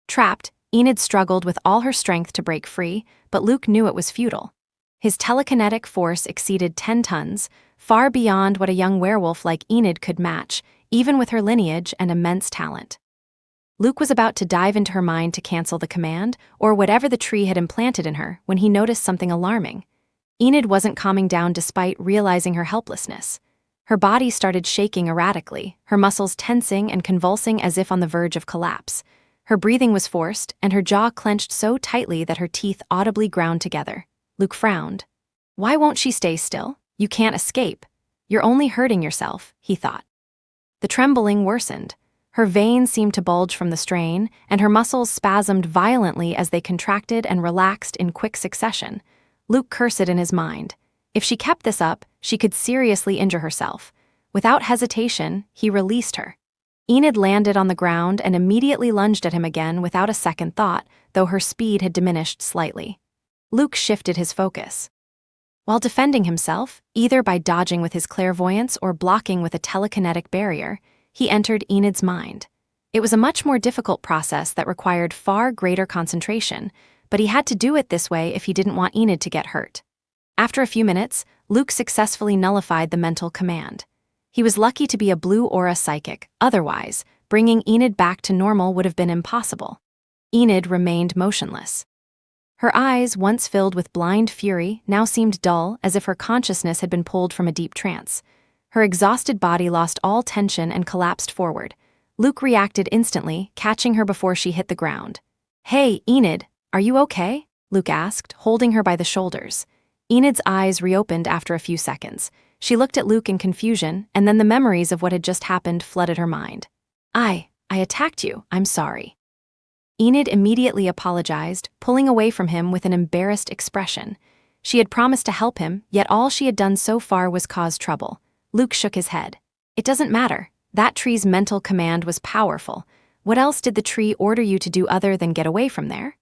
Trapped, Enid struggled with all her strength to break free, but Luke knew it was futile. His telekinetic force exceeded 10 tons, far beyond what a young werewolf like Enid could match, even with her lineage and immense talent. Luke was about to dive into her mind to cancel the command, or whatever the tree had implanted in her, when he noticed something alarming. Enid wasn't calming down despite realizing her helplessness. Her body started shaking erratically, her muscles tensing and convulsing as if on the verge of collapse. Her breathing was forced, and her jaw clenched so tightly that her teeth audibly ground together. Luke frowned. Why won't she stay still? You can't escape. You're only hurting yourself, he thought. The trembling worsened. Her veins seemed to bulge from the strain, and her muscles spasmed violently as they contracted and relaxed in quick succession. Luke cursed in his mind. If she kept this up, she could seriously injure herself. Without hesitation, he released her. Enid landed on the ground and immediately lunged at him again without a second thought, though her speed had diminished slightly. Luke shifted his focus. While defending himself, either by dodging with his clairvoyance or blocking with a telekinetic barrier, he entered Enid's mind. It was a much more difficult process that required far greater concentration, but he had to do it this way if he didn't want Enid to get hurt. After a few minutes, Luke successfully nullified the mental command. He was lucky to be a blue aura psychic, otherwise, bringing Enid back to normal would have been impossible. Enid remained motionless. Her eyes, once filled with blind fury, now seemed dull, as if her consciousness had been pulled from a deep trance. Her exhausted body lost all tension and collapsed forward. Luke reacted instantly, catching her before she hit the ground. Hey, Enid, are you okay? Luke asked, holding her by the shoulders. Enid's eyes reopened after a few seconds. She looked at Luke in confusion, and then the memories of what had just happened flooded her mind. I attacked you, I'm sorry. Enid immediately apologized, pulling away from him with an embarrassed expression. She had promised to help him, yet all she had done so far was cause trouble. Luke shook his head. It doesn't matter. That tree's mental command was powerful. What else did the tree order you to do other than get away from there?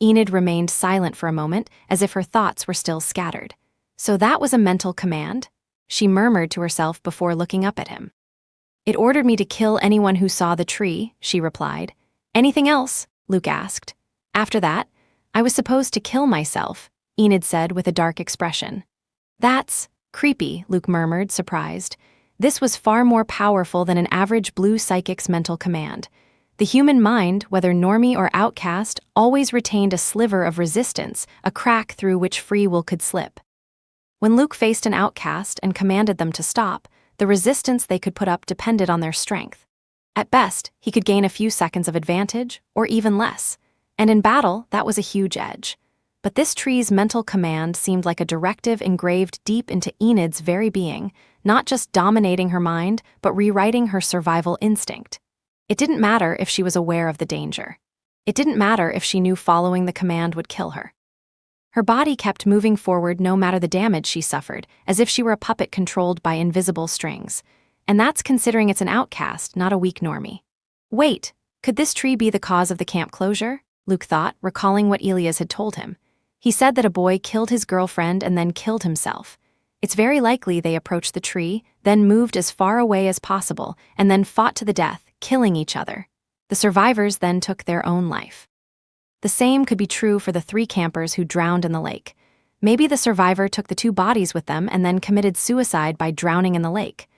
Enid remained silent for a moment, as if her thoughts were still scattered. So that was a mental command? She murmured to herself before looking up at him. It ordered me to kill anyone who saw the tree, she replied. Anything else? Luke asked. After that, I was supposed to kill myself, Enid said with a dark expression. That's creepy, Luke murmured, surprised. This was far more powerful than an average blue psychic's mental command. The human mind, whether normie or outcast, always retained a sliver of resistance, a crack through which free will could slip. When Luke faced an outcast and commanded them to stop, the resistance they could put up depended on their strength. At best, he could gain a few seconds of advantage, or even less, and in battle, that was a huge edge. But this tree's mental command seemed like a directive engraved deep into Enid's very being, not just dominating her mind, but rewriting her survival instinct. It didn't matter if she was aware of the danger. It didn't matter if she knew following the command would kill her. Her body kept moving forward no matter the damage she suffered, as if she were a puppet controlled by invisible strings. And that's considering it's an outcast, not a weak normie. Wait, could this tree be the cause of the camp closure? Luke thought, recalling what Elias had told him. He said that a boy killed his girlfriend and then killed himself. It's very likely they approached the tree, then moved as far away as possible, and then fought to the death, killing each other. The survivors then took their own life. The same could be true for the 3 campers who drowned in the lake. Maybe the survivor took the 2 bodies with them and then committed suicide by drowning in the lake.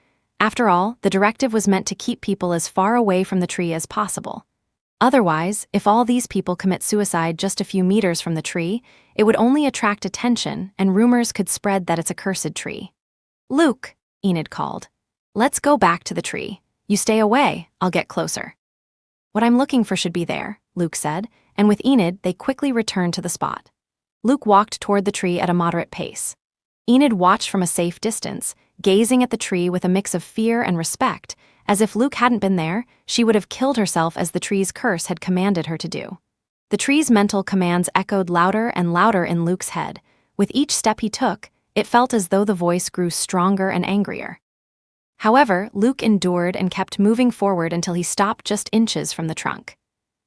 After all, the directive was meant to keep people as far away from the tree as possible. Otherwise, if all these people commit suicide just a few meters from the tree, it would only attract attention and rumors could spread that it's a cursed tree. Luke, Enid called. Let's go back to the tree. You stay away, I'll get closer. What I'm looking for should be there, Luke said, and with Enid, they quickly returned to the spot. Luke walked toward the tree at a moderate pace. Enid watched from a safe distance, gazing at the tree with a mix of fear and respect. As if Luke hadn't been there, she would have killed herself as the tree's curse had commanded her to do. The tree's mental commands echoed louder and louder in Luke's head. With each step he took, it felt as though the voice grew stronger and angrier. However, Luke endured and kept moving forward until he stopped just inches from the trunk.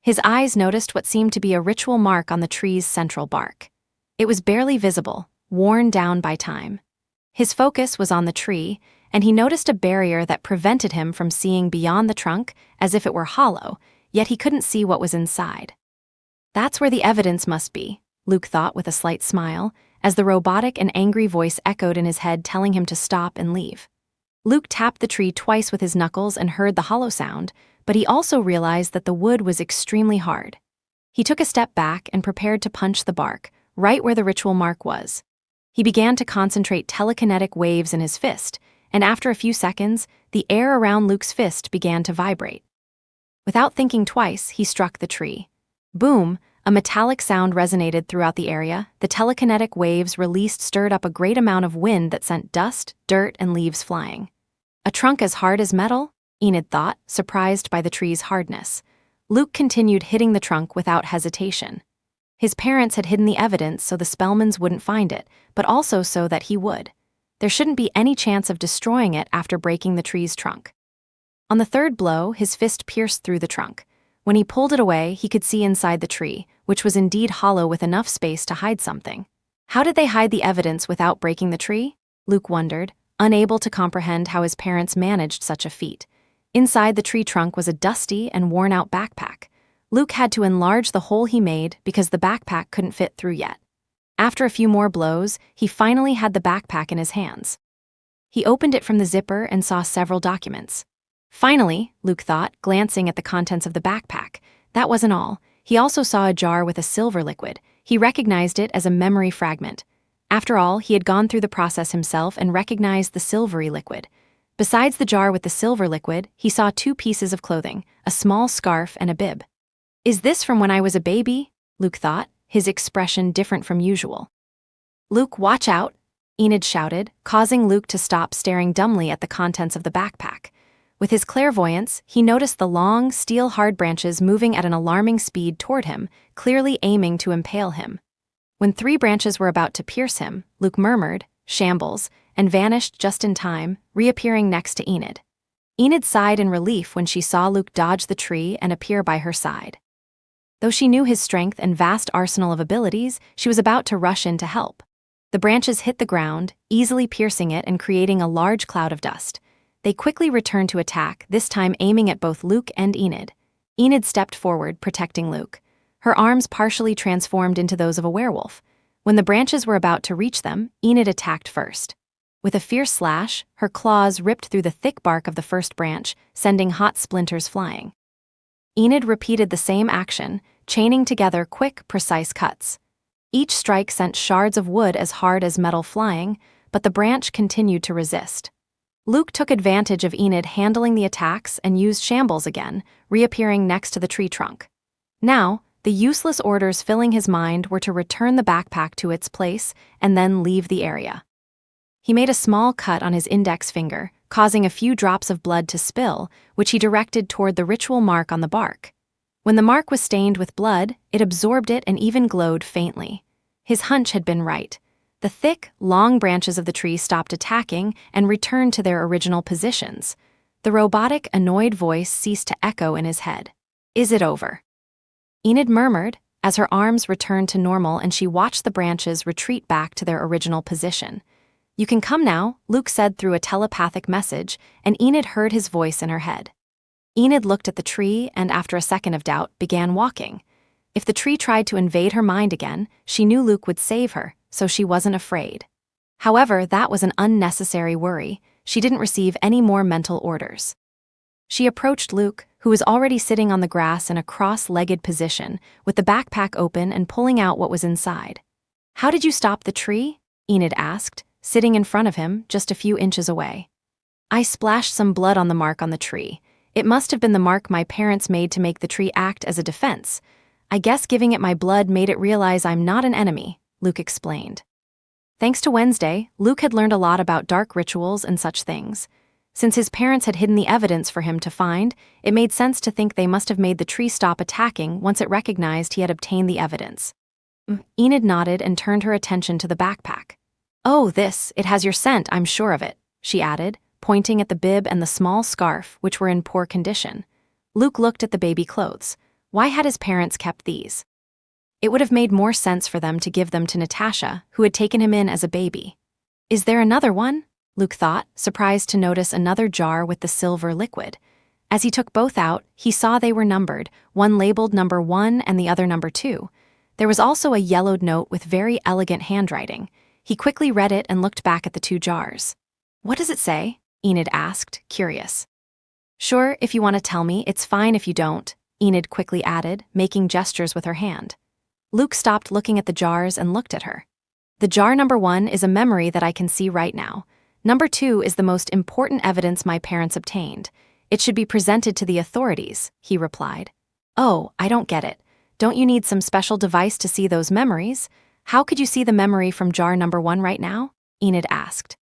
His eyes noticed what seemed to be a ritual mark on the tree's central bark. It was barely visible, worn down by time. His focus was on the tree, and he noticed a barrier that prevented him from seeing beyond the trunk as if it were hollow, yet he couldn't see what was inside. That's where the evidence must be, Luke thought with a slight smile, as the robotic and angry voice echoed in his head telling him to stop and leave. Luke tapped the tree twice with his knuckles and heard the hollow sound, but he also realized that the wood was extremely hard. He took a step back and prepared to punch the bark, right where the ritual mark was. He began to concentrate telekinetic waves in his fist, and after a few seconds, the air around Luke's fist began to vibrate. Without thinking twice, he struck the tree. Boom! A metallic sound resonated throughout the area. The telekinetic waves released stirred up a great amount of wind that sent dust, dirt, and leaves flying. A trunk as hard as metal? Enid thought, surprised by the tree's hardness. Luke continued hitting the trunk without hesitation. His parents had hidden the evidence so the Spellmans wouldn't find it, but also so that he would. There shouldn't be any chance of destroying it after breaking the tree's trunk. On the 3rd blow, his fist pierced through the trunk. When he pulled it away, he could see inside the tree, which was indeed hollow with enough space to hide something. How did they hide the evidence without breaking the tree? Luke wondered, unable to comprehend how his parents managed such a feat. Inside the tree trunk was a dusty and worn-out backpack. Luke had to enlarge the hole he made because the backpack couldn't fit through yet. After a few more blows, he finally had the backpack in his hands. He opened it from the zipper and saw several documents. Finally, Luke thought, glancing at the contents of the backpack. That wasn't all. He also saw a jar with a silver liquid. He recognized it as a memory fragment. After all, he had gone through the process himself and recognized the silvery liquid. Besides the jar with the silver liquid, he saw 2 pieces of clothing, a small scarf and a bib. Is this from when I was a baby? Luke thought, his expression different from usual. Luke, watch out! Enid shouted, causing Luke to stop staring dumbly at the contents of the backpack. With his clairvoyance, he noticed the long, steel-hard branches moving at an alarming speed toward him, clearly aiming to impale him. When 3 branches were about to pierce him, Luke murmured, "Shambles," and vanished just in time, reappearing next to Enid. Enid sighed in relief when she saw Luke dodge the tree and appear by her side. Though she knew his strength and vast arsenal of abilities, she was about to rush in to help. The branches hit the ground, easily piercing it and creating a large cloud of dust. They quickly returned to attack, this time aiming at both Luke and Enid. Enid stepped forward, protecting Luke. Her arms partially transformed into those of a werewolf. When the branches were about to reach them, Enid attacked first. With a fierce slash, her claws ripped through the thick bark of the first branch, sending hot splinters flying. Enid repeated the same action, chaining together quick, precise cuts. Each strike sent shards of wood as hard as metal flying, but the branch continued to resist. Luke took advantage of Enid handling the attacks and used shambles again, reappearing next to the tree trunk. Now, the useless orders filling his mind were to return the backpack to its place and then leave the area. He made a small cut on his index finger, causing a few drops of blood to spill, which he directed toward the ritual mark on the bark. When the mark was stained with blood, it absorbed it and even glowed faintly. His hunch had been right. The thick, long branches of the tree stopped attacking and returned to their original positions. The robotic, annoyed voice ceased to echo in his head. Is it over? Enid murmured, as her arms returned to normal and she watched the branches retreat back to their original position. You can come now, Luke said through a telepathic message, and Enid heard his voice in her head. Enid looked at the tree and, after a second of doubt, began walking. If the tree tried to invade her mind again, she knew Luke would save her, so she wasn't afraid. However, that was an unnecessary worry. She didn't receive any more mental orders. She approached Luke, who was already sitting on the grass in a cross-legged position, with the backpack open and pulling out what was inside. How did you stop the tree? Enid asked, sitting in front of him, just a few inches away. I splashed some blood on the mark on the tree. It must have been the mark my parents made to make the tree act as a defense. I guess giving it my blood made it realize I'm not an enemy, Luke explained. Thanks to Wednesday, Luke had learned a lot about dark rituals and such things. Since his parents had hidden the evidence for him to find, it made sense to think they must have made the tree stop attacking once it recognized he had obtained the evidence. Enid nodded and turned her attention to the backpack. Oh, it has your scent, I'm sure of it, she added, pointing at the bib and the small scarf, which were in poor condition. Luke looked at the baby clothes. Why had his parents kept these? It would have made more sense for them to give them to Natasha, who had taken him in as a baby. Is there another one? Luke thought, surprised to notice another jar with the silver liquid. As he took both out, he saw they were numbered, one labeled number 1 and the other number 2. There was also a yellowed note with very elegant handwriting. He quickly read it and looked back at the 2 jars. What does it say? Enid asked, curious. Sure, if you want to tell me, it's fine if you don't, Enid quickly added, making gestures with her hand. Luke stopped looking at the jars and looked at her. The jar number 1 is a memory that I can see right now. Number 2 is the most important evidence my parents obtained. It should be presented to the authorities, he replied. Oh, I don't get it. Don't you need some special device to see those memories? How could you see the memory from jar number 1 right now? Enid asked.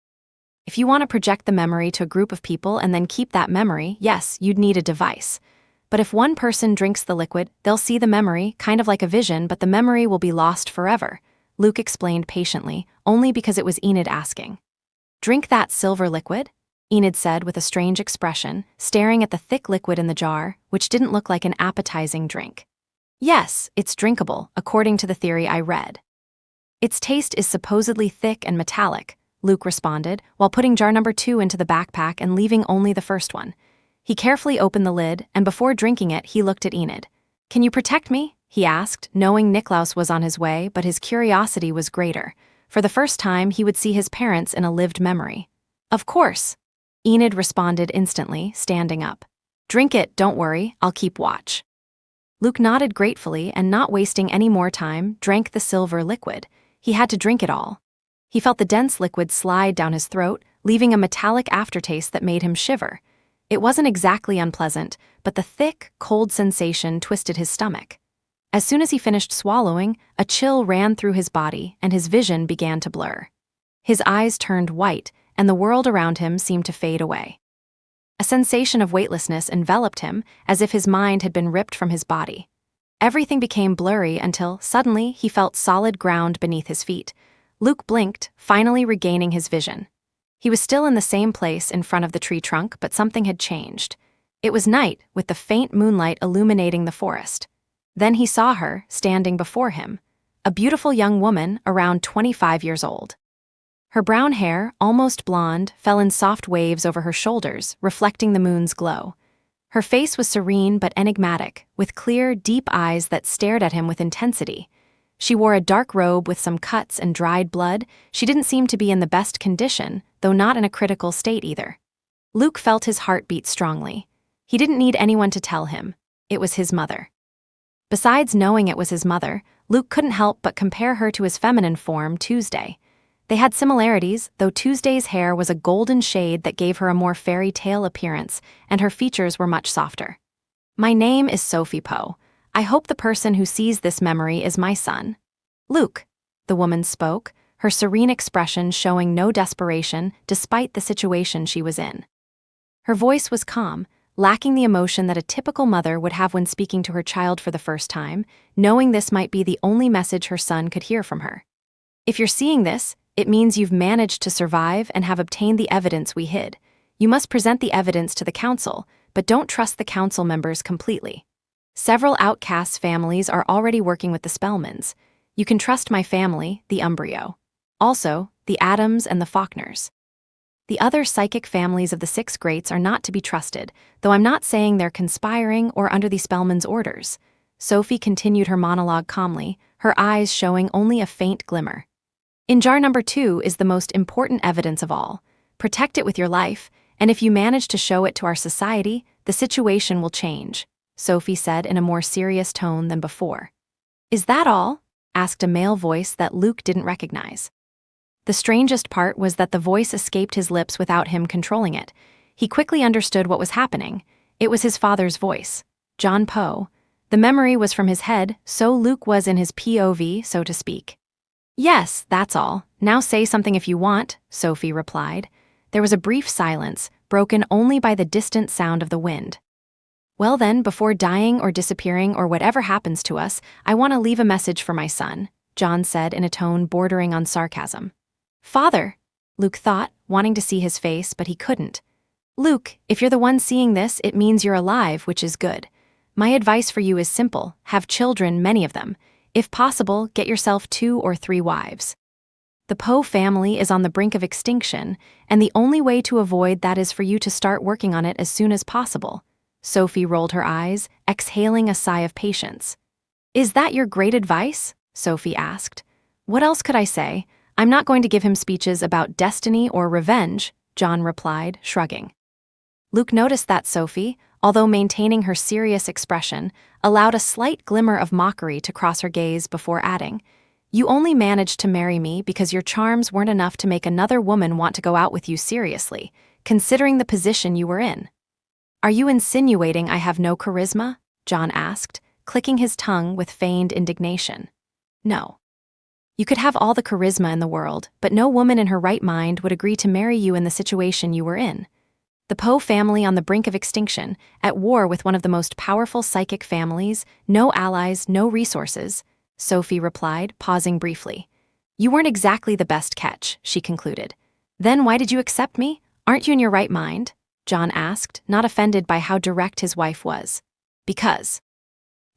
If you want to project the memory to a group of people and then keep that memory, yes, you'd need a device. But if one person drinks the liquid, they'll see the memory, kind of like a vision, but the memory will be lost forever, Luke explained patiently, only because it was Enid asking. Drink that silver liquid? Enid said with a strange expression, staring at the thick liquid in the jar, which didn't look like an appetizing drink. Yes, it's drinkable, according to the theory I read. Its taste is supposedly thick and metallic, Luke responded, while putting jar number 2 into the backpack and leaving only the first one. He carefully opened the lid, and before drinking it, he looked at Enid. Can you protect me? He asked, knowing Niklaus was on his way, but his curiosity was greater. For the first time, he would see his parents in a lived memory. Of course, Enid responded instantly, standing up. Drink it, don't worry, I'll keep watch. Luke nodded gratefully and, not wasting any more time, drank the silver liquid. He had to drink it all. He felt the dense liquid slide down his throat, leaving a metallic aftertaste that made him shiver. It wasn't exactly unpleasant, but the thick, cold sensation twisted his stomach. As soon as he finished swallowing, a chill ran through his body and his vision began to blur. His eyes turned white, and the world around him seemed to fade away. A sensation of weightlessness enveloped him, as if his mind had been ripped from his body. Everything became blurry until, suddenly, he felt solid ground beneath his feet. Luke blinked, finally regaining his vision. He was still in the same place in front of the tree trunk, but something had changed. It was night, with the faint moonlight illuminating the forest. Then he saw her, standing before him, a beautiful young woman around 25 years old. Her brown hair, almost blonde, fell in soft waves over her shoulders, reflecting the moon's glow. Her face was serene but enigmatic, with clear, deep eyes that stared at him with intensity. She wore a dark robe with some cuts and dried blood. She didn't seem to be in the best condition, though not in a critical state either. Luke felt his heart beat strongly. He didn't need anyone to tell him. It was his mother. Besides knowing it was his mother, Luke couldn't help but compare her to his feminine form, Tuesday. They had similarities, though Tuesday's hair was a golden shade that gave her a more fairy tale appearance, and her features were much softer. My name is Sophie Poe. I hope the person who sees this memory is my son. Luke, the woman spoke, her serene expression showing no desperation despite the situation she was in. Her voice was calm, lacking the emotion that a typical mother would have when speaking to her child for the first time, knowing this might be the only message her son could hear from her. If you're seeing this, it means you've managed to survive and have obtained the evidence we hid. You must present the evidence to the council, but don't trust the council members completely. Several outcast families are already working with the Spellmans. You can trust my family, the Umbrio. Also, the Adams and the Faulkners. The other psychic families of the Six Greats are not to be trusted, though I'm not saying they're conspiring or under the Spellman's orders. Sophie continued her monologue calmly, her eyes showing only a faint glimmer. In jar number 2 is the most important evidence of all. Protect it with your life, and if you manage to show it to our society, the situation will change, Sophie said in a more serious tone than before. Is that all? Asked a male voice that Luke didn't recognize. The strangest part was that the voice escaped his lips without him controlling it. He quickly understood what was happening. It was his father's voice, John Poe. The memory was from his head, so Luke was in his POV, so to speak. Yes, that's all. Now say something if you want, Sophie replied. There was a brief silence, broken only by the distant sound of the wind. Well then, before dying or disappearing or whatever happens to us, I want to leave a message for my son, John said in a tone bordering on sarcasm. Father, Luke thought, wanting to see his face, but he couldn't. Luke, if you're the one seeing this, it means you're alive, which is good. My advice for you is simple: have children, many of them. If possible, get yourself 2 or 3 wives. The Poe family is on the brink of extinction, and the only way to avoid that is for you to start working on it as soon as possible. Sophie rolled her eyes, exhaling a sigh of patience. Is that your great advice? Sophie asked. What else could I say? I'm not going to give him speeches about destiny or revenge, John replied, shrugging. Luke noticed that Sophie, although maintaining her serious expression, allowed a slight glimmer of mockery to cross her gaze before adding, You only managed to marry me because your charms weren't enough to make another woman want to go out with you seriously, considering the position you were in. Are you insinuating I have no charisma? John asked, clicking his tongue with feigned indignation. No. You could have all the charisma in the world, but no woman in her right mind would agree to marry you in the situation you were in. The Poe family on the brink of extinction, at war with one of the most powerful psychic families, no allies, no resources, Sophie replied, pausing briefly. You weren't exactly the best catch, she concluded. Then why did you accept me? Aren't you in your right mind? John asked, not offended by how direct his wife was. Because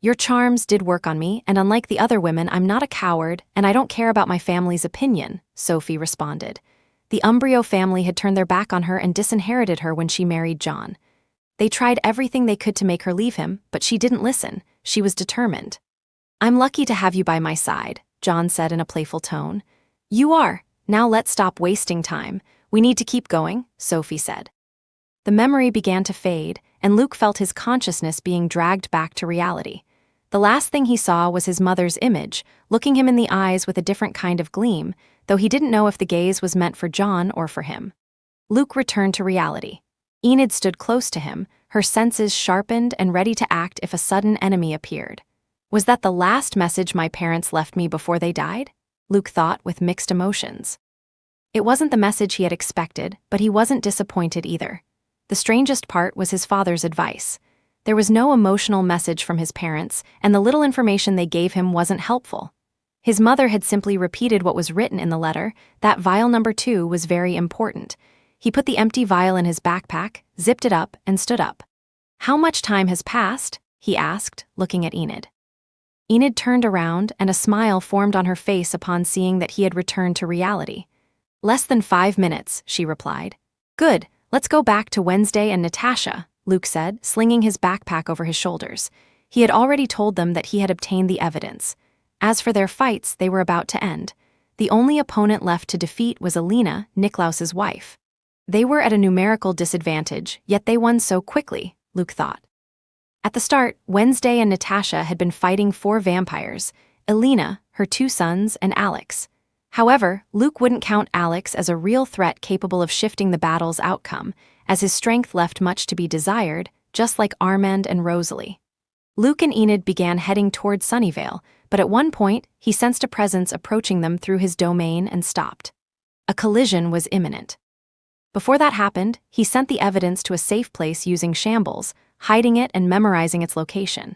your charms did work on me, and unlike the other women, I'm not a coward, and I don't care about my family's opinion, Sophie responded. The Umbrio family had turned their back on her and disinherited her when she married John. They tried everything they could to make her leave him, but she didn't listen. She was determined. I'm lucky to have you by my side, John said in a playful tone. You are. Now let's stop wasting time. We need to keep going, Sophie said. The memory began to fade, and Luke felt his consciousness being dragged back to reality. The last thing he saw was his mother's image, looking him in the eyes with a different kind of gleam, though he didn't know if the gaze was meant for John or for him. Luke returned to reality. Enid stood close to him, her senses sharpened and ready to act if a sudden enemy appeared. Was that the last message my parents left me before they died? Luke thought with mixed emotions. It wasn't the message he had expected, but he wasn't disappointed either. The strangest part was his father's advice. There was no emotional message from his parents, and the little information they gave him wasn't helpful. His mother had simply repeated what was written in the letter, that vial number 2 was very important. He put the empty vial in his backpack, zipped it up, and stood up. How much time has passed? He asked, looking at Enid. Enid turned around, and a smile formed on her face upon seeing that he had returned to reality. Less than 5 minutes, she replied. Good, let's go back to Wednesday and Natasha, Luke said, slinging his backpack over his shoulders. He had already told them that he had obtained the evidence. As for their fights, they were about to end. The only opponent left to defeat was Alina, Niklaus's wife. They were at a numerical disadvantage, yet they won so quickly, Luke thought. At the start, Wednesday and Natasha had been fighting 4 vampires, Alina, her 2 sons, and Alex. However, Luke wouldn't count Alex as a real threat capable of shifting the battle's outcome, as his strength left much to be desired, just like Armand and Rosalie. Luke and Enid began heading toward Sunnyvale, but at one point, he sensed a presence approaching them through his domain and stopped. A collision was imminent. Before that happened, he sent the evidence to a safe place using shambles, hiding it and memorizing its location.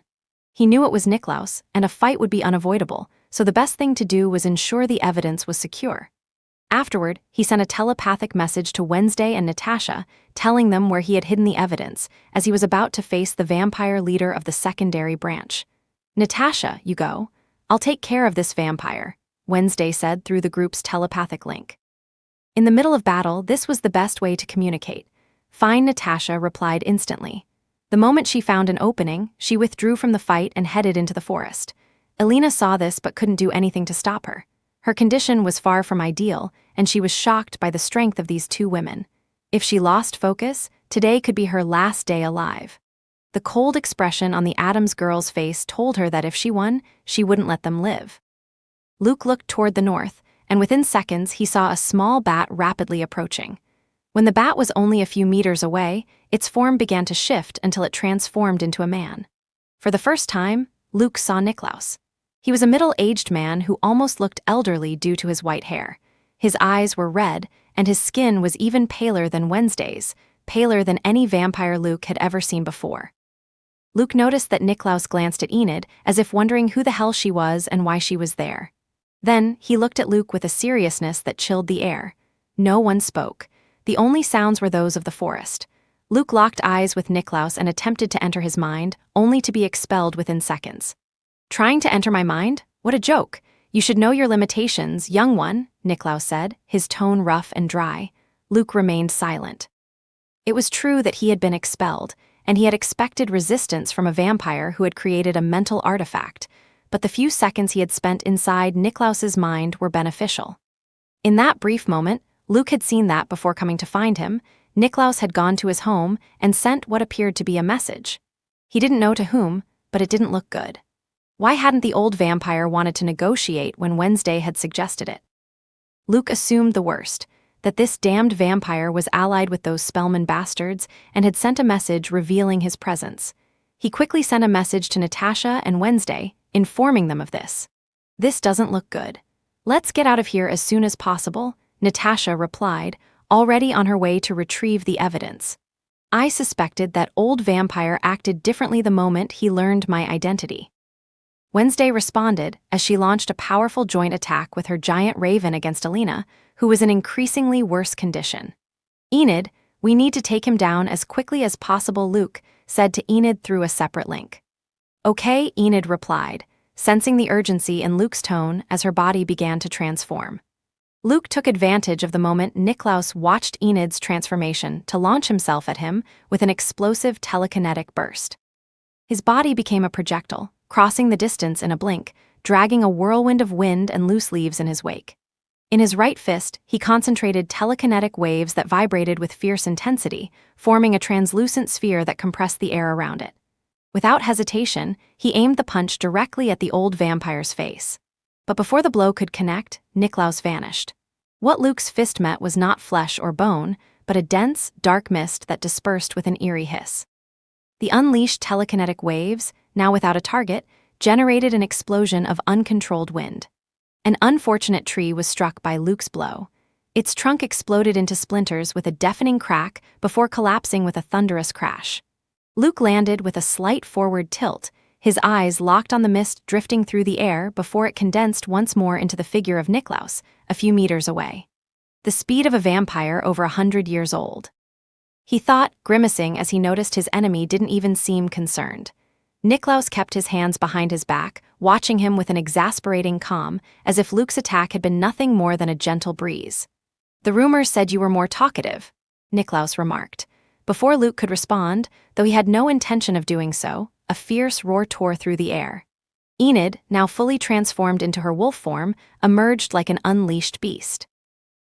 He knew it was Niklaus, and a fight would be unavoidable, so the best thing to do was ensure the evidence was secure. Afterward, he sent a telepathic message to Wednesday and Natasha, telling them where he had hidden the evidence, as he was about to face the vampire leader of the secondary branch. "Natasha, you go. I'll take care of this vampire," Wednesday said through the group's telepathic link. In the middle of battle, this was the best way to communicate. "Fine," Natasha replied instantly. The moment she found an opening, she withdrew from the fight and headed into the forest. Elena saw this but couldn't do anything to stop her. Her condition was far from ideal, and she was shocked by the strength of these two women. If she lost focus, today could be her last day alive. The cold expression on the Addams girl's face told her that if she won, she wouldn't let them live. Luke looked toward the north, and within seconds he saw a small bat rapidly approaching. When the bat was only a few meters away, its form began to shift until it transformed into a man. For the first time, Luke saw Niklaus. He was a middle-aged man who almost looked elderly due to his white hair. His eyes were red, and his skin was even paler than Wednesday's, paler than any vampire Luke had ever seen before. Luke noticed that Niklaus glanced at Enid, as if wondering who the hell she was and why she was there. Then, he looked at Luke with a seriousness that chilled the air. No one spoke. The only sounds were those of the forest. Luke locked eyes with Niklaus and attempted to enter his mind, only to be expelled within seconds. "Trying to enter my mind? What a joke. You should know your limitations, young one," Niklaus said, his tone rough and dry. Luke remained silent. It was true that he had been expelled, and he had expected resistance from a vampire who had created a mental artifact, but the few seconds he had spent inside Niklaus's mind were beneficial. In that brief moment, Luke had seen that before coming to find him, Niklaus had gone to his home and sent what appeared to be a message. He didn't know to whom, but it didn't look good. Why hadn't the old vampire wanted to negotiate when Wednesday had suggested it? Luke assumed the worst, that this damned vampire was allied with those Spellman bastards and had sent a message revealing his presence. He quickly sent a message to Natasha and Wednesday, informing them of this. "This doesn't look good. Let's get out of here as soon as possible," Natasha replied, already on her way to retrieve the evidence. "I suspected that old vampire acted differently the moment he learned my identity." Wednesday responded as she launched a powerful joint attack with her giant raven against Elena, who was in increasingly worse condition. "Enid, we need to take him down as quickly as possible," Luke said to Enid through a separate link. "Okay," Enid replied, sensing the urgency in Luke's tone as her body began to transform. Luke took advantage of the moment Niklaus watched Enid's transformation to launch himself at him with an explosive telekinetic burst. His body became a projectile, crossing the distance in a blink, dragging a whirlwind of wind and loose leaves in his wake. In his right fist, he concentrated telekinetic waves that vibrated with fierce intensity, forming a translucent sphere that compressed the air around it. Without hesitation, he aimed the punch directly at the old vampire's face. But before the blow could connect, Niklaus vanished. What Luke's fist met was not flesh or bone, but a dense, dark mist that dispersed with an eerie hiss. The unleashed telekinetic waves, now without a target, generated an explosion of uncontrolled wind. An unfortunate tree was struck by Luke's blow. Its trunk exploded into splinters with a deafening crack before collapsing with a thunderous crash. Luke landed with a slight forward tilt, his eyes locked on the mist drifting through the air before it condensed once more into the figure of Niklaus, a few meters away. The speed of a vampire over 100 years old. He thought, grimacing as he noticed his enemy didn't even seem concerned. Niklaus kept his hands behind his back, watching him with an exasperating calm, as if Luke's attack had been nothing more than a gentle breeze. "The rumors said you were more talkative," Niklaus remarked. Before Luke could respond, though he had no intention of doing so, a fierce roar tore through the air. Enid, now fully transformed into her wolf form, emerged like an unleashed beast.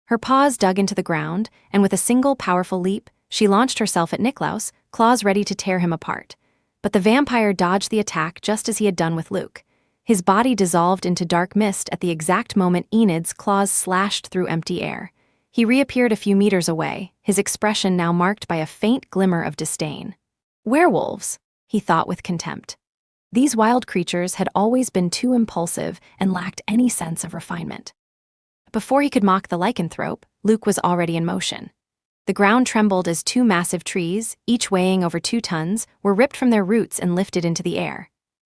Her paws dug into the ground, and with a single powerful leap, she launched herself at Niklaus, claws ready to tear him apart. But the vampire dodged the attack just as he had done with Luke. His body dissolved into dark mist at the exact moment Enid's claws slashed through empty air. He reappeared a few meters away, his expression now marked by a faint glimmer of disdain. "Werewolves," he thought with contempt. These wild creatures had always been too impulsive and lacked any sense of refinement. Before he could mock the lycanthrope, Luke was already in motion. The ground trembled as two massive trees, each weighing over 2 tons, were ripped from their roots and lifted into the air.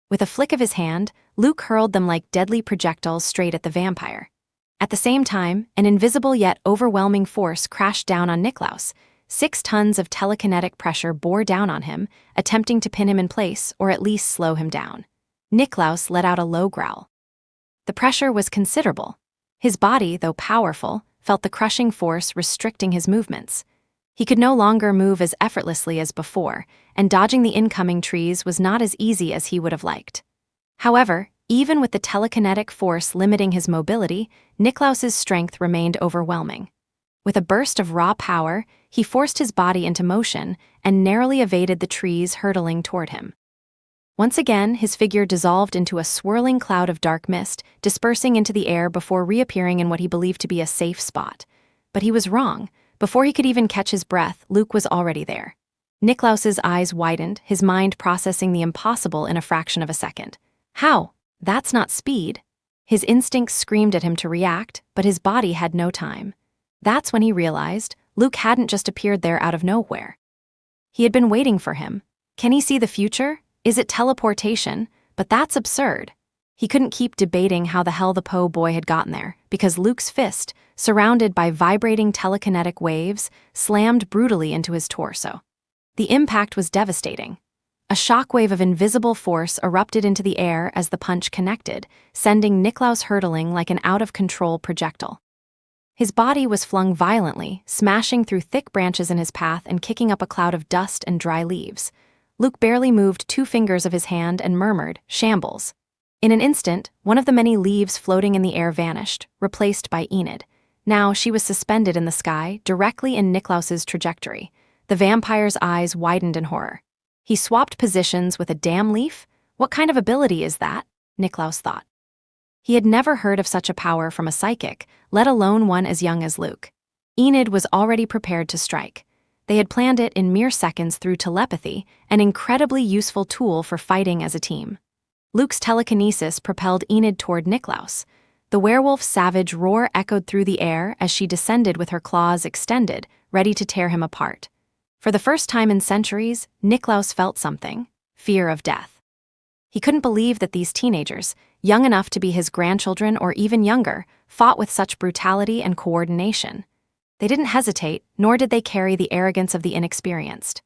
With a flick of his hand, Luke hurled them like deadly projectiles straight at the vampire. At the same time, an invisible yet overwhelming force crashed down on Niklaus. 6 tons of telekinetic pressure bore down on him, attempting to pin him in place or at least slow him down. Niklaus let out a low growl. The pressure was considerable. His body, though powerful, felt the crushing force restricting his movements. He could no longer move as effortlessly as before, and dodging the incoming trees was not as easy as he would have liked. However, even with the telekinetic force limiting his mobility, Niklaus's strength remained overwhelming. With a burst of raw power, he forced his body into motion and narrowly evaded the trees hurtling toward him. Once again, his figure dissolved into a swirling cloud of dark mist, dispersing into the air before reappearing in what he believed to be a safe spot. But he was wrong. Before he could even catch his breath, Luke was already there. Niklaus's eyes widened, his mind processing the impossible in a fraction of a second. How? That's not speed. His instincts screamed at him to react, but his body had no time. That's when he realized Luke hadn't just appeared there out of nowhere. He had been waiting for him. Can he see the future? Is it teleportation? But that's absurd. He couldn't keep debating how the hell the Po boy had gotten there, because Luke's fist, surrounded by vibrating telekinetic waves, slammed brutally into his torso. The impact was devastating. A shockwave of invisible force erupted into the air as the punch connected, sending Niklaus hurtling like an out-of-control projectile. His body was flung violently, smashing through thick branches in his path and kicking up a cloud of dust and dry leaves. Luke barely moved 2 fingers of his hand and murmured, "Shambles." In an instant, one of the many leaves floating in the air vanished, replaced by Enid. Now she was suspended in the sky, directly in Niklaus's trajectory. The vampire's eyes widened in horror. He swapped positions with a damn leaf? What kind of ability is that? Niklaus thought. He had never heard of such a power from a psychic, let alone one as young as Luke. Enid was already prepared to strike. They had planned it in mere seconds through telepathy, an incredibly useful tool for fighting as a team. Luke's telekinesis propelled Enid toward Niklaus. The werewolf's savage roar echoed through the air as she descended with her claws extended, ready to tear him apart. For the first time in centuries, Niklaus felt something: fear of death. He couldn't believe that these teenagers, young enough to be his grandchildren or even younger, fought with such brutality and coordination. They didn't hesitate, nor did they carry the arrogance of the inexperienced.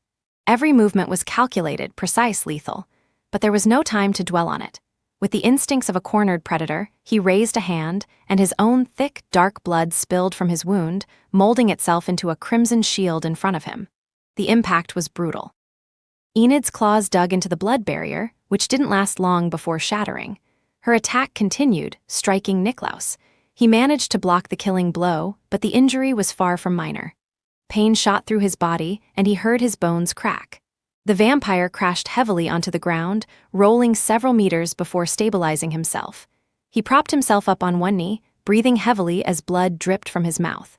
Every movement was calculated, precise, lethal. But there was no time to dwell on it. With the instincts of a cornered predator, he raised a hand, and his own thick, dark blood spilled from his wound, molding itself into a crimson shield in front of him. The impact was brutal. Enid's claws dug into the blood barrier, which didn't last long before shattering. Her attack continued, striking Niklaus. He managed to block the killing blow, but the injury was far from minor. Pain shot through his body, and he heard his bones crack. The vampire crashed heavily onto the ground, rolling several meters before stabilizing himself. He propped himself up on one knee, breathing heavily as blood dripped from his mouth.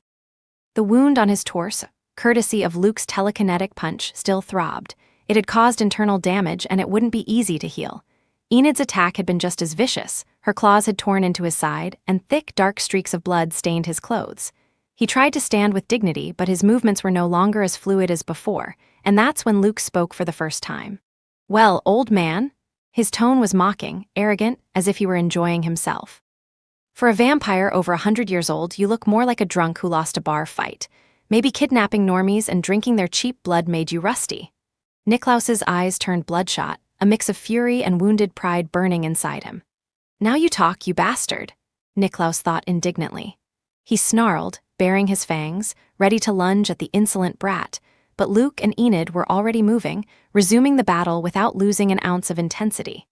The wound on his torso, courtesy of Luke's telekinetic punch, still throbbed. It had caused internal damage, and it wouldn't be easy to heal. Enid's attack had been just as vicious. Her claws had torn into his side, and thick, dark streaks of blood stained his clothes. He tried to stand with dignity, but his movements were no longer as fluid as before, and that's when Luke spoke for the first time. "Well, old man?" His tone was mocking, arrogant, as if he were enjoying himself. "For a vampire over 100 years old, you look more like a drunk who lost a bar fight. Maybe kidnapping normies and drinking their cheap blood made you rusty." Niklaus's eyes turned bloodshot, a mix of fury and wounded pride burning inside him. "Now you talk, you bastard," Niklaus thought indignantly. He snarled, baring his fangs, ready to lunge at the insolent brat, but Luke and Enid were already moving, resuming the battle without losing an ounce of intensity.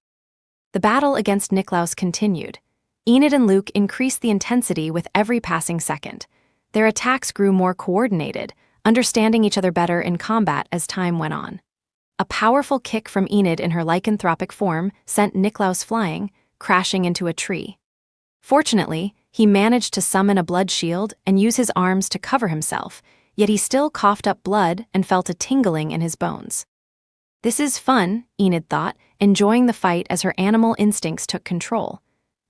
The battle against Niklaus continued. Enid and Luke increased the intensity with every passing second. Their attacks grew more coordinated, understanding each other better in combat as time went on. A powerful kick from Enid in her lycanthropic form sent Niklaus flying, crashing into a tree. Fortunately, he managed to summon a blood shield and use his arms to cover himself, yet he still coughed up blood and felt a tingling in his bones. This is fun, Enid thought, enjoying the fight as her animal instincts took control.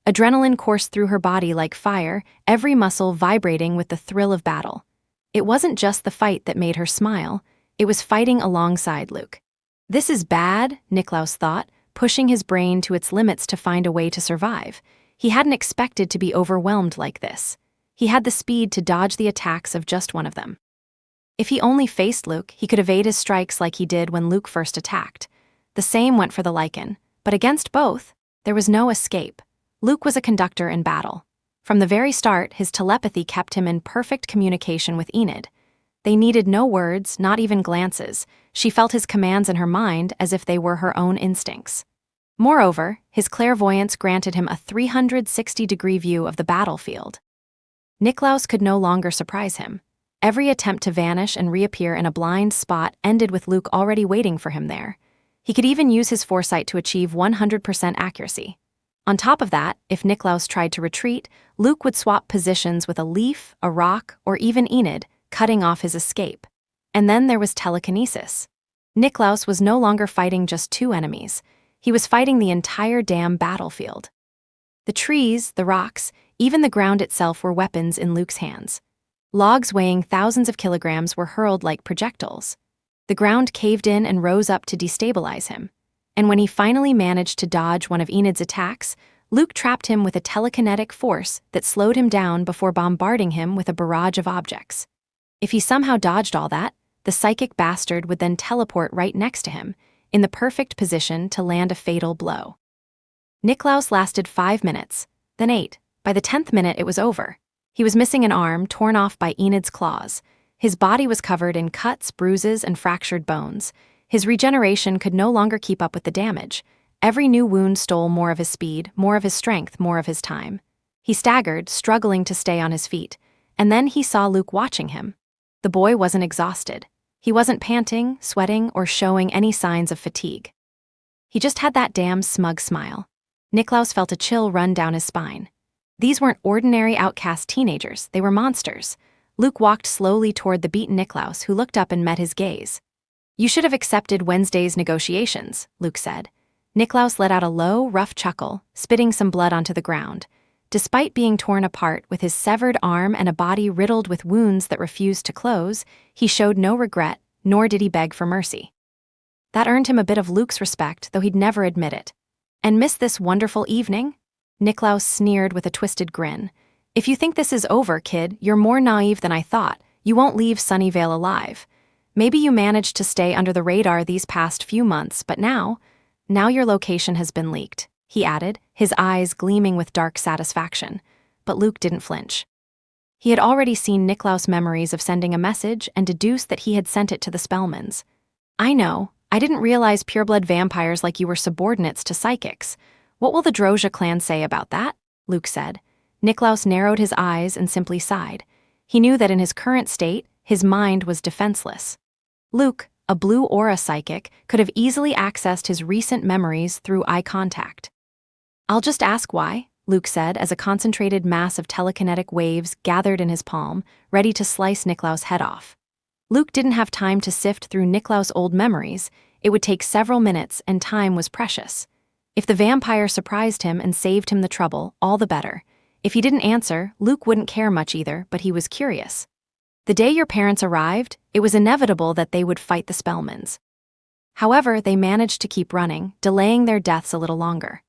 Adrenaline coursed through her body like fire, every muscle vibrating with the thrill of battle. It wasn't just the fight that made her smile, it was fighting alongside Luke. This is bad, Niklaus thought, pushing his brain to its limits to find a way to survive. He hadn't expected to be overwhelmed like this. He had the speed to dodge the attacks of just one of them. If he only faced Luke, he could evade his strikes like he did when Luke first attacked. The same went for the Lycan, but against both, there was no escape. Luke was a conductor in battle. From the very start, his telepathy kept him in perfect communication with Enid. They needed no words, not even glances. She felt his commands in her mind as if they were her own instincts. Moreover, his clairvoyance granted him a 360-degree view of the battlefield. Niklaus could no longer surprise him. Every attempt to vanish and reappear in a blind spot ended with Luke already waiting for him there. He could even use his foresight to achieve 100% accuracy. On top of that, if Niklaus tried to retreat, Luke would swap positions with a leaf, a rock, or even Enid, cutting off his escape. And then there was telekinesis. Niklaus was no longer fighting just two enemies. He was fighting the entire damn battlefield. The trees, the rocks, even the ground itself were weapons in Luke's hands. Logs weighing thousands of kilograms were hurled like projectiles. The ground caved in and rose up to destabilize him. And when he finally managed to dodge one of Enid's attacks, Luke trapped him with a telekinetic force that slowed him down before bombarding him with a barrage of objects. If he somehow dodged all that, the psychic bastard would then teleport right next to him, in the perfect position to land a fatal blow. Niklaus lasted 5 minutes, then 8. By the 10th minute, it was over. He was missing an arm, torn off by Enid's claws. His body was covered in cuts, bruises, and fractured bones. His regeneration could no longer keep up with the damage. Every new wound stole more of his speed, more of his strength, more of his time. He staggered, struggling to stay on his feet. And then he saw Luke watching him. The boy wasn't exhausted. He wasn't panting, sweating, or showing any signs of fatigue. He just had that damn smug smile. Niklaus felt a chill run down his spine. These weren't ordinary outcast teenagers, they were monsters. Luke walked slowly toward the beaten Niklaus, who looked up and met his gaze. "You should have accepted Wednesday's negotiations," Luke said. Niklaus let out a low, rough chuckle, spitting some blood onto the ground. Despite being torn apart with his severed arm and a body riddled with wounds that refused to close, he showed no regret, nor did he beg for mercy. That earned him a bit of Luke's respect, though he'd never admit it. "And miss this wonderful evening?" Niklaus sneered with a twisted grin. "If you think this is over, kid, you're more naive than I thought. You won't leave Sunnyvale alive. Maybe you managed to stay under the radar these past few months, but now your location has been leaked," he added, his eyes gleaming with dark satisfaction. But Luke didn't flinch. He had already seen Niklaus' memories of sending a message and deduced that he had sent it to the Spellmans. "I know. I didn't realize pureblood vampires like you were subordinates to psychics. What will the Drozhia clan say about that?" Luke said. Niklaus narrowed his eyes and simply sighed. He knew that in his current state, his mind was defenseless. Luke, a blue aura psychic, could have easily accessed his recent memories through eye contact. "I'll just ask why," Luke said as a concentrated mass of telekinetic waves gathered in his palm, ready to slice Niklaus' head off. Luke didn't have time to sift through Niklaus' old memories. It would take several minutes, and time was precious. If the vampire surprised him and saved him the trouble, all the better. If he didn't answer, Luke wouldn't care much either, but he was curious. The day your parents arrived, it was inevitable that they would fight the Spellmans. However, they managed to keep running, delaying their deaths a little longer.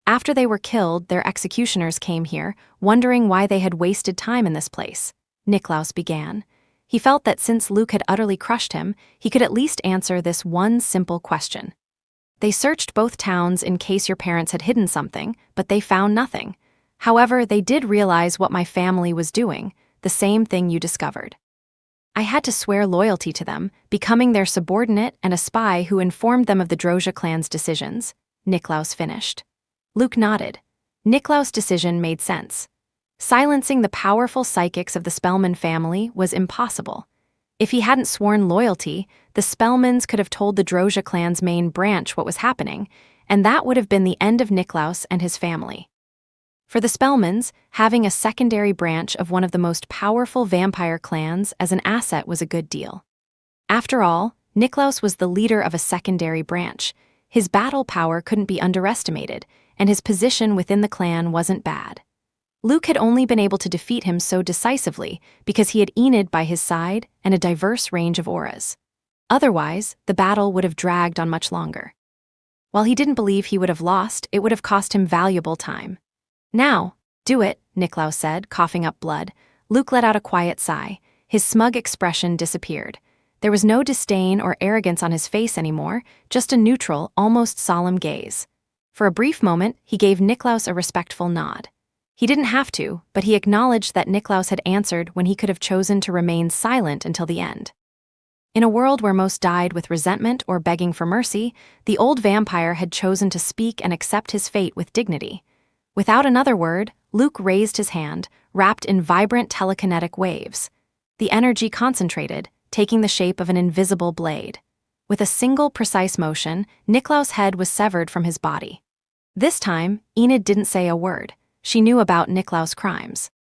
After they were killed, their executioners came here, wondering why they had wasted time in this place. Niklaus began. He felt that since Luke had utterly crushed him, he could at least answer this one simple question. "They searched both towns in case your parents had hidden something, but they found nothing. However, they did realize what my family was doing, the same thing you discovered. I had to swear loyalty to them, becoming their subordinate and a spy who informed them of the Drozhia clan's decisions," Niklaus finished. Luke nodded. Niklaus' decision made sense. Silencing the powerful psychics of the Spellman family was impossible. If he hadn't sworn loyalty, the Spellmans could have told the Drozhia clan's main branch what was happening, and that would have been the end of Niklaus and his family. For the Spellmans, having a secondary branch of one of the most powerful vampire clans as an asset was a good deal. After all, Niklaus was the leader of a secondary branch. His battle power couldn't be underestimated, and his position within the clan wasn't bad. Luke had only been able to defeat him so decisively because he had Enid by his side and a diverse range of auras. Otherwise, the battle would have dragged on much longer. While he didn't believe he would have lost, it would have cost him valuable time. "Now, do it," Niklaus said, coughing up blood. Luke let out a quiet sigh. His smug expression disappeared. There was no disdain or arrogance on his face anymore, just a neutral, almost solemn gaze. For a brief moment, he gave Niklaus a respectful nod. He didn't have to, but he acknowledged that Niklaus had answered when he could have chosen to remain silent until the end. In a world where most died with resentment or begging for mercy, the old vampire had chosen to speak and accept his fate with dignity. Without another word, Luke raised his hand, wrapped in vibrant telekinetic waves. The energy concentrated, taking the shape of an invisible blade. With a single precise motion, Niklaus' head was severed from his body. This time, Enid didn't say a word. She knew about Niklaus' crimes.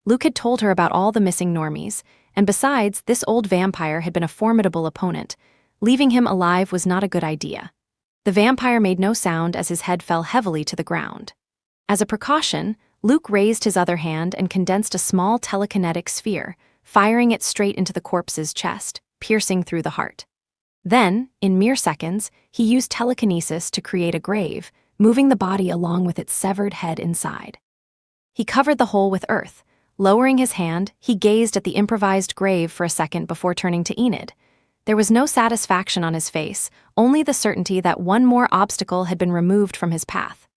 Luke had told her about all the missing normies, and besides, this old vampire had been a formidable opponent. Leaving him alive was not a good idea. The vampire made no sound as his head fell heavily to the ground. As a precaution, Luke raised his other hand and condensed a small telekinetic sphere, firing it straight into the corpse's chest, piercing through the heart. Then, in mere seconds, he used telekinesis to create a grave, moving the body along with its severed head inside. He covered the hole with earth. Lowering his hand, he gazed at the improvised grave for a second before turning to Enid. There was no satisfaction on his face, only the certainty that one more obstacle had been removed from his path.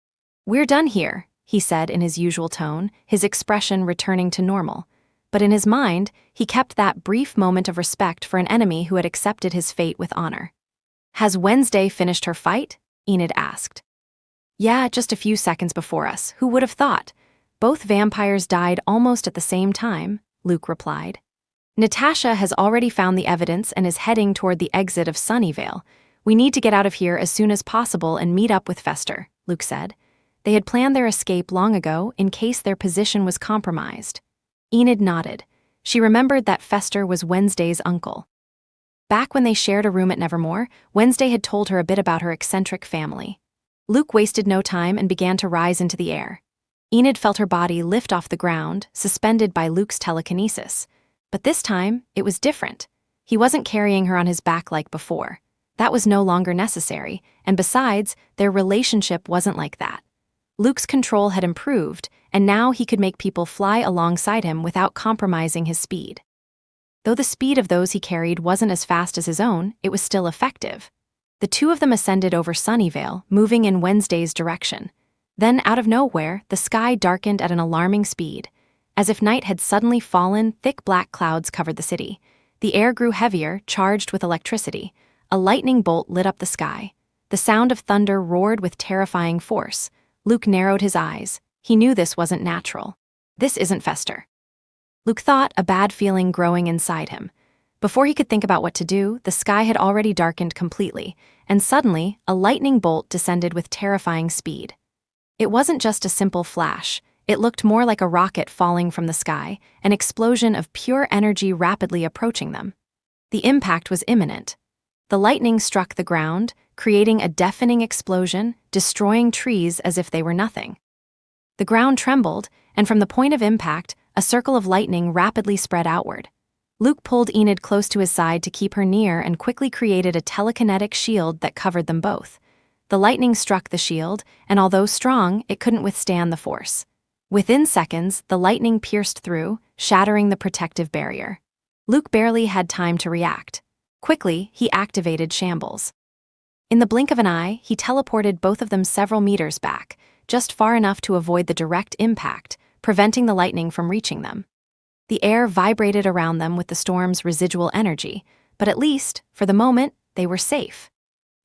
"We're done here," he said in his usual tone, his expression returning to normal. But in his mind, he kept that brief moment of respect for an enemy who had accepted his fate with honor. "Has Wednesday finished her fight?" Enid asked. "Yeah, just a few seconds before us. Who would have thought? Both vampires died almost at the same time," Luke replied. "Natasha has already found the evidence and is heading toward the exit of Sunnyvale. We need to get out of here as soon as possible and meet up with Fester," Luke said. They had planned their escape long ago in case their position was compromised. Enid nodded. She remembered that Fester was Wednesday's uncle. Back when they shared a room at Nevermore, Wednesday had told her a bit about her eccentric family. Luke wasted no time and began to rise into the air. Enid felt her body lift off the ground, suspended by Luke's telekinesis. But this time, it was different. He wasn't carrying her on his back like before. That was no longer necessary, and besides, their relationship wasn't like that. Luke's control had improved, and now he could make people fly alongside him without compromising his speed. Though the speed of those he carried wasn't as fast as his own, it was still effective. The two of them ascended over Sunnyvale, moving in Wednesday's direction. Then, out of nowhere, the sky darkened at an alarming speed. As if night had suddenly fallen, thick black clouds covered the city. The air grew heavier, charged with electricity. A lightning bolt lit up the sky. The sound of thunder roared with terrifying force. Luke narrowed his eyes. He knew this wasn't natural. This isn't Fester. Luke thought, a bad feeling growing inside him. Before he could think about what to do, the sky had already darkened completely, and suddenly, a lightning bolt descended with terrifying speed. It wasn't just a simple flash. It looked more like a rocket falling from the sky, an explosion of pure energy rapidly approaching them. The impact was imminent. The lightning struck the ground, creating a deafening explosion, destroying trees as if they were nothing. The ground trembled, and from the point of impact, a circle of lightning rapidly spread outward. Luke pulled Enid close to his side to keep her near and quickly created a telekinetic shield that covered them both. The lightning struck the shield, and although strong, it couldn't withstand the force. Within seconds, the lightning pierced through, shattering the protective barrier. Luke barely had time to react. Quickly, he activated Shambles. In the blink of an eye, he teleported both of them several meters back, just far enough to avoid the direct impact, preventing the lightning from reaching them. The air vibrated around them with the storm's residual energy, but at least, for the moment, they were safe.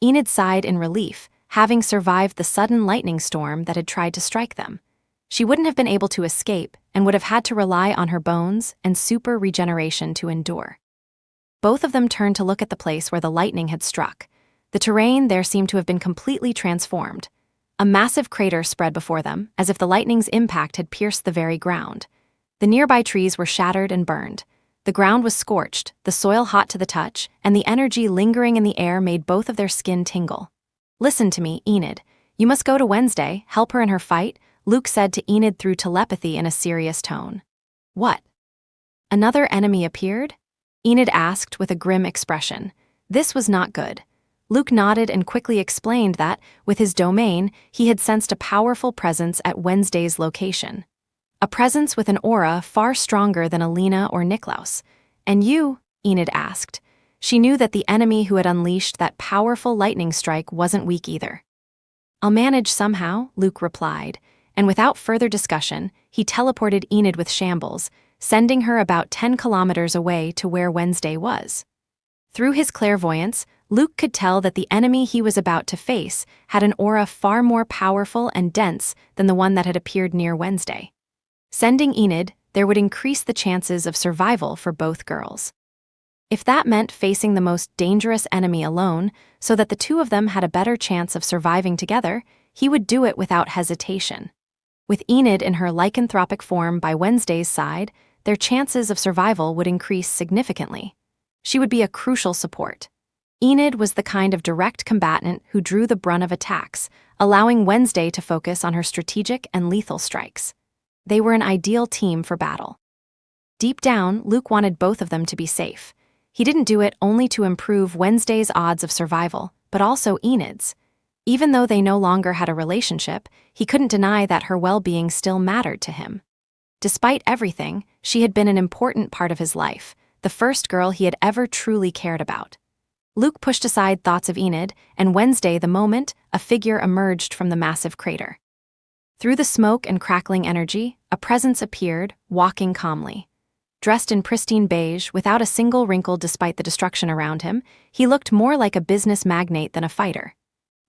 Enid sighed in relief, having survived the sudden lightning storm that had tried to strike them. She wouldn't have been able to escape and would have had to rely on her bones and super regeneration to endure. Both of them turned to look at the place where the lightning had struck. The terrain there seemed to have been completely transformed. A massive crater spread before them, as if the lightning's impact had pierced the very ground. The nearby trees were shattered and burned. The ground was scorched, the soil hot to the touch, and the energy lingering in the air made both of their skin tingle. "Listen to me, Enid. You must go to Wednesday, help her in her fight," Luke said to Enid through telepathy in a serious tone. "What? Another enemy appeared?" Enid asked with a grim expression. This was not good. Luke nodded and quickly explained that, with his domain, he had sensed a powerful presence at Wednesday's location. a presence with an aura far stronger than Alina or Niklaus. And you? Enid asked. She knew that the enemy who had unleashed that powerful lightning strike wasn't weak either. I'll manage somehow, Luke replied, and without further discussion, he teleported Enid with Shambles, sending her about 10 kilometers away to where Wednesday was. Through his clairvoyance, Luke could tell that the enemy he was about to face had an aura far more powerful and dense than the one that had appeared near Wednesday. Sending Enid there would increase the chances of survival for both girls. If that meant facing the most dangerous enemy alone, so that the two of them had a better chance of surviving together, he would do it without hesitation. With Enid in her lycanthropic form by Wednesday's side, their chances of survival would increase significantly. She would be a crucial support. Enid was the kind of direct combatant who drew the brunt of attacks, allowing Wednesday to focus on her strategic and lethal strikes. They were an ideal team for battle. Deep down, Luke wanted both of them to be safe. He didn't do it only to improve Wednesday's odds of survival, but also Enid's. Even though they no longer had a relationship, he couldn't deny that her well-being still mattered to him. Despite everything, she had been an important part of his life, the first girl he had ever truly cared about. Luke pushed aside thoughts of Enid, and Wednesday the moment a figure emerged from the massive crater. Through the smoke and crackling energy, a presence appeared, walking calmly. Dressed in pristine beige, without a single wrinkle despite the destruction around him, he looked more like a business magnate than a fighter.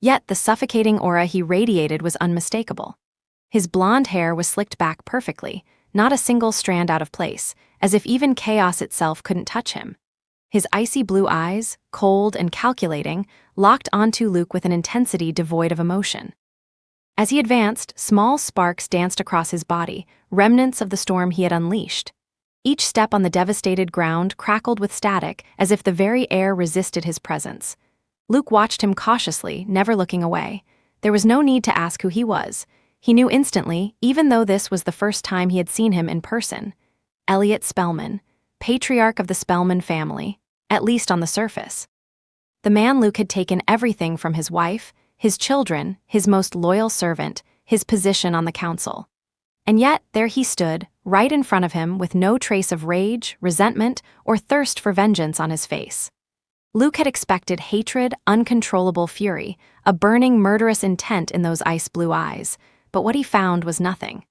Yet the suffocating aura he radiated was unmistakable. His blonde hair was slicked back perfectly, not a single strand out of place, as if even chaos itself couldn't touch him. His icy blue eyes, cold and calculating, locked onto Luke with an intensity devoid of emotion. As he advanced, small sparks danced across his body, remnants of the storm he had unleashed. Each step on the devastated ground crackled with static, as if the very air resisted his presence. Luke watched him cautiously, never looking away. There was no need to ask who he was. He knew instantly, even though this was the first time he had seen him in person. Elliot Spellman, patriarch of the Spellman family, at least on the surface. The man Luke had taken everything from: his wife, his children, his most loyal servant, his position on the council. And yet, there he stood, right in front of him, with no trace of rage, resentment, or thirst for vengeance on his face. Luke had expected hatred, uncontrollable fury, a burning, murderous intent in those ice-blue eyes, but what he found was nothing.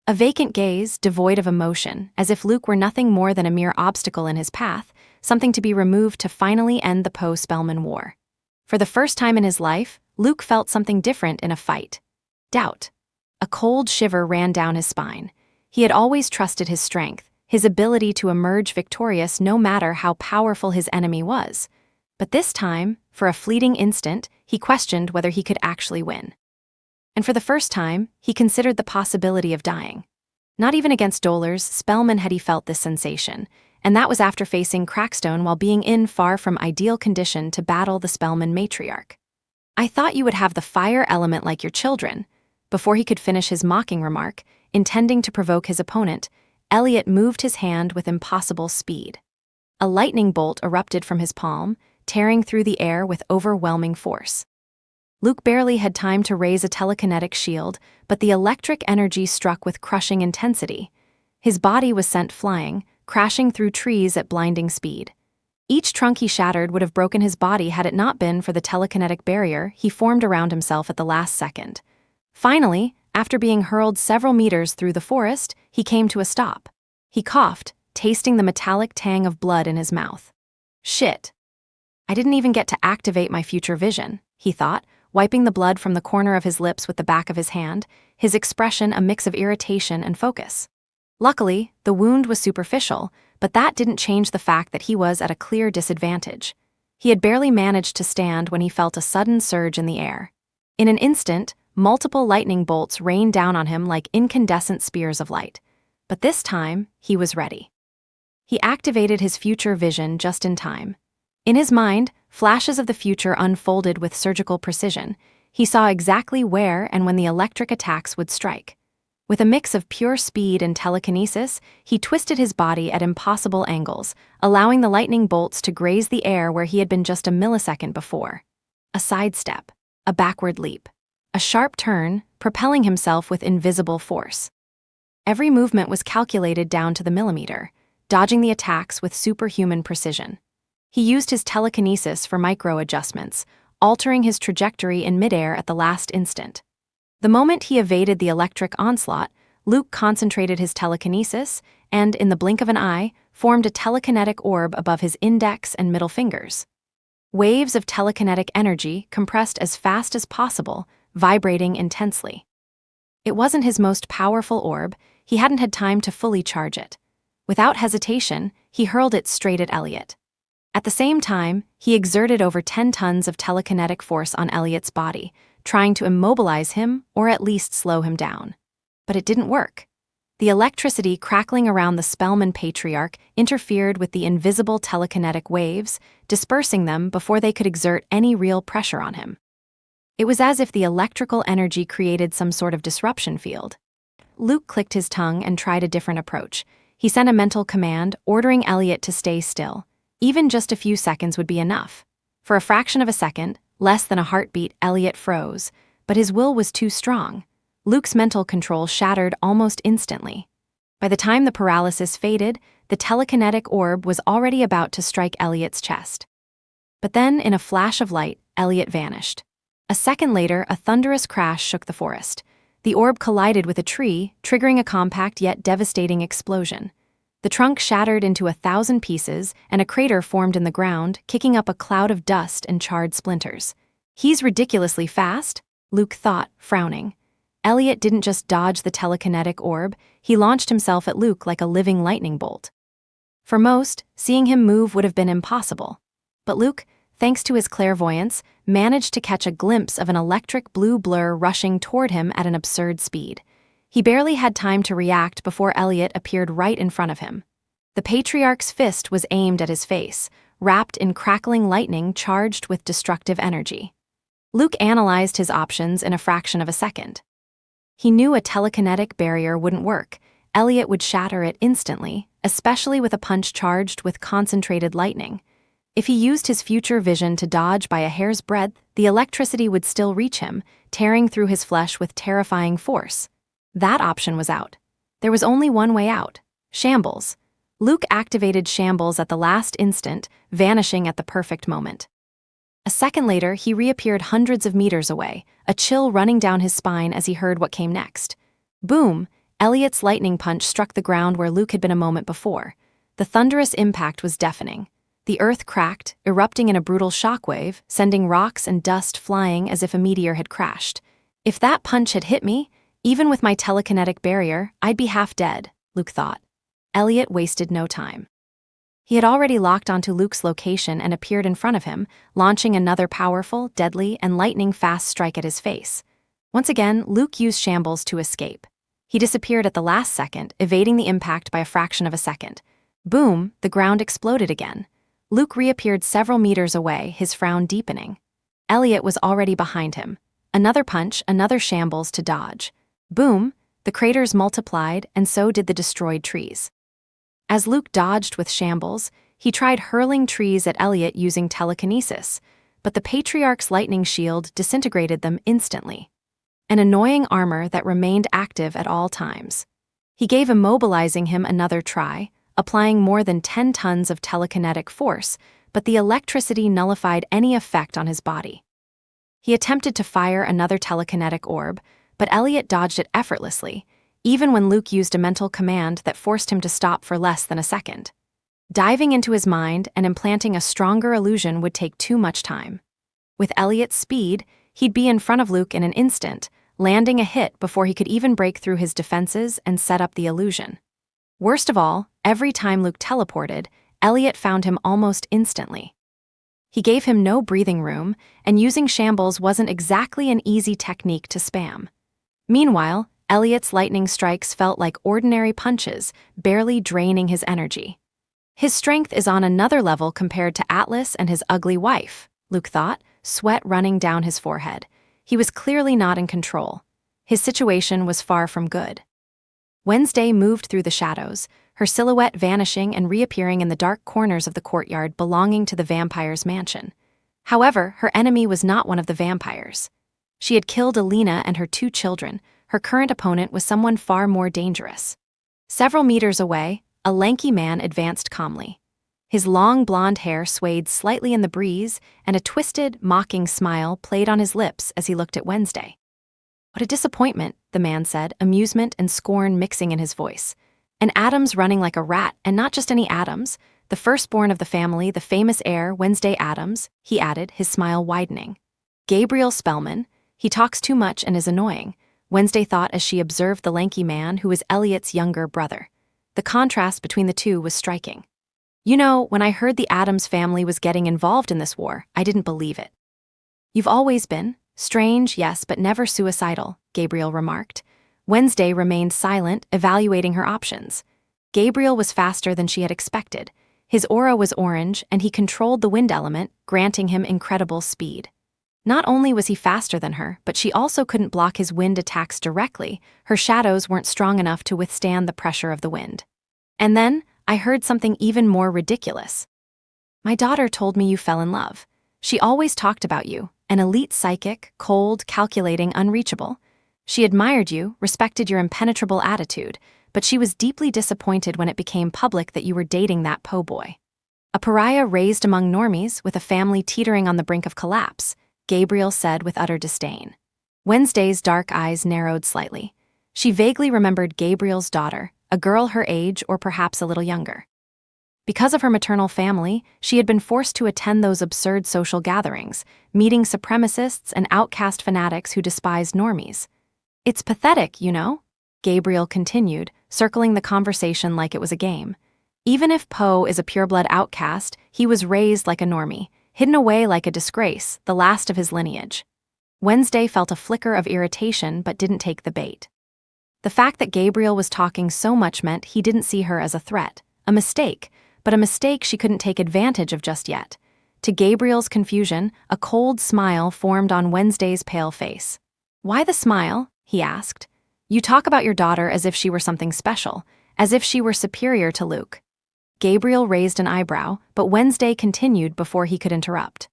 A vacant gaze, devoid of emotion, as if Luke were nothing more than a mere obstacle in his path, something to be removed to finally end the Poe-Spellman War. For the first time in his life, Luke felt something different in a fight. Doubt. A cold shiver ran down his spine. He had always trusted his strength, his ability to emerge victorious no matter how powerful his enemy was. But this time, for a fleeting instant, he questioned whether he could actually win. And for the first time, he considered the possibility of dying. Not even against Dolors, Spellman had he felt this sensation, and that was after facing Crackstone while being in far from ideal condition to battle the Spellman matriarch. "I thought you would have the fire element like your children." Before he could finish his mocking remark, intending to provoke his opponent, Elliot moved his hand with impossible speed. A lightning bolt erupted from his palm, tearing through the air with overwhelming force. Luke barely had time to raise a telekinetic shield, but the electric energy struck with crushing intensity. His body was sent flying, crashing through trees at blinding speed. Each trunk he shattered would have broken his body had it not been for the telekinetic barrier he formed around himself at the last second. Finally, after being hurled several meters through the forest, he came to a stop. He coughed, tasting the metallic tang of blood in his mouth. "Shit. I didn't even get to activate my future vision," he thought, wiping the blood from the corner of his lips with the back of his hand, his expression a mix of irritation and focus. Luckily, the wound was superficial, but that didn't change the fact that he was at a clear disadvantage. He had barely managed to stand when he felt a sudden surge in the air. In an instant, multiple lightning bolts rained down on him like incandescent spears of light. But this time, he was ready. He activated his future vision just in time. In his mind, flashes of the future unfolded with surgical precision. He saw exactly where and when the electric attacks would strike. With a mix of pure speed and telekinesis, he twisted his body at impossible angles, allowing the lightning bolts to graze the air where he had been just a millisecond before. A sidestep, a backward leap, a sharp turn, propelling himself with invisible force. Every movement was calculated down to the millimeter, dodging the attacks with superhuman precision. He used his telekinesis for micro-adjustments, altering his trajectory in midair at the last instant. The moment he evaded the electric onslaught, Luke concentrated his telekinesis and, in the blink of an eye, formed a telekinetic orb above his index and middle fingers. Waves of telekinetic energy compressed as fast as possible, vibrating intensely. It wasn't his most powerful orb. He hadn't had time to fully charge it. Without hesitation, he hurled it straight at Elliot. At the same time, he exerted over 10 tons of telekinetic force on Elliot's body, trying to immobilize him or at least slow him down. But it didn't work. The electricity crackling around the Spellman patriarch interfered with the invisible telekinetic waves, dispersing them before they could exert any real pressure on him. It was as if the electrical energy created some sort of disruption field. Luke clicked his tongue and tried a different approach. He sent a mental command, ordering Elliot to stay still. Even just a few seconds would be enough. For a fraction of a second, less than a heartbeat, Elliot froze, but his will was too strong. Luke's mental control shattered almost instantly. By the time the paralysis faded, the telekinetic orb was already about to strike Elliot's chest. But then, in a flash of light, Elliot vanished. A second later, a thunderous crash shook the forest. The orb collided with a tree, triggering a compact yet devastating explosion. The trunk shattered into 1,000 pieces, and a crater formed in the ground, kicking up a cloud of dust and charred splinters. "He's ridiculously fast," Luke thought, frowning. Elliot didn't just dodge the telekinetic orb, he launched himself at Luke like a living lightning bolt. For most, seeing him move would have been impossible. But Luke, thanks to his clairvoyance, managed to catch a glimpse of an electric blue blur rushing toward him at an absurd speed. He barely had time to react before Elliot appeared right in front of him. The patriarch's fist was aimed at his face, wrapped in crackling lightning charged with destructive energy. Luke analyzed his options in a fraction of a second. He knew a telekinetic barrier wouldn't work. Elliot would shatter it instantly, especially with a punch charged with concentrated lightning. If he used his future vision to dodge by a hair's breadth, the electricity would still reach him, tearing through his flesh with terrifying force. That option was out. There was only one way out: shambles. Luke activated shambles at the last instant, vanishing at the perfect moment. A second later, he reappeared hundreds of meters away, a chill running down his spine as he heard what came next. Boom! Elliot's lightning punch struck the ground where Luke had been a moment before. The thunderous impact was deafening. The earth cracked, erupting in a brutal shockwave, sending rocks and dust flying as if a meteor had crashed. If that punch had hit me, even with my telekinetic barrier, I'd be half dead, Luke thought. Elliot wasted no time. He had already locked onto Luke's location and appeared in front of him, launching another powerful, deadly, and lightning-fast strike at his face. Once again, Luke used shambles to escape. He disappeared at the last second, evading the impact by a fraction of a second. Boom, the ground exploded again. Luke reappeared several meters away, his frown deepening. Elliot was already behind him. Another punch, another shambles to dodge. Boom, the craters multiplied, and so did the destroyed trees. As Luke dodged with shambles, he tried hurling trees at Elliot using telekinesis, but the patriarch's lightning shield disintegrated them instantly. An annoying armor that remained active at all times. He gave immobilizing him another try, applying more than 10 tons of telekinetic force, but the electricity nullified any effect on his body. He attempted to fire another telekinetic orb, but Elliot dodged it effortlessly, even when Luke used a mental command that forced him to stop for less than a second. Diving into his mind and implanting a stronger illusion would take too much time. With Elliot's speed, he'd be in front of Luke in an instant, landing a hit before he could even break through his defenses and set up the illusion. Worst of all, every time Luke teleported, Elliot found him almost instantly. He gave him no breathing room, and using shambles wasn't exactly an easy technique to spam. Meanwhile, Elliot's lightning strikes felt like ordinary punches, barely draining his energy. His strength is on another level compared to Atlas and his ugly wife, Luke thought, sweat running down his forehead. He was clearly not in control. His situation was far from good. Wednesday moved through the shadows, her silhouette vanishing and reappearing in the dark corners of the courtyard belonging to the vampire's mansion. However, her enemy was not one of the vampires. She had killed Alina and her 2 children, her current opponent was someone far more dangerous. Several meters away, a lanky man advanced calmly. His long blonde hair swayed slightly in the breeze, and a twisted, mocking smile played on his lips as he looked at Wednesday. "What a disappointment," the man said, amusement and scorn mixing in his voice. "An Adams running like a rat, and not just any Adams, the firstborn of the family, the famous heir, Wednesday Adams," he added, his smile widening. "Gabriel Spellman. He talks too much and is annoying," Wednesday thought as she observed the lanky man who was Elliot's younger brother. The contrast between the two was striking. "You know, when I heard the Adams family was getting involved in this war, I didn't believe it." "You've always been. Strange, yes, but never suicidal," Gabriel remarked. Wednesday remained silent, evaluating her options. Gabriel was faster than she had expected. His aura was orange, and he controlled the wind element, granting him incredible speed. Not only was he faster than her, but she also couldn't block his wind attacks directly. Her shadows weren't strong enough to withstand the pressure of the wind. And then, I heard something even more ridiculous. "My daughter told me you fell in love. She always talked about you, an elite psychic, cold, calculating, unreachable. She admired you, respected your impenetrable attitude, but she was deeply disappointed when it became public that you were dating that po' boy. A pariah raised among normies, with a family teetering on the brink of collapse," Gabriel said with utter disdain. Wednesday's dark eyes narrowed slightly. She vaguely remembered Gabriel's daughter, a girl her age or perhaps a little younger. Because of her maternal family, she had been forced to attend those absurd social gatherings, meeting supremacists and outcast fanatics who despised normies. "It's pathetic, you know," Gabriel continued, circling the conversation like it was a game. "Even if Poe is a pureblood outcast, he was raised like a normie, hidden away like a disgrace, the last of his lineage." Wednesday felt a flicker of irritation but didn't take the bait. The fact that Gabriel was talking so much meant he didn't see her as a threat, a mistake, but a mistake she couldn't take advantage of just yet. To Gabriel's confusion, a cold smile formed on Wednesday's pale face. "Why the smile?" he asked. "You talk about your daughter as if she were something special, as if she were superior to Luke." Gabriel raised an eyebrow, but Wednesday continued before he could interrupt.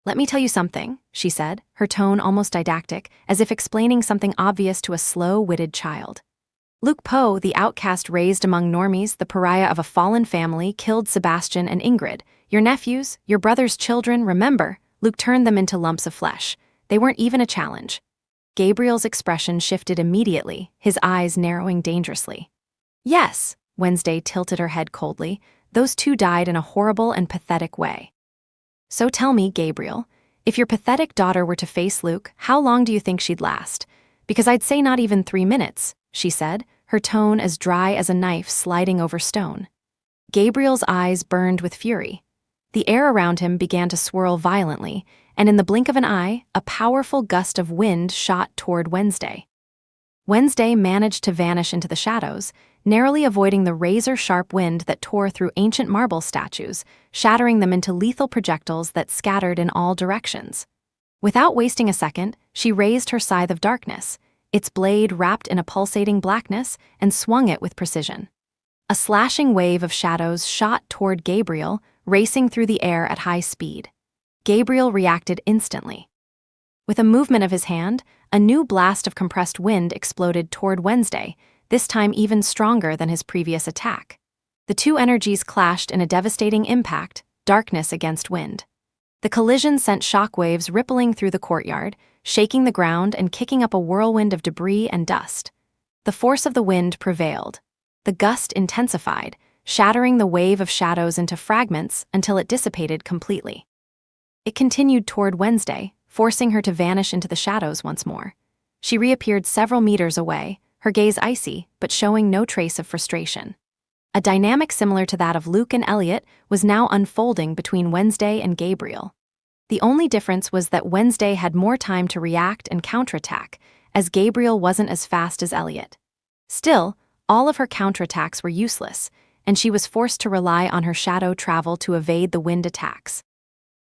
"Let me tell you something," she said, her tone almost didactic, as if explaining something obvious to a slow-witted child. "Luke Poe, the outcast raised among normies, the pariah of a fallen family, killed Sebastian and Ingrid. Your nephews, your brother's children, remember, Luke turned them into lumps of flesh. They weren't even a challenge." Gabriel's expression shifted immediately, his eyes narrowing dangerously. "Yes," Wednesday tilted her head coldly, "those two died in a horrible and pathetic way." "So tell me, Gabriel, if your pathetic daughter were to face Luke, how long do you think she'd last? Because I'd say not even 3 minutes," she said, her tone as dry as a knife sliding over stone. Gabriel's eyes burned with fury. The air around him began to swirl violently, and in the blink of an eye, a powerful gust of wind shot toward Wednesday. Wednesday managed to vanish into the shadows, narrowly avoiding the razor-sharp wind that tore through ancient marble statues, shattering them into lethal projectiles that scattered in all directions. Without wasting a second, she raised her scythe of darkness, its blade wrapped in a pulsating blackness, and swung it with precision. A slashing wave of shadows shot toward Gabriel, racing through the air at high speed. Gabriel reacted instantly. With a movement of his hand, a new blast of compressed wind exploded toward Wednesday, this time even stronger than his previous attack. The two energies clashed in a devastating impact, darkness against wind. The collision sent shockwaves rippling through the courtyard, shaking the ground and kicking up a whirlwind of debris and dust. The force of the wind prevailed. The gust intensified, shattering the wave of shadows into fragments until it dissipated completely. It continued toward Wednesday, forcing her to vanish into the shadows once more. She reappeared several meters away, her gaze icy, but showing no trace of frustration. A dynamic similar to that of Luke and Elliot was now unfolding between Wednesday and Gabriel. The only difference was that Wednesday had more time to react and counterattack, as Gabriel wasn't as fast as Elliot. Still, all of her counterattacks were useless, and she was forced to rely on her shadow travel to evade the wind attacks.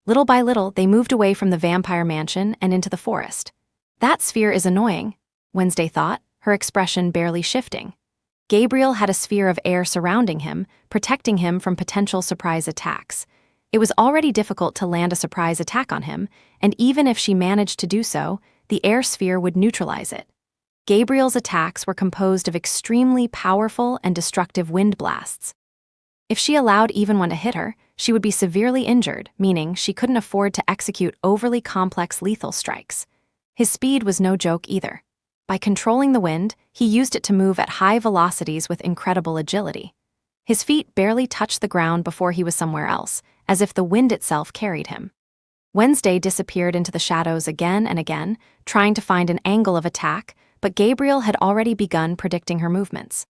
Little by little, they moved away from the vampire mansion and into the forest. "That sphere is annoying," Wednesday thought, her expression barely shifting. Gabriel had a sphere of air surrounding him, protecting him from potential surprise attacks. It was already difficult to land a surprise attack on him, and even if she managed to do so, the air sphere would neutralize it. Gabriel's attacks were composed of extremely powerful and destructive wind blasts. If she allowed even one to hit her, she would be severely injured, meaning she couldn't afford to execute overly complex lethal strikes. His speed was no joke either. By controlling the wind, he used it to move at high velocities with incredible agility. His feet barely touched the ground before he was somewhere else, as if the wind itself carried him. Wednesday disappeared into the shadows again and again, trying to find an angle of attack, but Gabriel had already begun predicting her movements.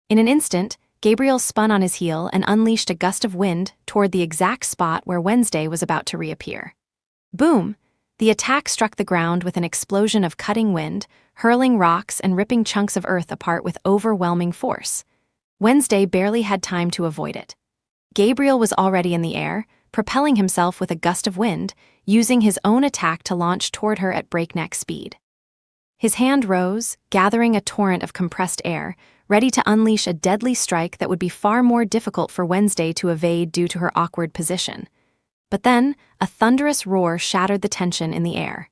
In an instant, Gabriel spun on his heel and unleashed a gust of wind toward the exact spot where Wednesday was about to reappear. Boom! The attack struck the ground with an explosion of cutting wind, hurling rocks and ripping chunks of earth apart with overwhelming force. Wednesday barely had time to avoid it. Gabriel was already in the air, propelling himself with a gust of wind, using his own attack to launch toward her at breakneck speed. His hand rose, gathering a torrent of compressed air, ready to unleash a deadly strike that would be far more difficult for Wednesday to evade due to her awkward position. But then, a thunderous roar shattered the tension in the air.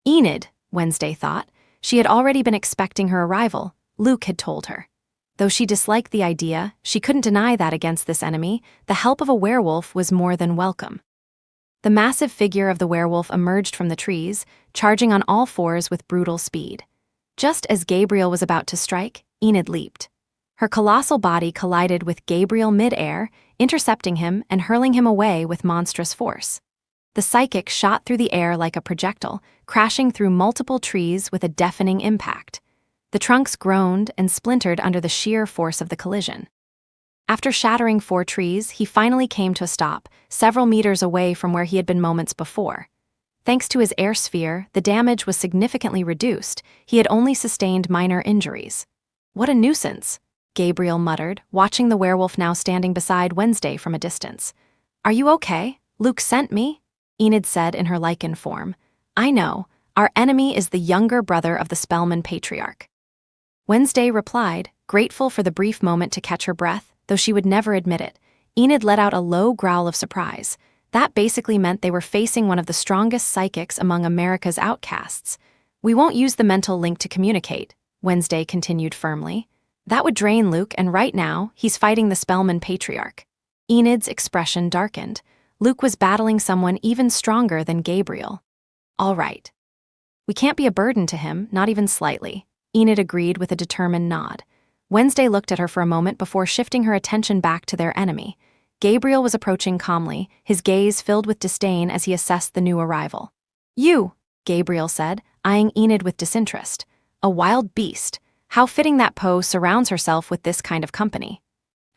Enid, Wednesday thought. She had already been expecting her arrival, Luke had told her. Though she disliked the idea, she couldn't deny that against this enemy, the help of a werewolf was more than welcome. The massive figure of the werewolf emerged from the trees, charging on all fours with brutal speed. Just as Gabriel was about to strike, Enid leaped. Her colossal body collided with Gabriel mid-air, intercepting him and hurling him away with monstrous force. The psychic shot through the air like a projectile, crashing through multiple trees with a deafening impact. The trunks groaned and splintered under the sheer force of the collision. After shattering 4 trees, he finally came to a stop, several meters away from where he had been moments before. Thanks to his air sphere, the damage was significantly reduced. He had only sustained minor injuries. What a nuisance, Gabriel muttered, watching the werewolf now standing beside Wednesday from a distance. Are you okay? Luke sent me, Enid said in her lichen form. I know. Our enemy is the younger brother of the Spellman patriarch. Wednesday replied, grateful for the brief moment to catch her breath, though she would never admit it. Enid let out a low growl of surprise. That basically meant they were facing one of the strongest psychics among America's outcasts. We won't use the mental link to communicate, Wednesday continued firmly. That would drain Luke, and right now, he's fighting the Spellman patriarch. Enid's expression darkened. Luke was battling someone even stronger than Gabriel. All right. We can't be a burden to him, not even slightly, Enid agreed with a determined nod. Wednesday looked at her for a moment before shifting her attention back to their enemy. Gabriel was approaching calmly, his gaze filled with disdain as he assessed the new arrival. You, Gabriel said, eyeing Enid with disinterest. A wild beast. How fitting that Poe surrounds herself with this kind of company.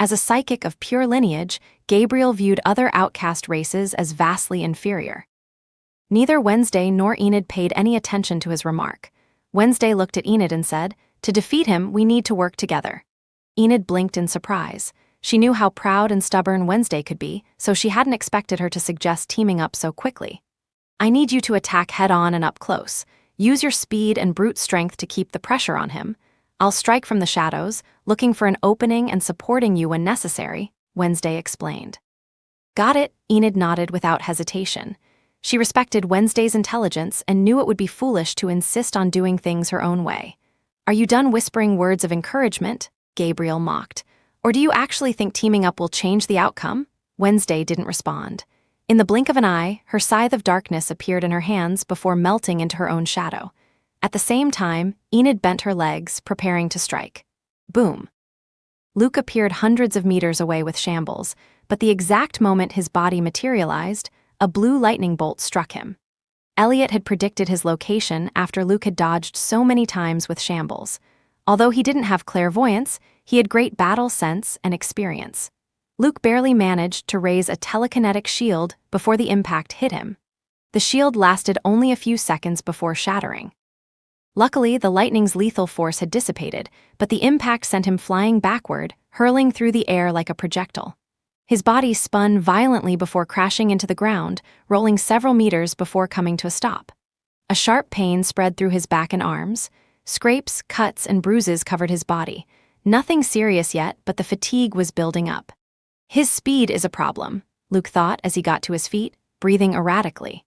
As a psychic of pure lineage, Gabriel viewed other outcast races as vastly inferior. Neither Wednesday nor Enid paid any attention to his remark. Wednesday looked at Enid and said, to defeat him, we need to work together. Enid blinked in surprise. She knew how proud and stubborn Wednesday could be, so she hadn't expected her to suggest teaming up so quickly. I need you to attack head-on and up close. Use your speed and brute strength to keep the pressure on him. I'll strike from the shadows, looking for an opening and supporting you when necessary, Wednesday explained. Got it, Enid nodded without hesitation. She respected Wednesday's intelligence and knew it would be foolish to insist on doing things her own way. Are you done whispering words of encouragement? Gabriel mocked. Or do you actually think teaming up will change the outcome? Wednesday didn't respond. In the blink of an eye, her scythe of darkness appeared in her hands before melting into her own shadow. At the same time, Enid bent her legs, preparing to strike. Boom. Luke appeared hundreds of meters away with shambles, but the exact moment his body materialized, a blue lightning bolt struck him. Elliot had predicted his location after Luke had dodged so many times with shambles. Although he didn't have clairvoyance, he had great battle sense and experience. Luke barely managed to raise a telekinetic shield before the impact hit him. The shield lasted only a few seconds before shattering. Luckily, the lightning's lethal force had dissipated, but the impact sent him flying backward, hurling through the air like a projectile. His body spun violently before crashing into the ground, rolling several meters before coming to a stop. A sharp pain spread through his back and arms. Scrapes, cuts, and bruises covered his body. Nothing serious yet, but the fatigue was building up. His speed is a problem, Luke thought as he got to his feet, breathing erratically.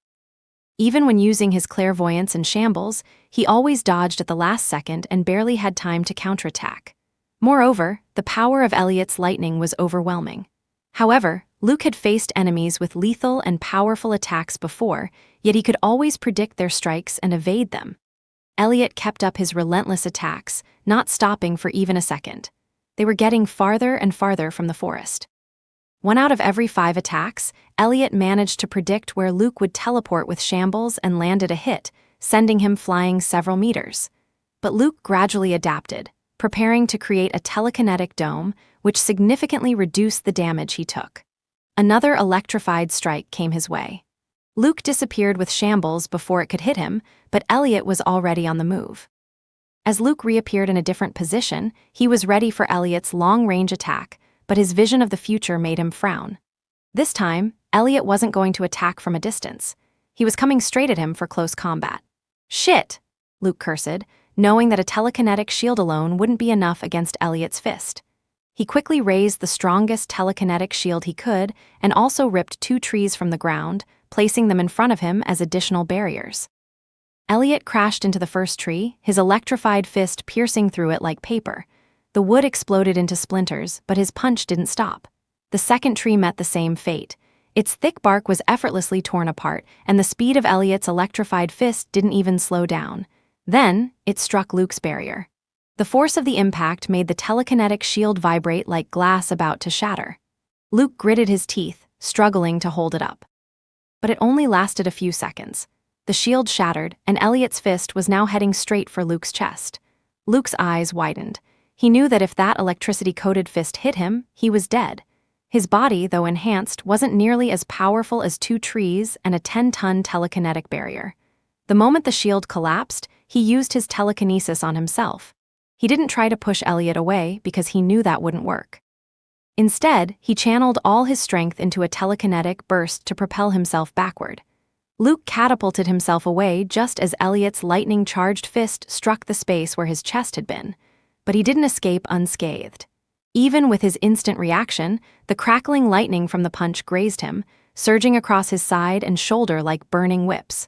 Even when using his clairvoyance and shambles, he always dodged at the last second and barely had time to counterattack. Moreover, the power of Elliot's lightning was overwhelming. However, Luke had faced enemies with lethal and powerful attacks before, yet he could always predict their strikes and evade them. Elliot kept up his relentless attacks, not stopping for even a second. They were getting farther and farther from the forest. 1 out of every 5 attacks, Elliot managed to predict where Luke would teleport with shambles and landed a hit, sending him flying several meters. But Luke gradually adapted, preparing to create a telekinetic dome, which significantly reduced the damage he took. Another electrified strike came his way. Luke disappeared with shambles before it could hit him, but Elliot was already on the move. As Luke reappeared in a different position, he was ready for Elliot's long-range attack, but his vision of the future made him frown. This time, Elliot wasn't going to attack from a distance. He was coming straight at him for close combat. "Shit!" Luke cursed, knowing that a telekinetic shield alone wouldn't be enough against Elliot's fist. He quickly raised the strongest telekinetic shield he could and also ripped 2 trees from the ground, placing them in front of him as additional barriers. Elliot crashed into the first tree, his electrified fist piercing through it like paper. The wood exploded into splinters, but his punch didn't stop. The second tree met the same fate. Its thick bark was effortlessly torn apart, and the speed of Elliot's electrified fist didn't even slow down. Then, it struck Luke's barrier. The force of the impact made the telekinetic shield vibrate like glass about to shatter. Luke gritted his teeth, struggling to hold it up. But it only lasted a few seconds. The shield shattered, and Elliot's fist was now heading straight for Luke's chest. Luke's eyes widened. He knew that if that electricity-coated fist hit him, he was dead. His body, though enhanced, wasn't nearly as powerful as 2 trees and a 10-ton telekinetic barrier. The moment the shield collapsed, he used his telekinesis on himself. He didn't try to push Elliot away because he knew that wouldn't work. Instead, he channeled all his strength into a telekinetic burst to propel himself backward. Luke catapulted himself away just as Elliot's lightning-charged fist struck the space where his chest had been. But he didn't escape unscathed. Even with his instant reaction, the crackling lightning from the punch grazed him, surging across his side and shoulder like burning whips.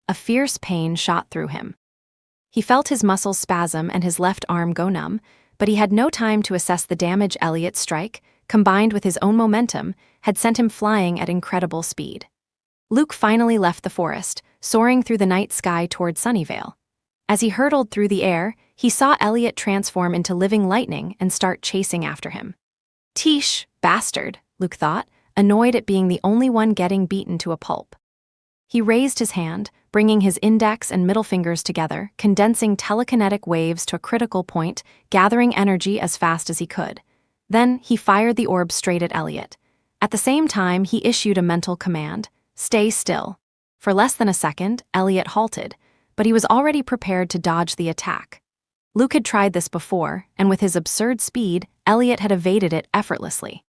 A fierce pain shot through him. He felt his muscles spasm and his left arm go numb, but he had no time to assess the damage Elliot's strike, combined with his own momentum, had sent him flying at incredible speed. Luke finally left the forest, soaring through the night sky toward Sunnyvale. As he hurtled through the air, he saw Elliot transform into living lightning and start chasing after him. "Teesh, bastard," Luke thought, annoyed at being the only one getting beaten to a pulp. He raised his hand, bringing his index and middle fingers together, condensing telekinetic waves to a critical point, gathering energy as fast as he could. Then he fired the orb straight at Elliot. At the same time, he issued a mental command: "Stay still." For less than a second, Elliot halted, but he was already prepared to dodge the attack. Luke had tried this before, and with his absurd speed, Elliot had evaded it effortlessly.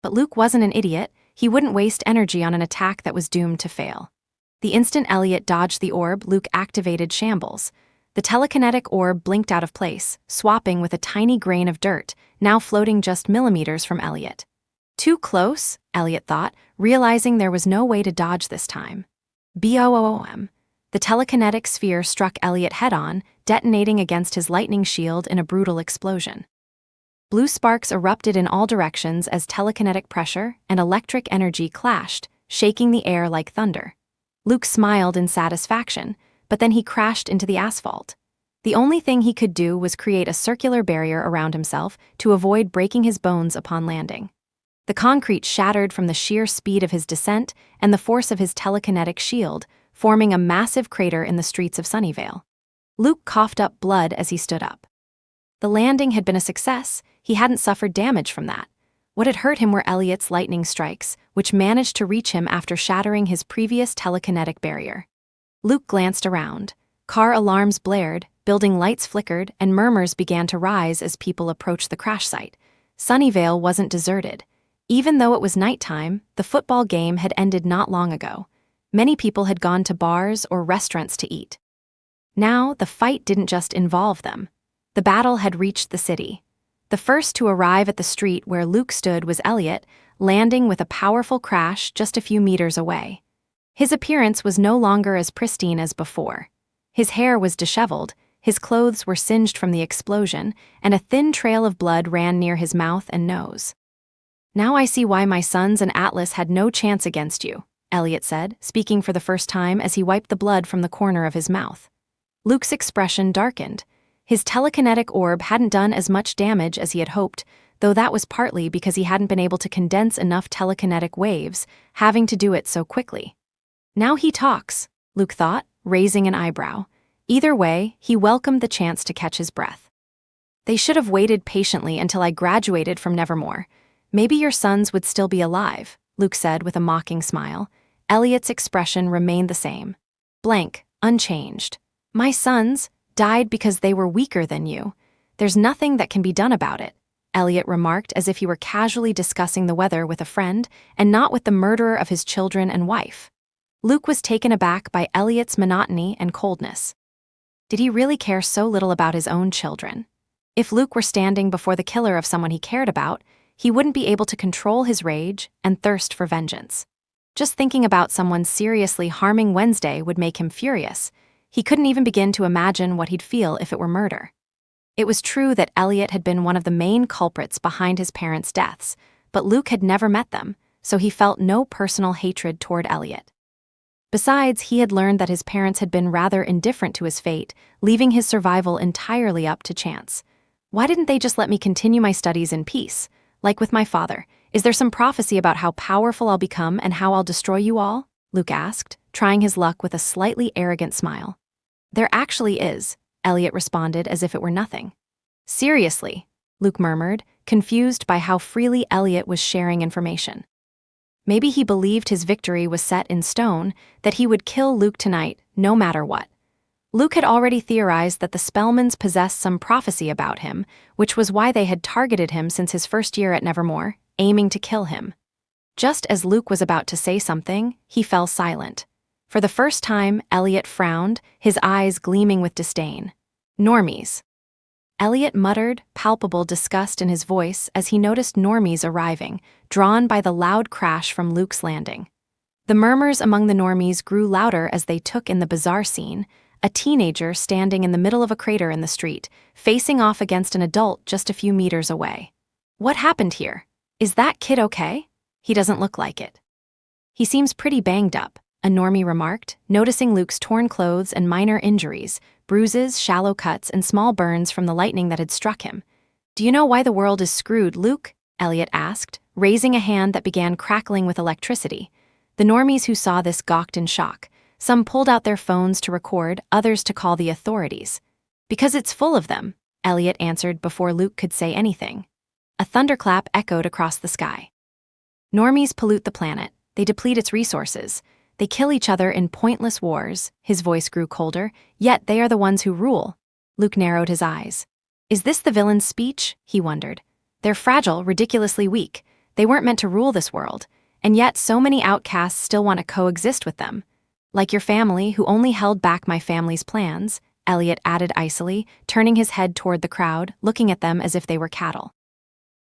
But Luke wasn't an idiot. He wouldn't waste energy on an attack that was doomed to fail. The instant Elliot dodged the orb, Luke activated Shambles. The telekinetic orb blinked out of place, swapping with a tiny grain of dirt, now floating just millimeters from Elliot. Too close, Elliot thought, realizing there was no way to dodge this time. Boom! The telekinetic sphere struck Elliot head-on, detonating against his lightning shield in a brutal explosion. Blue sparks erupted in all directions as telekinetic pressure and electric energy clashed, shaking the air like thunder. Luke smiled in satisfaction, but then he crashed into the asphalt. The only thing he could do was create a circular barrier around himself to avoid breaking his bones upon landing. The concrete shattered from the sheer speed of his descent and the force of his telekinetic shield, forming a massive crater in the streets of Sunnyvale. Luke coughed up blood as he stood up. The landing had been a success. He hadn't suffered damage from that. What had hurt him were Elliot's lightning strikes, which managed to reach him after shattering his previous telekinetic barrier. Luke glanced around. Car alarms blared, building lights flickered, and murmurs began to rise as people approached the crash site. Sunnyvale wasn't deserted. Even though it was nighttime, the football game had ended not long ago. Many people had gone to bars or restaurants to eat. Now, the fight didn't just involve them. The battle had reached the city. The first to arrive at the street where Luke stood was Elliot, landing with a powerful crash just a few meters away. His appearance was no longer as pristine as before. His hair was disheveled, his clothes were singed from the explosion, and a thin trail of blood ran near his mouth and nose. "Now I see why my sons and Atlas had no chance against you," Elliot said, speaking for the first time as he wiped the blood from the corner of his mouth. Luke's expression darkened. His telekinetic orb hadn't done as much damage as he had hoped, though that was partly because he hadn't been able to condense enough telekinetic waves, having to do it so quickly. Now he talks, Luke thought, raising an eyebrow. Either way, he welcomed the chance to catch his breath. "They should have waited patiently until I graduated from Nevermore. Maybe your sons would still be alive," Luke said with a mocking smile. Elliot's expression remained the same. Blank, unchanged. "My sons died because they were weaker than you. There's nothing that can be done about it," Elliot remarked as if he were casually discussing the weather with a friend and not with the murderer of his children and wife. Luke was taken aback by Elliot's monotony and coldness. Did he really care so little about his own children? If Luke were standing before the killer of someone he cared about, he wouldn't be able to control his rage and thirst for vengeance. Just thinking about someone seriously harming Wednesday would make him furious. He couldn't even begin to imagine what he'd feel if it were murder. It was true that Elliot had been one of the main culprits behind his parents' deaths, but Luke had never met them, so he felt no personal hatred toward Elliot. Besides, he had learned that his parents had been rather indifferent to his fate, leaving his survival entirely up to chance. "Why didn't they just let me continue my studies in peace? Like with my father, is there some prophecy about how powerful I'll become and how I'll destroy you all?" Luke asked, trying his luck with a slightly arrogant smile. "There actually is," Elliot responded as if it were nothing. "Seriously," Luke murmured, confused by how freely Elliot was sharing information. Maybe he believed his victory was set in stone, that he would kill Luke tonight, no matter what. Luke had already theorized that the Spellmans possessed some prophecy about him, which was why they had targeted him since his first year at Nevermore, aiming to kill him. Just as Luke was about to say something, he fell silent. For the first time, Elliot frowned, his eyes gleaming with disdain. "Normies." Elliot muttered, palpable disgust in his voice as he noticed normies arriving, drawn by the loud crash from Luke's landing. The murmurs among the normies grew louder as they took in the bizarre scene, a teenager standing in the middle of a crater in the street, facing off against an adult just a few meters away. "What happened here? Is that kid okay? He doesn't look like it." "He seems pretty banged up," a normie remarked, noticing Luke's torn clothes and minor injuries, bruises, shallow cuts, and small burns from the lightning that had struck him. "Do you know why the world is screwed, Luke?" Elliot asked, raising a hand that began crackling with electricity. The normies who saw this gawked in shock. Some pulled out their phones to record, others to call the authorities. "Because it's full of them," Elliot answered before Luke could say anything. A thunderclap echoed across the sky. "Normies pollute the planet. They deplete its resources. They kill each other in pointless wars." His voice grew colder. "Yet they are the ones who rule." Luke narrowed his eyes. "Is this the villain's speech?" he wondered. "They're fragile, ridiculously weak. They weren't meant to rule this world. And yet so many outcasts still want to coexist with them. Like your family, who only held back my family's plans," Elliot added icily, turning his head toward the crowd, looking at them as if they were cattle.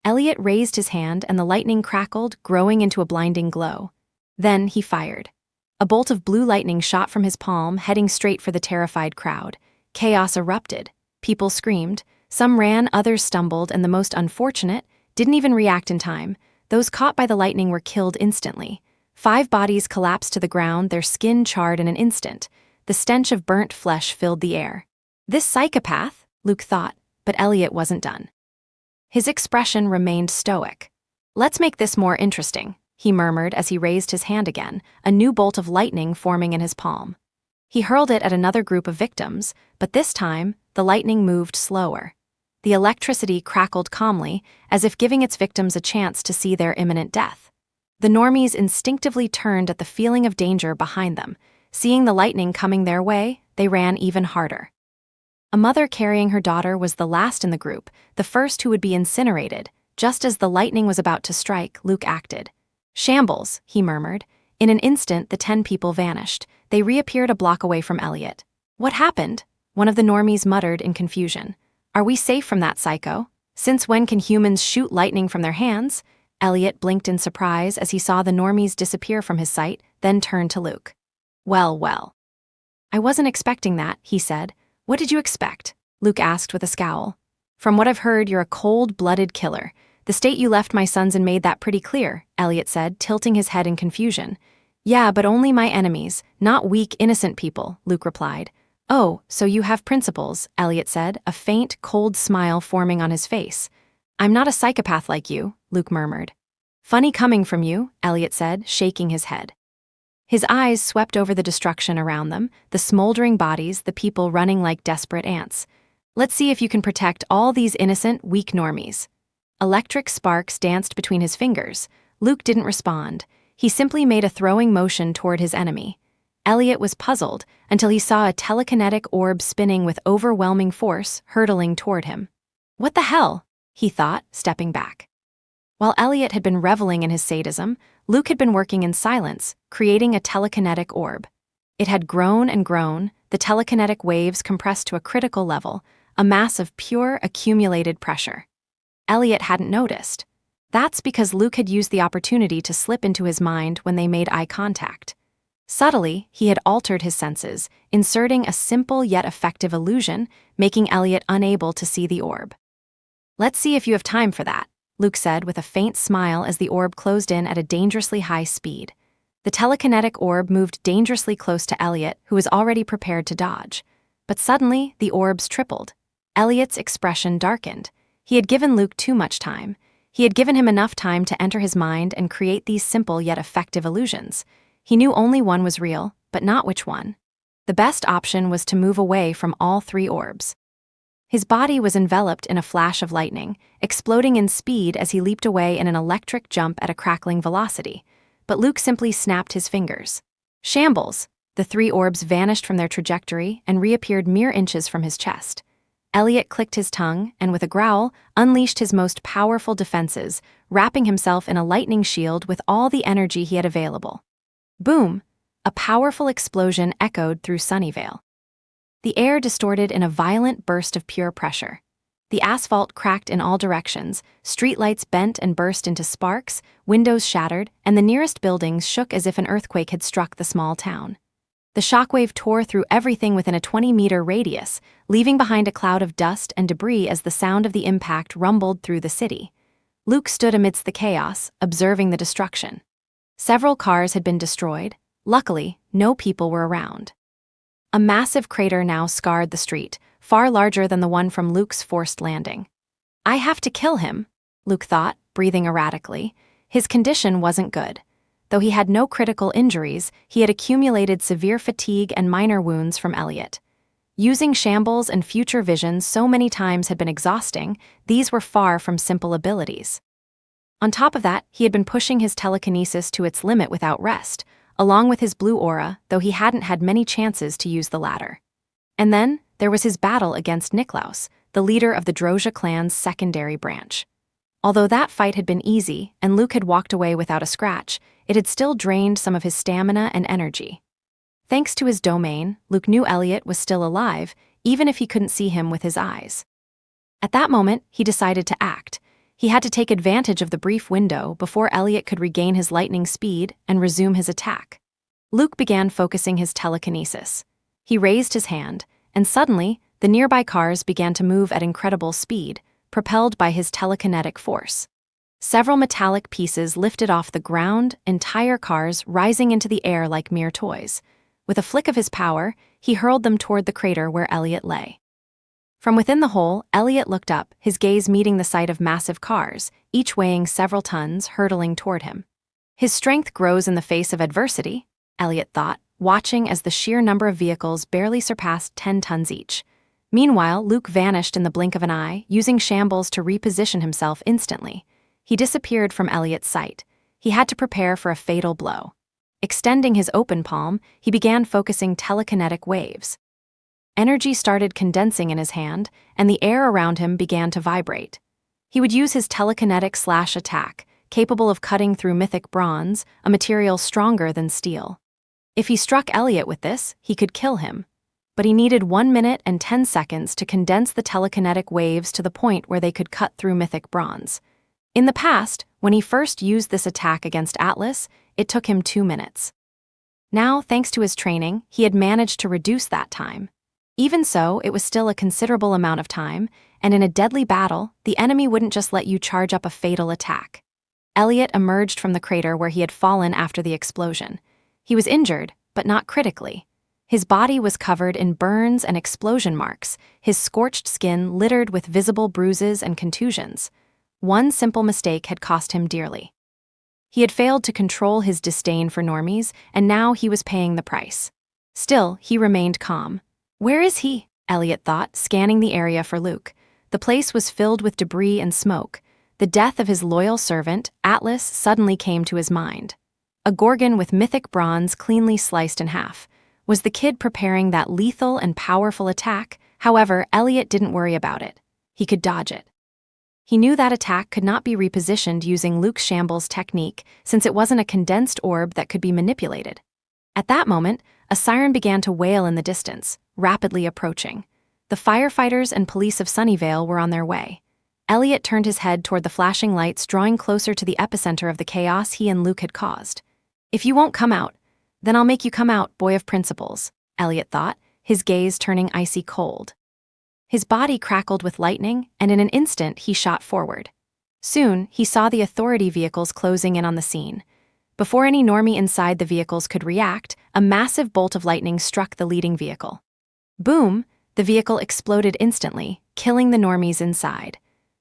Elliot raised his hand and the lightning crackled, growing into a blinding glow. Then he fired. A bolt of blue lightning shot from his palm, heading straight for the terrified crowd. Chaos erupted. People screamed. Some ran, others stumbled, and the most unfortunate didn't even react in time. Those caught by the lightning were killed instantly. 5 bodies collapsed to the ground, their skin charred in an instant. The stench of burnt flesh filled the air. "This psychopath," Luke thought, but Elliot wasn't done. His expression remained stoic. "Let's make this more interesting," he murmured as he raised his hand again, a new bolt of lightning forming in his palm. He hurled it at another group of victims, but this time, the lightning moved slower. The electricity crackled calmly, as if giving its victims a chance to see their imminent death. The normies instinctively turned at the feeling of danger behind them. Seeing the lightning coming their way, they ran even harder. A mother carrying her daughter was the last in the group, the first who would be incinerated. Just as the lightning was about to strike, Luke acted. "Shambles," he murmured. In an instant, the 10 people vanished. They reappeared a block away from Elliot. "What happened?" one of the normies muttered in confusion. "Are we safe from that psycho? Since when can humans shoot lightning from their hands?" Elliot blinked in surprise as he saw the normies disappear from his sight, then turned to Luke. Well, well. I wasn't expecting that, he said. What did you expect? Luke asked with a scowl. From what I've heard, you're a cold-blooded killer. The state you left my sons in made that pretty clear, Elliot said, tilting his head in confusion. Yeah, but only my enemies, not weak, innocent people, Luke replied. Oh, so you have principles, Elliot said, a faint, cold smile forming on his face. I'm not a psychopath like you, Luke murmured. Funny coming from you, Elliot said, shaking his head. His eyes swept over the destruction around them, the smoldering bodies, the people running like desperate ants. Let's see if you can protect all these innocent, weak normies. Electric sparks danced between his fingers. Luke didn't respond. He simply made a throwing motion toward his enemy. Elliot was puzzled until he saw a telekinetic orb spinning with overwhelming force, hurtling toward him. What the hell? He thought, stepping back. While Elliot had been reveling in his sadism, Luke had been working in silence, creating a telekinetic orb. It had grown and grown, the telekinetic waves compressed to a critical level, a mass of pure, accumulated pressure. Elliot hadn't noticed. That's because Luke had used the opportunity to slip into his mind when they made eye contact. Subtly, he had altered his senses, inserting a simple yet effective illusion, making Elliot unable to see the orb. Let's see if you have time for that, Luke said with a faint smile as the orb closed in at a dangerously high speed. The telekinetic orb moved dangerously close to Elliot, who was already prepared to dodge. But suddenly, the orbs tripled. Elliot's expression darkened. He had given Luke too much time. He had given him enough time to enter his mind and create these simple yet effective illusions. He knew only one was real, but not which one. The best option was to move away from all three orbs. His body was enveloped in a flash of lightning, exploding in speed as he leaped away in an electric jump at a crackling velocity. But Luke simply snapped his fingers. Shambles! The three orbs vanished from their trajectory and reappeared mere inches from his chest. Elliot clicked his tongue and, with a growl, unleashed his most powerful defenses, wrapping himself in a lightning shield with all the energy he had available. Boom! A powerful explosion echoed through Sunnyvale. The air distorted in a violent burst of pure pressure. The asphalt cracked in all directions, streetlights bent and burst into sparks, windows shattered, and the nearest buildings shook as if an earthquake had struck the small town. The shockwave tore through everything within a 20-meter radius, leaving behind a cloud of dust and debris as the sound of the impact rumbled through the city. Luke stood amidst the chaos, observing the destruction. Several cars had been destroyed. Luckily, no people were around. A massive crater now scarred the street, far larger than the one from Luke's forced landing. I have to kill him, Luke thought, breathing erratically. His condition wasn't good. Though he had no critical injuries, he had accumulated severe fatigue and minor wounds from Elliot. Using shambles and future visions so many times had been exhausting, these were far from simple abilities. On top of that, he had been pushing his telekinesis to its limit without rest, along with his blue aura, though he hadn't had many chances to use the latter. And then, there was his battle against Niklaus, the leader of the Drozhia clan's secondary branch. Although that fight had been easy, and Luke had walked away without a scratch, it had still drained some of his stamina and energy. Thanks to his domain, Luke knew Elliot was still alive, even if he couldn't see him with his eyes. At that moment, he decided to act. He had to take advantage of the brief window before Elliot could regain his lightning speed and resume his attack. Luke began focusing his telekinesis. He raised his hand, and suddenly, the nearby cars began to move at incredible speed, propelled by his telekinetic force. Several metallic pieces lifted off the ground, entire cars rising into the air like mere toys. With a flick of his power, he hurled them toward the crater where Elliot lay. From within the hole, Elliot looked up, his gaze meeting the sight of massive cars, each weighing several tons, hurtling toward him. His strength grows in the face of adversity, Elliot thought, watching as the sheer number of vehicles barely surpassed 10 tons each. Meanwhile, Luke vanished in the blink of an eye, using shambles to reposition himself instantly. He disappeared from Elliot's sight. He had to prepare for a fatal blow. Extending his open palm, he began focusing telekinetic waves. Energy started condensing in his hand, and the air around him began to vibrate. He would use his telekinetic slash attack, capable of cutting through mythic bronze, a material stronger than steel. If he struck Elliot with this, he could kill him. But he needed 1 minute and 10 seconds to condense the telekinetic waves to the point where they could cut through mythic bronze. In the past, when he first used this attack against Atlas, it took him 2 minutes. Now, thanks to his training, he had managed to reduce that time. Even so, it was still a considerable amount of time, and in a deadly battle, the enemy wouldn't just let you charge up a fatal attack. Elliot emerged from the crater where he had fallen after the explosion. He was injured, but not critically. His body was covered in burns and explosion marks, his scorched skin littered with visible bruises and contusions. One simple mistake had cost him dearly. He had failed to control his disdain for normies, and now he was paying the price. Still, he remained calm. Where is he? Elliot thought, scanning the area for Luke. The place was filled with debris and smoke. The death of his loyal servant, Atlas, suddenly came to his mind. A gorgon with mythic bronze cleanly sliced in half. Was the kid preparing that lethal and powerful attack? However, Elliot didn't worry about it. He could dodge it. He knew that attack could not be repositioned using Luke's shambles technique, since it wasn't a condensed orb that could be manipulated. At that moment, a siren began to wail in the distance, rapidly approaching. The firefighters and police of Sunnyvale were on their way. Elliot turned his head toward the flashing lights, drawing closer to the epicenter of the chaos he and Luke had caused. If you won't come out, then I'll make you come out, boy of principles, Elliot thought, his gaze turning icy cold. His body crackled with lightning, and in an instant he shot forward. Soon, he saw the authority vehicles closing in on the scene. Before any normie inside the vehicles could react, a massive bolt of lightning struck the leading vehicle. Boom! The vehicle exploded instantly, killing the normies inside.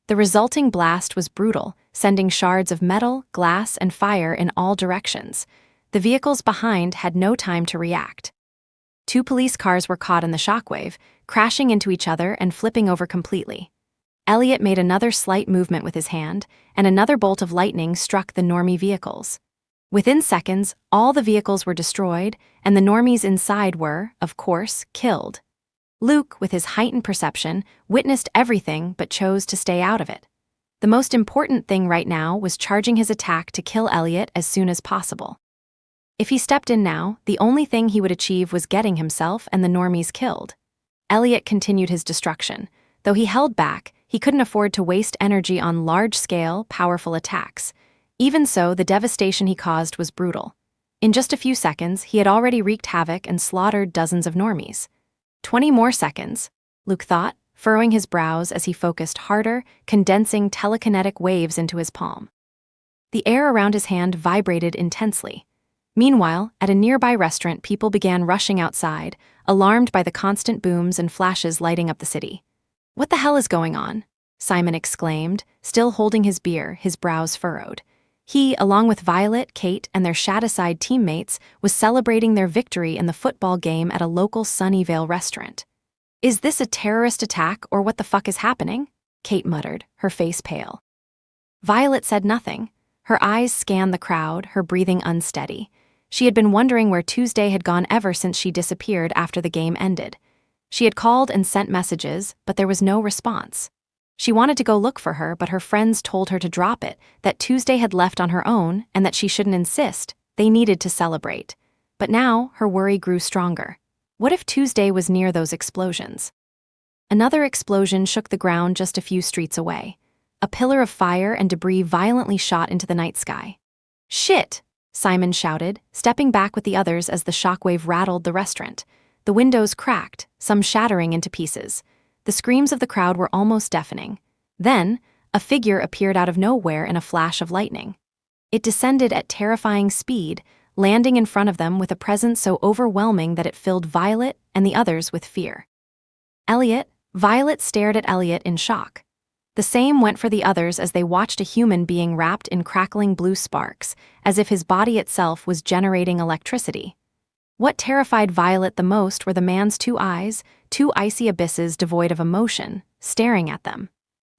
The resulting blast was brutal, sending shards of metal, glass, and fire in all directions. The vehicles behind had no time to react. 2 police cars were caught in the shockwave, crashing into each other and flipping over completely. Elliot made another slight movement with his hand, and another bolt of lightning struck the normie vehicles. Within seconds, all the vehicles were destroyed, and the normies inside were, of course, killed. Luke, with his heightened perception, witnessed everything but chose to stay out of it. The most important thing right now was charging his attack to kill Elliot as soon as possible. If he stepped in now, the only thing he would achieve was getting himself and the normies killed. Elliot continued his destruction. Though he held back, he couldn't afford to waste energy on large-scale, powerful attacks. Even so, the devastation he caused was brutal. In just a few seconds, he had already wreaked havoc and slaughtered dozens of normies. 20 more seconds, Luke thought, furrowing his brows as he focused harder, condensing telekinetic waves into his palm. The air around his hand vibrated intensely. Meanwhile, at a nearby restaurant, people began rushing outside, alarmed by the constant booms and flashes lighting up the city. "What the hell is going on?" Simon exclaimed, still holding his beer, his brows furrowed. He, along with Violet, Kate, and their Shadowside teammates, was celebrating their victory in the football game at a local Sunnyvale restaurant. "Is this a terrorist attack, or what the fuck is happening?" Kate muttered, her face pale. Violet said nothing. Her eyes scanned the crowd, her breathing unsteady. She had been wondering where Tuesday had gone ever since she disappeared after the game ended. She had called and sent messages, but there was no response. She wanted to go look for her, but her friends told her to drop it, that Tuesday had left on her own, and that she shouldn't insist. They needed to celebrate. But now, her worry grew stronger. What if Tuesday was near those explosions? Another explosion shook the ground just a few streets away. A pillar of fire and debris violently shot into the night sky. "Shit!" Simon shouted, stepping back with the others as the shockwave rattled the restaurant. The windows cracked, some shattering into pieces. The screams of the crowd were almost deafening. Then, a figure appeared out of nowhere in a flash of lightning. It descended at terrifying speed, landing in front of them with a presence so overwhelming that it filled Violet and the others with fear. Violet stared at Elliot in shock. The same went for the others as they watched a human being wrapped in crackling blue sparks, as if his body itself was generating electricity. What terrified Violet the most were the man's 2 eyes, 2 icy abysses devoid of emotion, staring at them.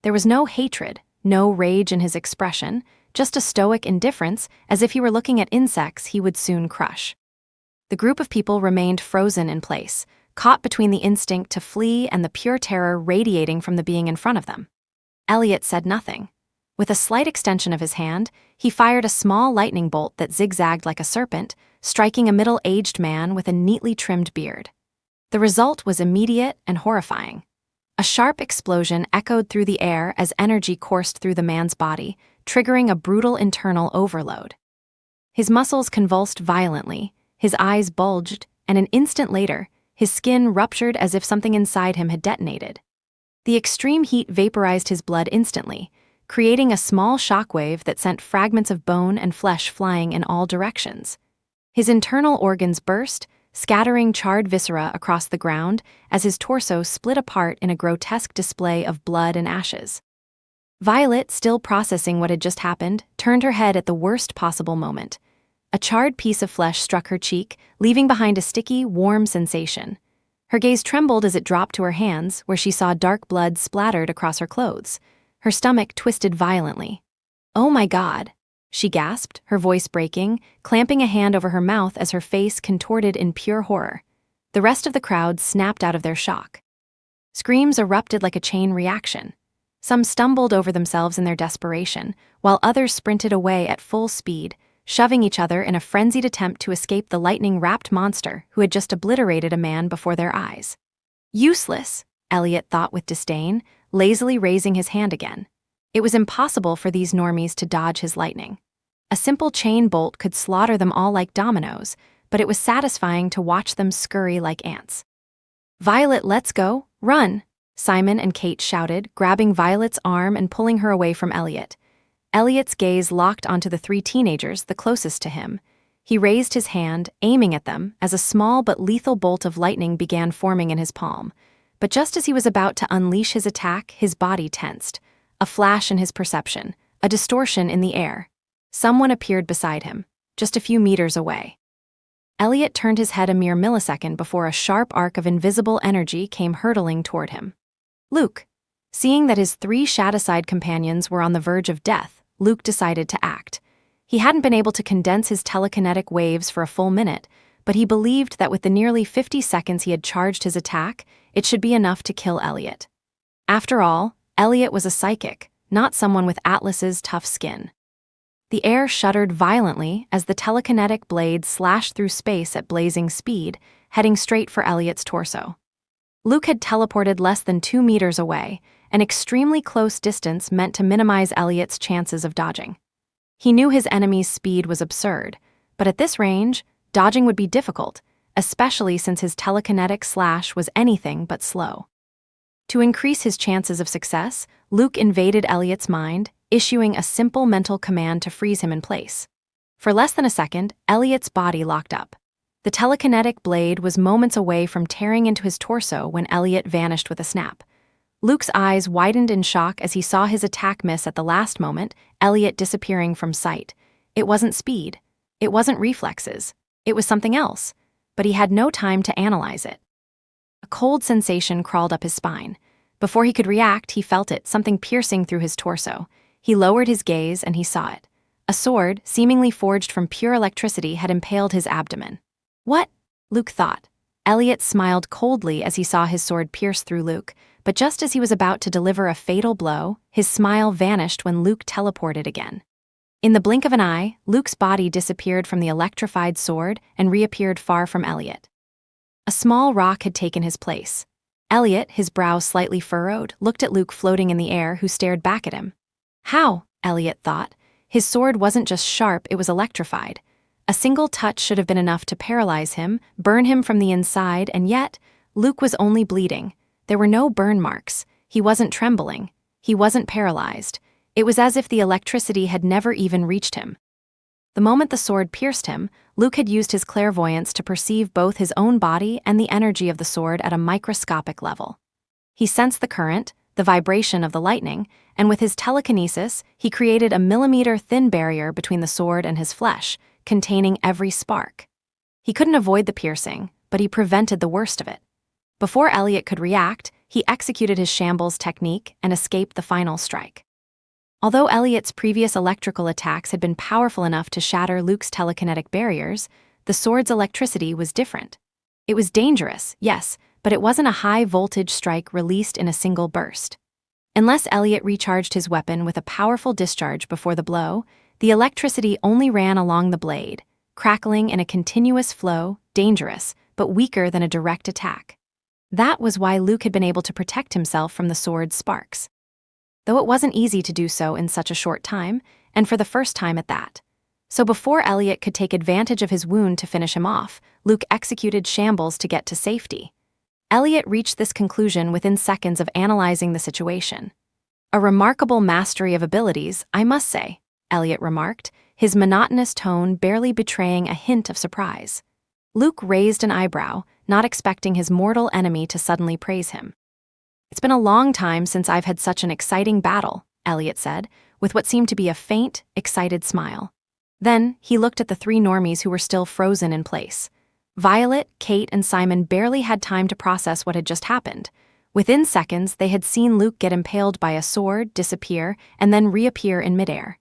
There was no hatred, no rage in his expression, just a stoic indifference, as if he were looking at insects he would soon crush. The group of people remained frozen in place, caught between the instinct to flee and the pure terror radiating from the being in front of them. Elliot said nothing. With a slight extension of his hand, he fired a small lightning bolt that zigzagged like a serpent, striking a middle-aged man with a neatly trimmed beard. The result was immediate and horrifying. A sharp explosion echoed through the air as energy coursed through the man's body, triggering a brutal internal overload. His muscles convulsed violently, his eyes bulged, and an instant later, his skin ruptured as if something inside him had detonated. The extreme heat vaporized his blood instantly, creating a small shockwave that sent fragments of bone and flesh flying in all directions. His internal organs burst, scattering charred viscera across the ground as his torso split apart in a grotesque display of blood and ashes. Violet, still processing what had just happened, turned her head at the worst possible moment. A charred piece of flesh struck her cheek, leaving behind a sticky, warm sensation. Her gaze trembled as it dropped to her hands, where she saw dark blood splattered across her clothes. Her stomach twisted violently. "Oh my God," she gasped, her voice breaking, clamping a hand over her mouth as her face contorted in pure horror. The rest of the crowd snapped out of their shock. Screams erupted like a chain reaction. Some stumbled over themselves in their desperation, while others sprinted away at full speed, shoving each other in a frenzied attempt to escape the lightning-wrapped monster who had just obliterated a man before their eyes. Useless, Elliot thought with disdain, lazily raising his hand again. It was impossible for these normies to dodge his lightning. A simple chain bolt could slaughter them all like dominoes, but it was satisfying to watch them scurry like ants. "Violet, let's go, run!" Simon and Kate shouted, grabbing Violet's arm and pulling her away from Elliot. Elliot's gaze locked onto the three teenagers the closest to him. He raised his hand, aiming at them, as a small but lethal bolt of lightning began forming in his palm. But just as he was about to unleash his attack, his body tensed. A flash in his perception, a distortion in the air. Someone appeared beside him, just a few meters away. Elliot turned his head a mere millisecond before a sharp arc of invisible energy came hurtling toward him. Luke. Seeing that his three Shadowside companions were on the verge of death, Luke decided to act. He hadn't been able to condense his telekinetic waves for a full minute, but he believed that with the nearly 50 seconds he had charged his attack, it should be enough to kill Elliot. After all, Elliot was a psychic, not someone with Atlas's tough skin. The air shuddered violently as the telekinetic blade slashed through space at blazing speed, heading straight for Elliot's torso. Luke had teleported less than 2 meters away, an extremely close distance meant to minimize Elliot's chances of dodging. He knew his enemy's speed was absurd, but at this range, dodging would be difficult, especially since his telekinetic slash was anything but slow. To increase his chances of success, Luke invaded Elliot's mind, issuing a simple mental command to freeze him in place. For less than a second, Elliot's body locked up. The telekinetic blade was moments away from tearing into his torso when Elliot vanished with a snap. Luke's eyes widened in shock as he saw his attack miss at the last moment, Elliot disappearing from sight. It wasn't speed. It wasn't reflexes. It was something else, but he had no time to analyze it. A cold sensation crawled up his spine. Before he could react, he felt it, something piercing through his torso. He lowered his gaze and he saw it. A sword, seemingly forged from pure electricity, had impaled his abdomen. "What?" Luke thought. Elliot smiled coldly as he saw his sword pierce through Luke, but just as he was about to deliver a fatal blow, his smile vanished when Luke teleported again. In the blink of an eye, Luke's body disappeared from the electrified sword and reappeared far from Elliot. A small rock had taken his place. Elliot, his brow slightly furrowed, looked at Luke floating in the air, who stared back at him. How? Elliot thought. His sword wasn't just sharp, it was electrified. A single touch should have been enough to paralyze him, burn him from the inside, and yet, Luke was only bleeding. There were no burn marks. He wasn't trembling. He wasn't paralyzed. It was as if the electricity had never even reached him. The moment the sword pierced him, Luke had used his clairvoyance to perceive both his own body and the energy of the sword at a microscopic level. He sensed the current, the vibration of the lightning, and with his telekinesis, he created a millimeter-thin barrier between the sword and his flesh, containing every spark. He couldn't avoid the piercing, but he prevented the worst of it. Before Elliot could react, he executed his shambles technique and escaped the final strike. Although Elliot's previous electrical attacks had been powerful enough to shatter Luke's telekinetic barriers, the sword's electricity was different. It was dangerous, yes, but it wasn't a high-voltage strike released in a single burst. Unless Elliot recharged his weapon with a powerful discharge before the blow, the electricity only ran along the blade, crackling in a continuous flow, dangerous, but weaker than a direct attack. That was why Luke had been able to protect himself from the sword's sparks. though it wasn't easy to do so in such a short time, and for the first time at that. So before Elliot could take advantage of his wound to finish him off, Luke executed shambles to get to safety. Elliot reached this conclusion within seconds of analyzing the situation. "A remarkable mastery of abilities, I must say," Elliot remarked, his monotonous tone barely betraying a hint of surprise. Luke raised an eyebrow, not expecting his mortal enemy to suddenly praise him. "It's been a long time since I've had such an exciting battle," Elliot said, with what seemed to be a faint, excited smile. Then he looked at the three normies who were still frozen in place. Violet, Kate, and Simon barely had time to process what had just happened. Within seconds, they had seen Luke get impaled by a sword, disappear, and then reappear in midair.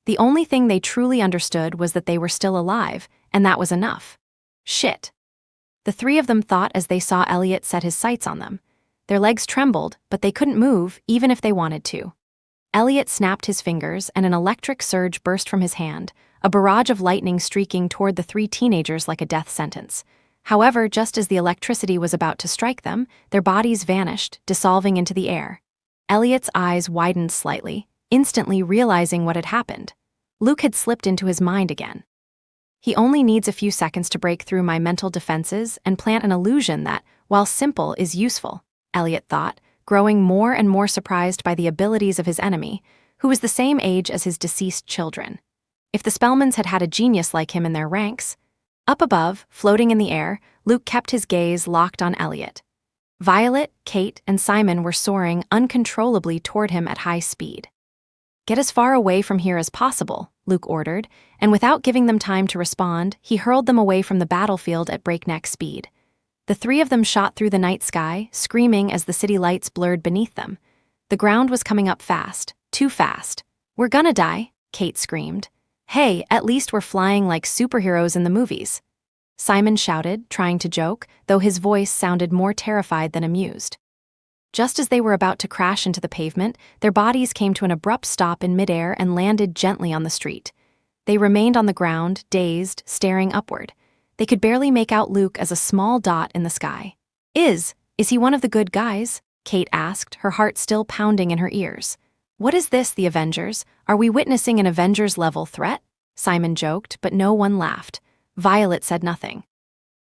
The only thing they truly understood was that they were still alive, and that was enough. Shit. The three of them thought as they saw Elliot set his sights on them. Their legs trembled, but they couldn't move, even if they wanted to. Elliot snapped his fingers, and an electric surge burst from his hand, a barrage of lightning streaking toward the three teenagers like a death sentence. However, just as the electricity was about to strike them, their bodies vanished, dissolving into the air. Elliot's eyes widened slightly, instantly realizing what had happened. Luke had slipped into his mind again. He only needs a few seconds to break through my mental defenses and plant an illusion that, while simple, is useful, Elliot thought, growing more and more surprised by the abilities of his enemy, who was the same age as his deceased children. If the Spellmans had had a genius like him in their ranks. Up above, floating in the air, Luke kept his gaze locked on Elliot. Violet, Kate, and Simon were soaring uncontrollably toward him at high speed. "Get as far away from here as possible," Luke ordered, and without giving them time to respond, he hurled them away from the battlefield at breakneck speed. The three of them shot through the night sky, screaming as the city lights blurred beneath them. The ground was coming up fast, too fast. "We're gonna die," Kate screamed. "Hey, at least we're flying like superheroes in the movies," Simon shouted, trying to joke, though his voice sounded more terrified than amused. Just as they were about to crash into the pavement, their bodies came to an abrupt stop in midair and landed gently on the street. They remained on the ground, dazed, staring upward. They could barely make out Luke as a small dot in the sky. Is he one of the good guys?" Kate asked, her heart still pounding in her ears. "What is this, the Avengers? Are we witnessing an Avengers-level threat?" Simon joked, but no one laughed. Violet said nothing.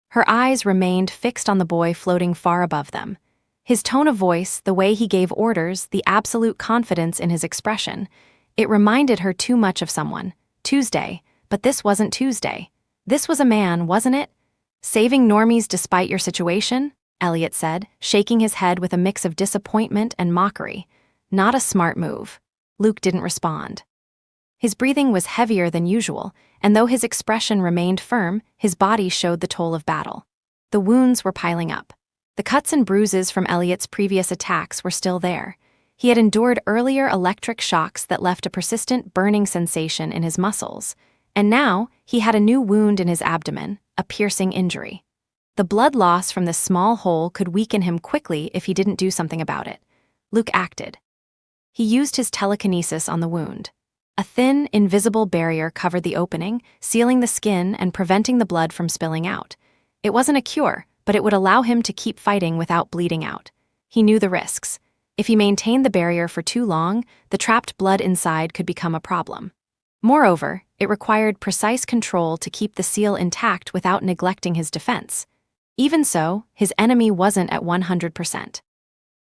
Her eyes remained fixed on the boy floating far above them. His tone of voice, the way he gave orders, the absolute confidence in his expression, it reminded her too much of someone. Tuesday, but this wasn't Tuesday. This was a man, wasn't it? "Saving normies despite your situation?" Elliot said, shaking his head with a mix of disappointment and mockery. "Not a smart move." Luke didn't respond. His breathing was heavier than usual, and though his expression remained firm, his body showed the toll of battle. The wounds were piling up. The cuts and bruises from Elliot's previous attacks were still there. He had endured earlier electric shocks that left a persistent burning sensation in his muscles, and now he had a new wound in his abdomen, a piercing injury. The blood loss from this small hole could weaken him quickly if he didn't do something about it. Luke acted. He used his telekinesis on the wound. A thin, invisible barrier covered the opening, sealing the skin and preventing the blood from spilling out. It wasn't a cure, but it would allow him to keep fighting without bleeding out. He knew the risks. If he maintained the barrier for too long, the trapped blood inside could become a problem. Moreover, it required precise control to keep the seal intact without neglecting his defense. Even so, his enemy wasn't at 100%.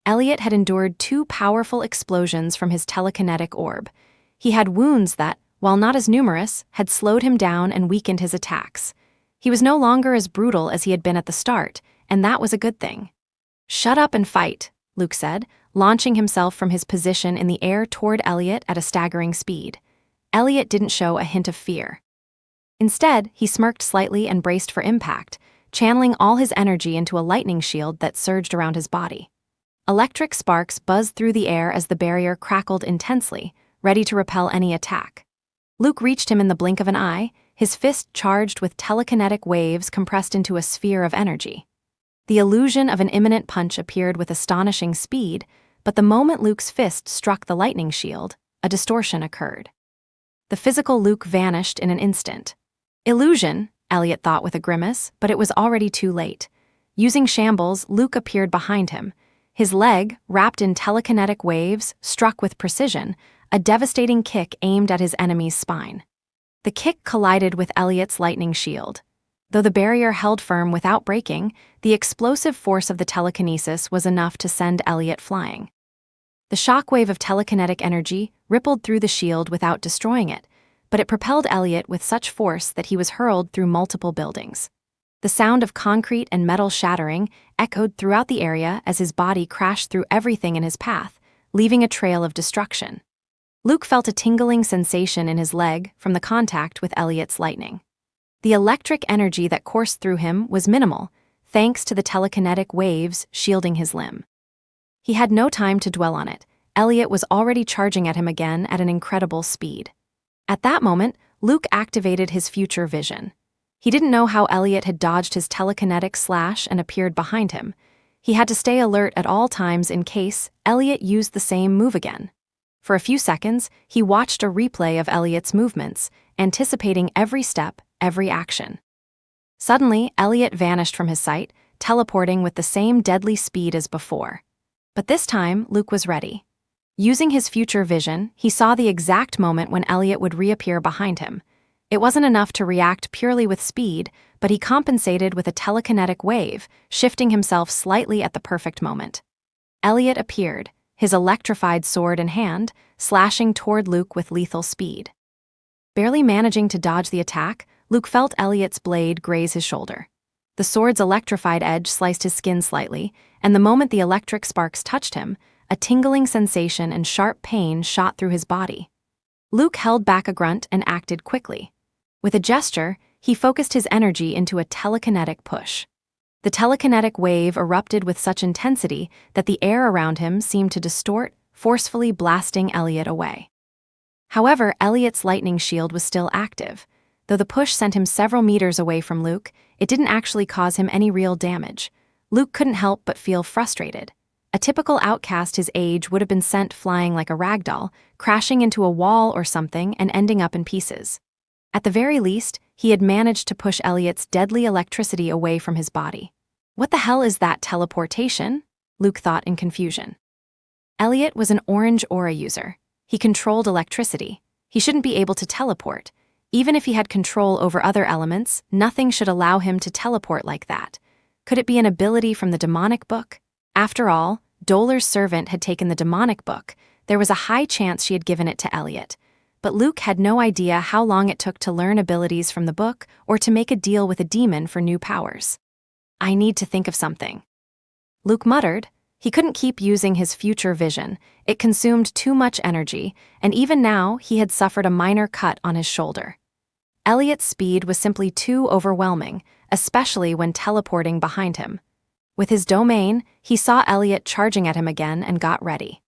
Elliot had endured 2 powerful explosions from his telekinetic orb. He had wounds that, while not as numerous, had slowed him down and weakened his attacks. He was no longer as brutal as he had been at the start, and that was a good thing. "Shut up and fight," Luke said, launching himself from his position in the air toward Elliot at a staggering speed. Elliot didn't show a hint of fear. Instead, he smirked slightly and braced for impact, channeling all his energy into a lightning shield that surged around his body. Electric sparks buzzed through the air as the barrier crackled intensely, ready to repel any attack. Luke reached him in the blink of an eye, his fist charged with telekinetic waves compressed into a sphere of energy. The illusion of an imminent punch appeared with astonishing speed, but the moment Luke's fist struck the lightning shield, a distortion occurred. The physical Luke vanished in an instant. Illusion, Elliot thought with a grimace, but it was already too late. Using shambles, Luke appeared behind him. His leg, wrapped in telekinetic waves, struck with precision, a devastating kick aimed at his enemy's spine. The kick collided with Elliot's lightning shield. Though the barrier held firm without breaking, the explosive force of the telekinesis was enough to send Elliot flying. The shockwave of telekinetic energy rippled through the shield without destroying it, but it propelled Elliot with such force that he was hurled through multiple buildings. The sound of concrete and metal shattering echoed throughout the area as his body crashed through everything in his path, leaving a trail of destruction. Luke felt a tingling sensation in his leg from the contact with Elliot's lightning. The electric energy that coursed through him was minimal, thanks to the telekinetic waves shielding his limb. He had no time to dwell on it. Elliot was already charging at him again at an incredible speed. At that moment, Luke activated his future vision. He didn't know how Elliot had dodged his telekinetic slash and appeared behind him. He had to stay alert at all times in case Elliot used the same move again. For a few seconds, he watched a replay of Elliot's movements, anticipating every step, every action. Suddenly, Elliot vanished from his sight, teleporting with the same deadly speed as before. But this time, Luke was ready. Using his future vision, he saw the exact moment when Elliot would reappear behind him. It wasn't enough to react purely with speed, but he compensated with a telekinetic wave, shifting himself slightly at the perfect moment. Elliot appeared, his electrified sword in hand, slashing toward Luke with lethal speed. Barely managing to dodge the attack, Luke felt Elliot's blade graze his shoulder. The sword's electrified edge sliced his skin slightly, and the moment the electric sparks touched him, a tingling sensation and sharp pain shot through his body. Luke held back a grunt and acted quickly. With a gesture, he focused his energy into a telekinetic push. The telekinetic wave erupted with such intensity that the air around him seemed to distort, forcefully blasting Elliot away. However, Elliot's lightning shield was still active. Though the push sent him several meters away from Luke, it didn't actually cause him any real damage. Luke couldn't help but feel frustrated. A typical outcast his age would have been sent flying like a ragdoll, crashing into a wall or something and ending up in pieces. At the very least, he had managed to push Elliot's deadly electricity away from his body. What the hell is that teleportation? Luke thought in confusion. Elliot was an orange aura user. He controlled electricity. He shouldn't be able to teleport. Even if he had control over other elements, nothing should allow him to teleport like that. Could it be an ability from the demonic book? After all, Dolar's servant had taken the demonic book. There was a high chance she had given it to Elliot. But Luke had no idea how long it took to learn abilities from the book or to make a deal with a demon for new powers. I need to think of something. Luke muttered. He couldn't keep using his future vision. It consumed too much energy, and even now he had suffered a minor cut on his shoulder. Elliot's speed was simply too overwhelming, especially when teleporting behind him. With his domain, he saw Elliot charging at him again and got ready.